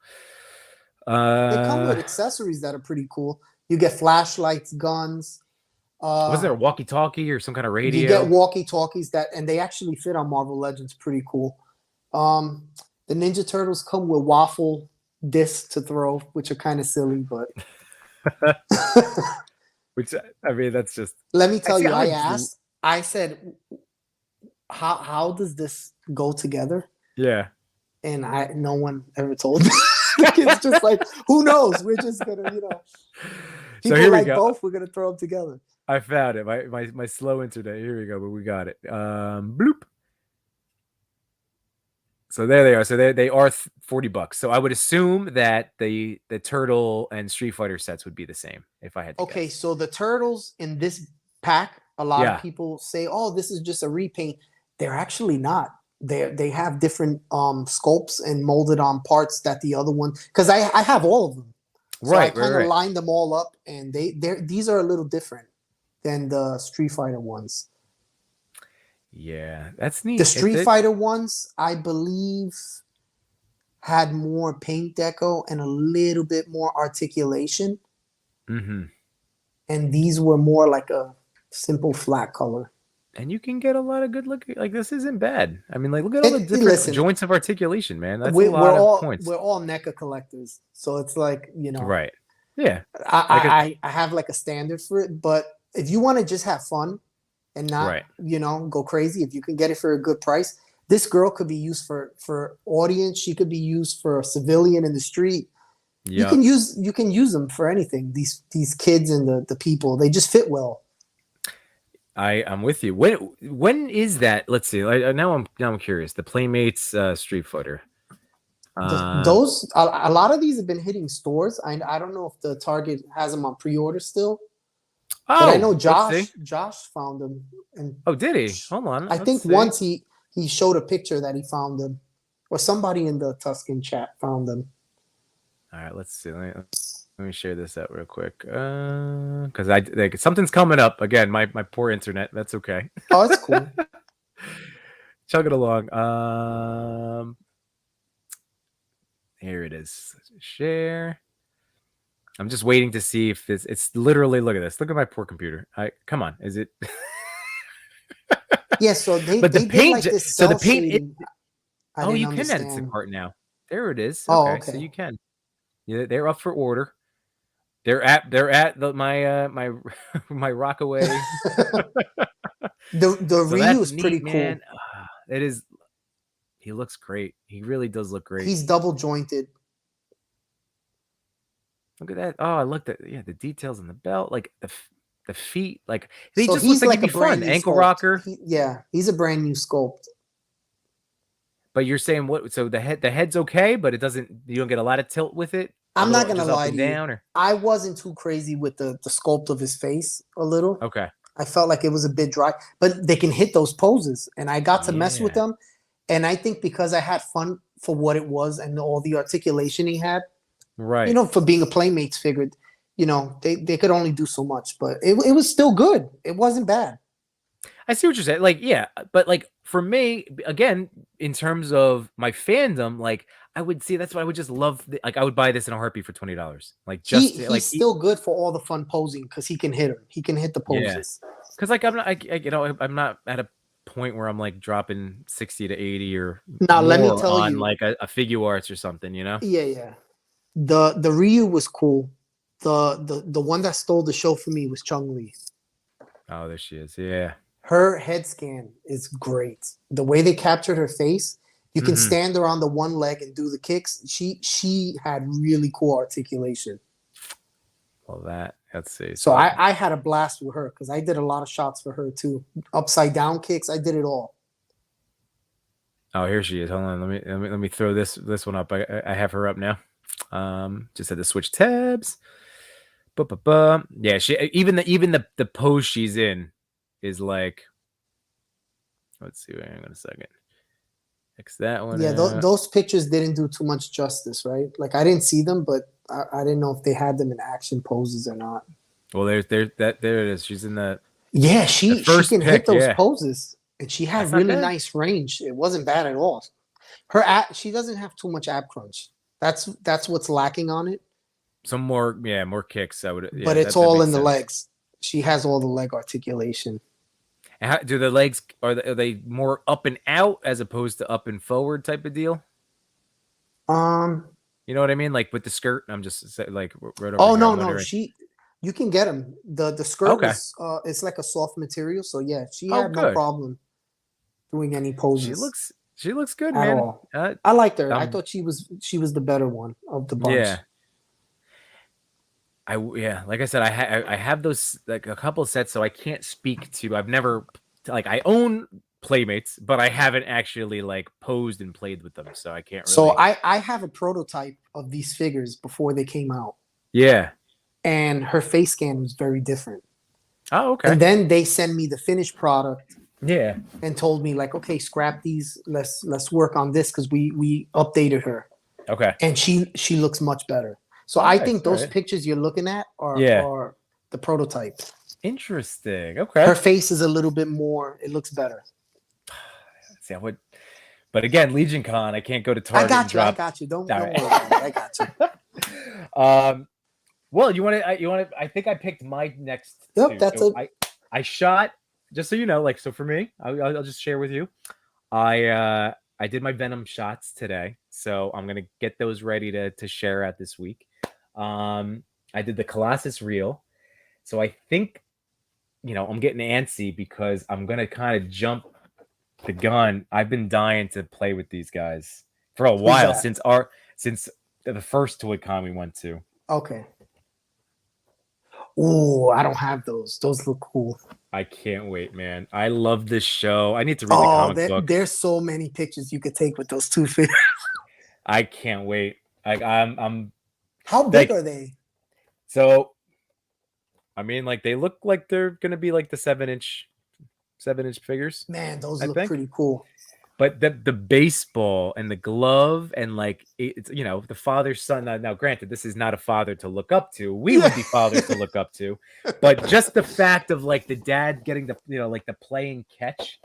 They come with accessories that are pretty cool. You get flashlights, guns. Was there a walkie-talkie or some kind of You get radio? walkie-talkies and they actually fit on Marvel Legends. Pretty cool. The Ninja Turtles come with waffle discs to throw, which are kind of silly, but Which, I mean, that's just. let me tell you, I I just, asked, I said, how does this go together? yeah. And no one ever told me. It's just like, who knows? We're just gonna, So people here we like go. both. We're gonna throw them together. I found it. My slow internet. Here we go, but we got it. Bloop. So there they are. So they are $40. So I would assume that the Turtle and Street Fighter sets would be the same if I had to Okay, guess. so the Turtles in this pack, a lot Yeah. of people say, "Oh, this is just a repaint." They're actually not. They have different sculpts and molded on parts that the other one. Because I have all of them, so I kind of lined them all up, and these are a little different than the Street Fighter ones. Yeah, that's neat. The Street Fighter ones, I believe, had more paint deco and a little bit more articulation. Mm-hmm. And these were more like a simple flat color. And you can get a lot of good looking. Like, this isn't bad. I mean, like, look at all the different joints of articulation, man. That's a lot of points. We're all NECA collectors, so it's like, right. Yeah. I have like a standard for it, but if you want to just have fun and not go crazy, if you can get it for a good price, this girl could be used for audience. She could be used for a civilian in the street. Yep. You can use them for anything. These kids and the people, they just fit well. I'm with you. When is that? Let's see. Now I'm curious. The Playmates Street Fighter. Those a lot of these have been hitting stores. I don't know if the Target has them on pre-order still. Oh, but I know Josh found them. And did he? Hold on. I think once he showed a picture that he found them, or somebody in the Tuscan chat found them. All right, let's see. Let me share this out real quick. Because something's coming up again. My poor internet. That's okay. Oh, that's cool. Chug it along. Here it is. Share. I'm just waiting to see if it's literally. Look at this. Look at my poor computer. Come on. Is it? Yeah. So they did like this. So the paint. You can edit the cart now. There it is. Okay. So you can. Yeah, they're up for order. They're at my Rockaway. the Ryu is pretty cool. It is. He looks great. He really does look great. He's double jointed. Look at that. Oh, I looked at the details on the belt, like the feet, like he just looks like he'd be fun. Ankle rocker. He's a brand new sculpt. But you're saying what? So the head's okay, but it doesn't. You don't get a lot of tilt with it. I'm not gonna lie to you. I wasn't too crazy with the sculpt of his face. A little. Okay. I felt like it was a bit dry, but they can hit those poses, and I got to mess with them. And I think because I had fun for what it was and all the articulation he had, right? For being a Playmates figure, they could only do so much, but it was still good. It wasn't bad. I see what you're saying. Like, yeah, but like for me, again, in terms of my fandom, like I would see that's what I would just love. Like I would buy this in a heartbeat for $20. Like he's still good for all the fun posing because he can hit him. He can hit the poses. Because like I'm not at a point where I'm like dropping 60 to 80 or now. Let me tell you, like a figure arts or something. Yeah. The Ryu was cool. The one that stole the show for me was Chun-Li. Oh, there she is. Yeah. Her head scan is great. The way they captured her face, you can stand her on the one leg and do the kicks. She had really cool articulation. Well, let's see. So I had a blast with her because I did a lot of shots for her too. Upside down kicks, I did it all. Oh, here she is. Hold on, let me throw this one up. I have her up now. Just had to switch tabs. Yeah, she even the pose she's in is like. Let's see. Hang on a second. X that one. Yeah, those pictures didn't do too much justice, right? Like I didn't see them, but I didn't know if they had them in action poses or not. Well, there it is. She's in the. Yeah, she can hit those poses, and she had really nice range. It wasn't bad at all. She doesn't have too much ab crunch. That's what's lacking on it. Some more kicks. I would. But it's all in the legs. She has all the leg articulation. And how, do the legs are they more up and out as opposed to up and forward type of deal? You know what I mean? Like with the skirt, I'm just like right over Oh here. no, I'm no, wondering. you can get them. The skirt Okay. was it's like a soft material, so yeah, she Oh, had no good. problem doing any She poses looks she looks good, at man. all. I liked her. I Um, thought she was the better one of the yeah. bunch. Yeah, like I said, I have those like a couple sets, so I can't speak to. I've never like I own Playmates, but I haven't actually like posed and played with them, so I can't So really. I have a prototype of these figures before they came out, Yeah. and her face scan was very different. Oh, okay. And then they send me the finished product Yeah. and told me like, okay, scrap these. Let's work on this because we updated her, Okay. and she looks much better. So Oh, I nice. think All those right. pictures you're looking at Yeah. are the prototype. Interesting. Her Okay. face is a little bit more. It looks better. See, I would, but again, Legion Con, I can't go to I Target and got you. I drop. got you. Don't All worry right. about it. I got you. Well, you want to? You want to? I think I picked my next Yep, two. that's So it. I shot, just so you know, like so for me, I'll just share with you. I did my Venom shots today, so I'm gonna get those ready to share out this week. I did the Colossus reel, so I think I'm getting antsy because I'm gonna kind of jump the gun. I've been dying to play with these guys for a Who's while that? since the first ToyCon we went to. Okay. Oh, I don't have those. Those look cool. I can't wait, man. I love this show. I need to read the Oh, comic book. there's so many pictures you could take with those two figures. I can't wait. I'm How big like, are they? so I mean, like they look like they're gonna be like the 7-inch figures. Man, those I look think. pretty cool. But the baseball and the glove and like it's the father son. Now, granted, this is not a father to look up to. We would be fathers to look up to, but just the fact of like the dad getting the like the play and catch,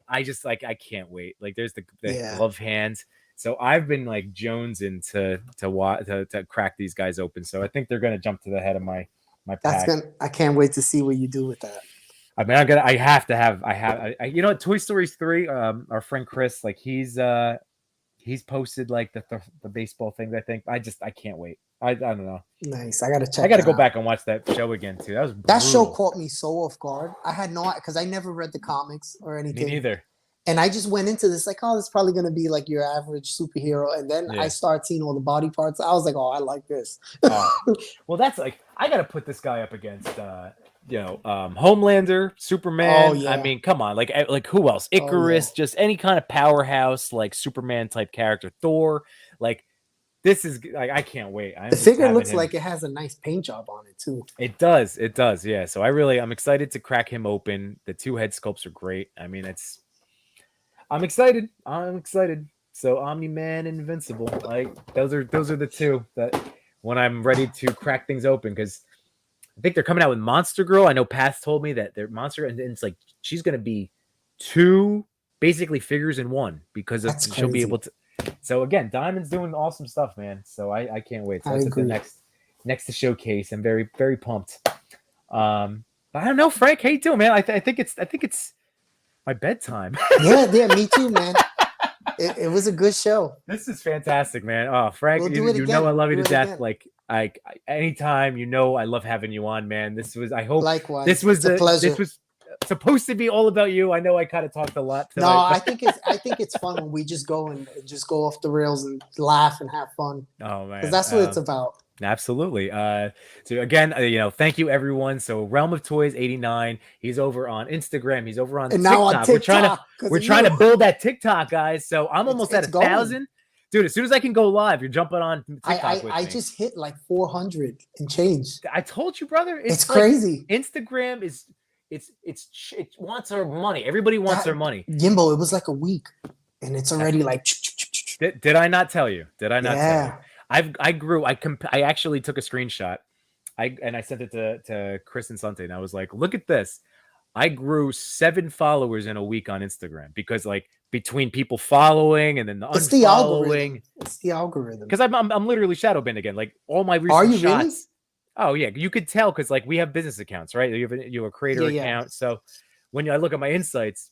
I just like I can't wait. Like there's the glove hands. So I've been like jonesing to crack these guys open. So I think they're gonna jump to the head of my pack. I can't wait to see what you do with that. I mean, I have to have. Toy Story 3. Our friend Chris, like he's posted like the baseball things. I think I can't wait. I don't know. Nice. I gotta check. I gotta go back and watch that show again too. That was brutal. That show caught me so off guard. I had no, because I never read the comics or anything. Me neither. And I just went into this like, oh, this is probably gonna be like your average superhero. And then I started seeing all the body parts. I was like, oh, I like this. Well, that's like I gotta put this guy up against Homelander, Superman. Oh, yeah. I mean, come on, like who else? Icarus, just any kind of powerhouse like Superman type character. Thor, like this is like I can't wait. The figure looks like it has a nice paint job on it too. It does, yeah. So I'm excited to crack him open. The two head sculpts are great. I mean, I'm excited. So Omni-Man, Invincible, like those are the two that when I'm ready to crack things open because. I think they're coming out with Monster Girl. I know Path told me that they're Monster, and it's like she's going to be two basically figures in one because she'll be able to. So again, Diamond's doing awesome stuff, man. So I can't wait. So that's the next to showcase. I'm very very pumped. But I don't know, Frank. How you doing, man? I think it's my bedtime. yeah, me too, man. It was a good show. This is fantastic, man. Oh, Frank, we'll you know I love you to death. Again. Like I anytime, I love having you on, man. Likewise. This was a pleasure. This was supposed to be all about you. I know I kind of talked a lot tonight. No, I think it's fun when we just go and just go off the rails and laugh and have fun. Oh man, because that's what it's about. Absolutely. So again, thank you everyone. So Realm of Toys 89. He's over on Instagram. He's over on and TikTok. Now on TikTok. We're trying to build that TikTok, guys. So I'm almost at 1,000. Dude, as soon as I can go live, you're jumping on TikTok with me. I just hit like 400 and change. I told you, brother. It's crazy. Instagram is it wants our money. Everybody wants their money. Yimbo, it was like a week, and it's already like. Did I not tell you? Did I not tell you? I grew. I actually took a screenshot. I sent it to Chris and Sante, and I was like, "Look at this! I grew 7 followers in a week on Instagram because like between people following and then the unfollowing, it's the algorithm. Because I'm literally shadow banned again. Like all my recent Are you shots. Really? Oh yeah, you could tell because like we have business accounts, right? You have a creator account. So when I look at my insights,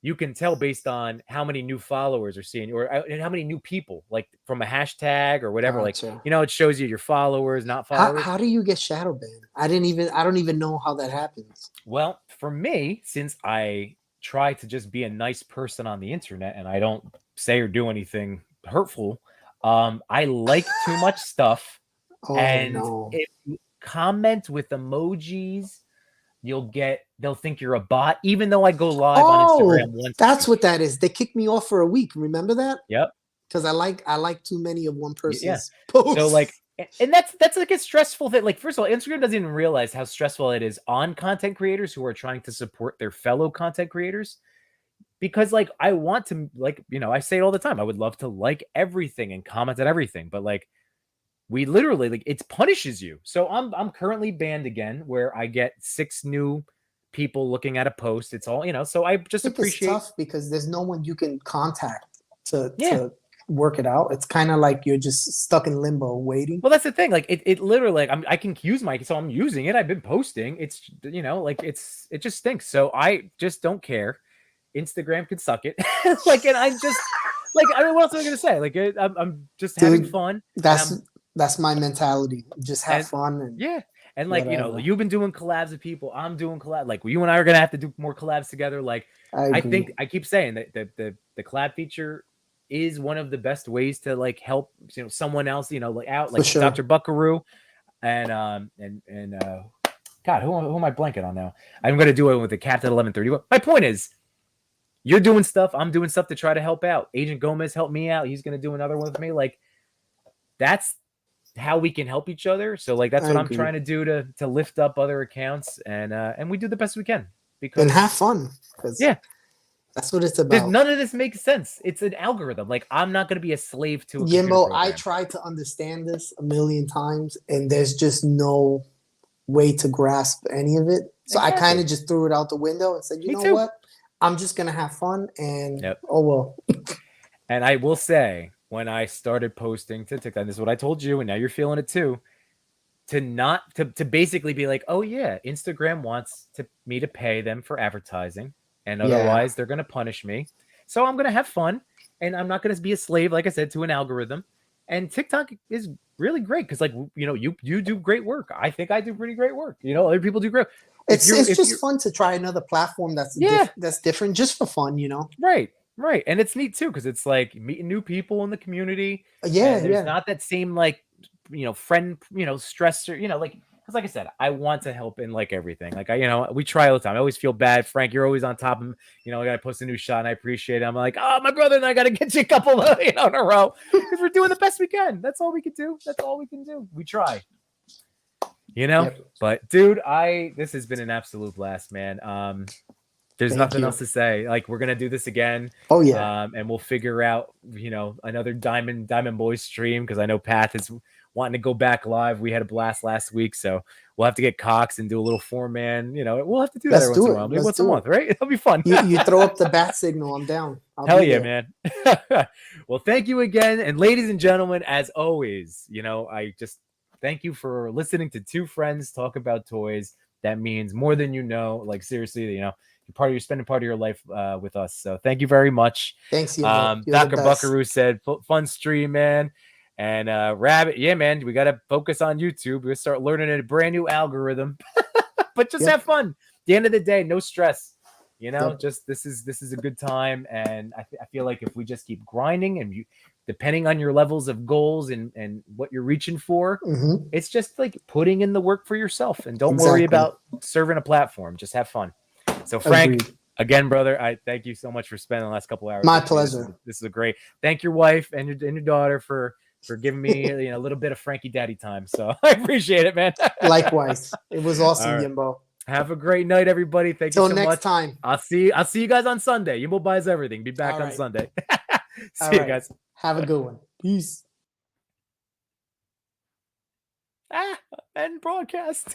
you can tell based on how many new followers are seeing or and how many new people, like from a hashtag or whatever. Gotcha. Like, it shows you your followers, not followers. How do you get shadow banned? I don't even know how that happens. Well, for me, since I try to just be a nice person on the internet and I don't say or do anything hurtful, I like too much stuff. And no. if you comment with emojis, they'll think you're a bot, even though I go live on Instagram once. That's what that is. They kicked me off for a week. Remember that? Yep. Because I like too many of one person's posts. So like, and that's like a stressful thing. Like, first of all, Instagram doesn't even realize how stressful it is on content creators who are trying to support their fellow content creators. Because like, I want to, like, I say it all the time. I would love to like everything and comment on everything, but like, we literally, like, it punishes you. So I'm currently banned again, where I get 6 new people looking at a post. It's all, so I just appreciate. It's tough because there's no one you can contact to work it out. It's kind of like you're just stuck in limbo waiting. Well, that's the thing. Like it literally, like I can use so I'm using it. I've been posting. It's, like it just stinks. So I just don't care. Instagram can suck it. Like, and I just like, I mean, what else am I gonna say? Like, I'm just having fun. That's my mentality. Just have fun. And and like, whatever. You've been doing collabs with people. I'm doing collab. Like, you and I are gonna have to do more collabs together. Like, I think I keep saying that the collab feature is one of the best ways to like help someone else like out, like Dr. Buckaroo and God, who am I blanking on now? I'm gonna do it with the Captain 1130. My point is, you're doing stuff, I'm doing stuff to try to help out. Agent Gomez helped me out. He's gonna do another one with me. Like, that's how we can help each other. So like, that's what I'm trying to do to lift up other accounts, and we do the best we can and have fun. That's what it's about. None of this makes sense. It's an algorithm. Like, I'm not going to be a slave to a Yimbo, I tried to understand this a million times, and there's just no way to grasp any of it. So I kind of just threw it out the window and said, you know what? I'm just going to have fun, and oh well. And I will say, when I started posting to TikTok, and this is what I told you, and now you're feeling it too, to basically be like, oh yeah, Instagram wants me to pay them for advertising. And otherwise, they're going to punish me. So I'm going to have fun. And I'm not going to be a slave, like I said, to an algorithm. And TikTok is really great because, like, you do great work. I think I do pretty great work. Other people do great. It's just fun to try another platform that's different, just for fun, Right. And it's neat, too, because it's like meeting new people in the community. There's not that same, like, friend, stressor, like. Because like I said, I want to help in like everything. Like we try all the time. I always feel bad. Frank, you're always on top of him. I got to post a new shot and I appreciate it. I'm like, oh, my brother and I got to get you a couple in a row because we're doing the best we can. That's all we can do. That's all we can do. We try. But dude, this has been an absolute blast, man. There's nothing else to say. Like, we're gonna do this again. Oh yeah. And we'll figure out, another Diamond Boys stream because I know Path is wanting to go back live. We had a blast last week, so we'll have to get Cox and do a little 4-man. We'll have to do that every once in a while. Maybe once a month, right? It'll be fun. You throw up the bat signal, I'm down. Hell yeah, man. Well, thank you again. And ladies and gentlemen, as always, I just thank you for listening to two friends talk about toys. That means more than you know. Like, seriously, you're spending part of your life with us. So thank you very much. Thanks, Dr. Buckaroo said, fun stream, man. And Rabbit, yeah, man, we got to focus on YouTube. We'll start learning a brand new algorithm. But just have fun. At the end of the day, no stress. Just this is a good time. And I feel like if we just keep grinding and depending on your levels of goals and what you're reaching for, it's just like putting in the work for yourself. And don't worry about serving a platform. Just have fun. So Frank, again, brother, I thank you so much for spending the last couple hours. My pleasure. This is a great. Thank your wife and your daughter for giving me a little bit of Frankie Daddy time. So I appreciate it, man. Likewise. It was awesome, right. Yimbo. Have a great night, everybody. Thank you so much. Till next time. I'll see you guys on Sunday. Yimbo buys everything. Be back on Sunday. See you guys. Have a good one. Peace. End broadcast.